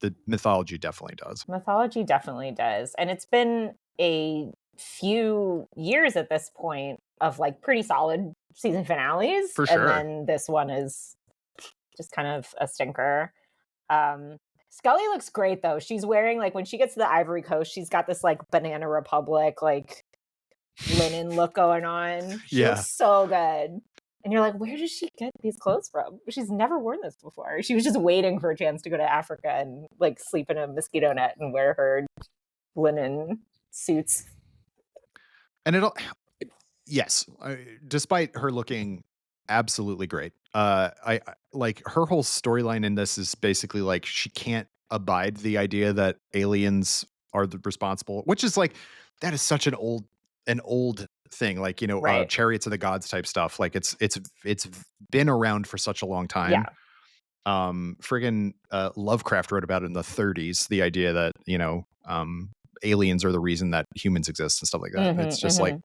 the mythology definitely does. Mythology definitely does. And it's been a few years at this point of like pretty solid season finales. For sure. And then this one is just kind of a stinker. Scully looks great though. She's wearing, like, when she gets to the Ivory Coast, she's got this like Banana Republic, like linen look going on. She looks so good. And you're like, where does she get these clothes from? She's never worn this before. She was just waiting for a chance to go to Africa and like sleep in a mosquito net and wear her linen suits. And despite her looking absolutely great, I like her whole storyline in this is basically like she can't abide the idea that aliens are the responsible, which is like, that is such an old thing, like, you know, Chariots of the Gods type stuff. Like it's been around for such a long time. Friggin' Lovecraft wrote about it in the 30s, the idea that, you know, aliens are the reason that humans exist and stuff like that. It's just like,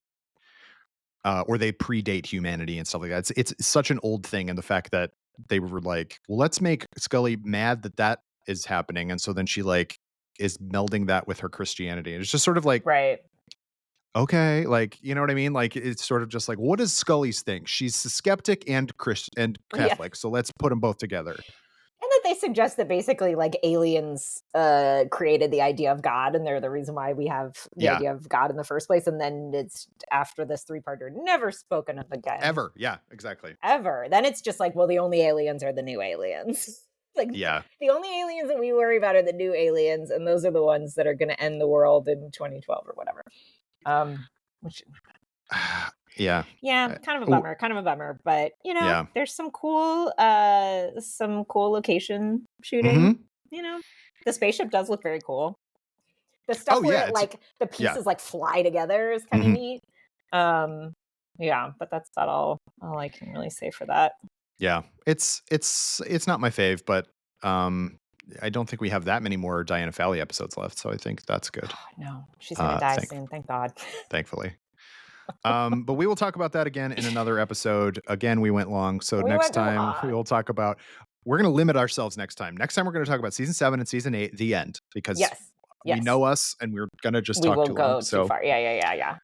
or they predate humanity and stuff like that. It's such an old thing, and the fact that they were like, well, let's make Scully mad that is happening, and so then she like is melding that with her Christianity, and it's just sort of like, right. okay, like, you know what I mean? Like, it's sort of just like, what does Scully's think? She's a skeptic and Christian and Yeah. Catholic, so let's put them both together. And that they suggest that basically like aliens created the idea of God, and they're the reason why we have the idea of God in the first place. And then it's after this 3-parter, never spoken of again. Ever. Yeah, exactly. Ever. Then it's just like, well, the only aliens are the new aliens. Like, yeah, the only aliens that we worry about are the new aliens, and those are the ones that are going to end the world in 2012 or whatever. Which yeah, kind of a bummer, but you know, there's some cool location shooting. You know, the spaceship does look very cool. The stuff where like the pieces like fly together is kind of neat. Yeah, but that's not all I can really say for that. Yeah, it's not my fave, but I don't think we have that many more Diana Fowley episodes left, so I think that's good. Oh, no, she's gonna die soon. Thank God. Thankfully. But we will talk about that again in another episode. Again, we went long, so next time we will talk about. We're going to limit ourselves next time. Next time we're going to talk about season 7 and season 8, the end, because we know us and we're going to just talk too long. We won't go too far. Yeah.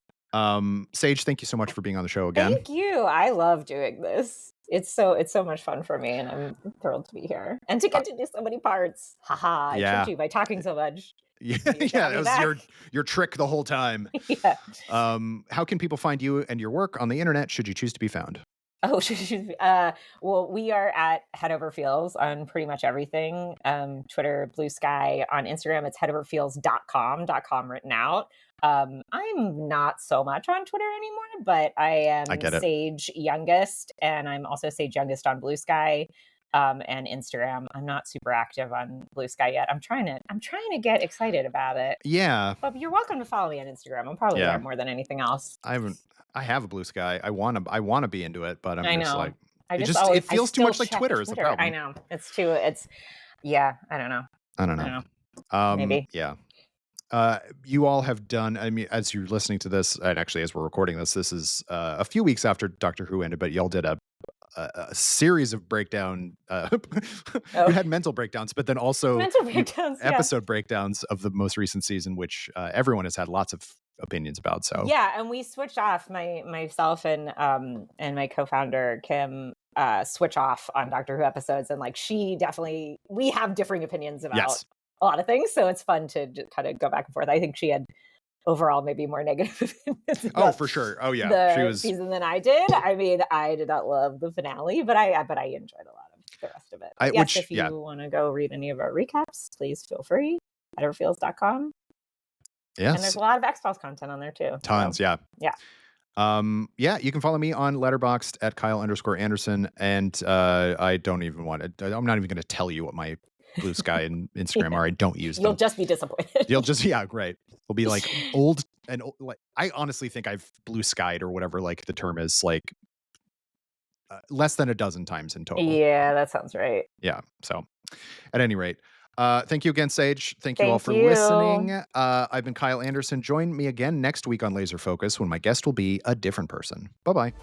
Sage, thank you so much for being on the show again. Thank you. I love doing this. It's so much fun for me, and I'm thrilled to be here and to get to do so many parts. Haha! I tricked you by talking so much. Yeah, that was your trick the whole time. Yeah. How can people find you and your work on the internet should you choose to be found? Oh, well, we are at Head Over Feels on pretty much everything. Twitter, Blue Sky. On Instagram, it's headoverfeels.com written out. I'm not so much on Twitter anymore, but I am Sage Youngest, and I'm also Sage Youngest on Blue Sky. And Instagram. I'm not super active on Blue Sky yet. I'm trying to get excited about it. Yeah. But you're welcome to follow me on Instagram. I'm probably there more than anything else. I have a Blue Sky. I want to be into it, but I'm just like, it feels too much like Twitter is the problem. I know. I don't know. Maybe. Yeah. You all have done, I mean, as you're listening to this, and actually as we're recording this is a few weeks after Doctor Who ended, but y'all did a series of breakdown. You had mental breakdowns, but then also episode breakdowns of the most recent season, which everyone has had lots of opinions about. So and we switched off. Myself and my co-founder Kim switch off on Doctor Who episodes, and like we have differing opinions about a lot of things. So it's fun to just kind of go back and forth. I think she had overall maybe more negative opinions for sure. She was season than I did. I mean, I did not love the finale, but I enjoyed a lot of the rest of it. If you want to go read any of our recaps, please feel free. Headoverfeels.com. Yes. And there's a lot of XFiles content on there too. Tons, so, yeah. You can follow me on Letterboxd at Kyle_Anderson, and I don't even want to. I'm not even going to tell you what my Blue Sky and Instagram are. I don't use them. You'll just be disappointed. Right. It'll be like old. Like, I honestly think I've Blue Skied or whatever like the term is, like less than a dozen times in total. Yeah, that sounds right. Yeah. So, at any rate. Thank you again, Sage. Thank you all for listening. I've been Kyle Anderson. Join me again next week on Laser Focus when my guest will be a different person. Bye-bye.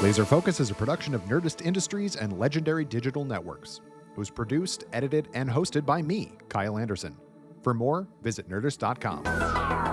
Laser Focus is a production of Nerdist Industries and Legendary Digital Networks. It was produced, edited, and hosted by me, Kyle Anderson. For more, visit Nerdist.com.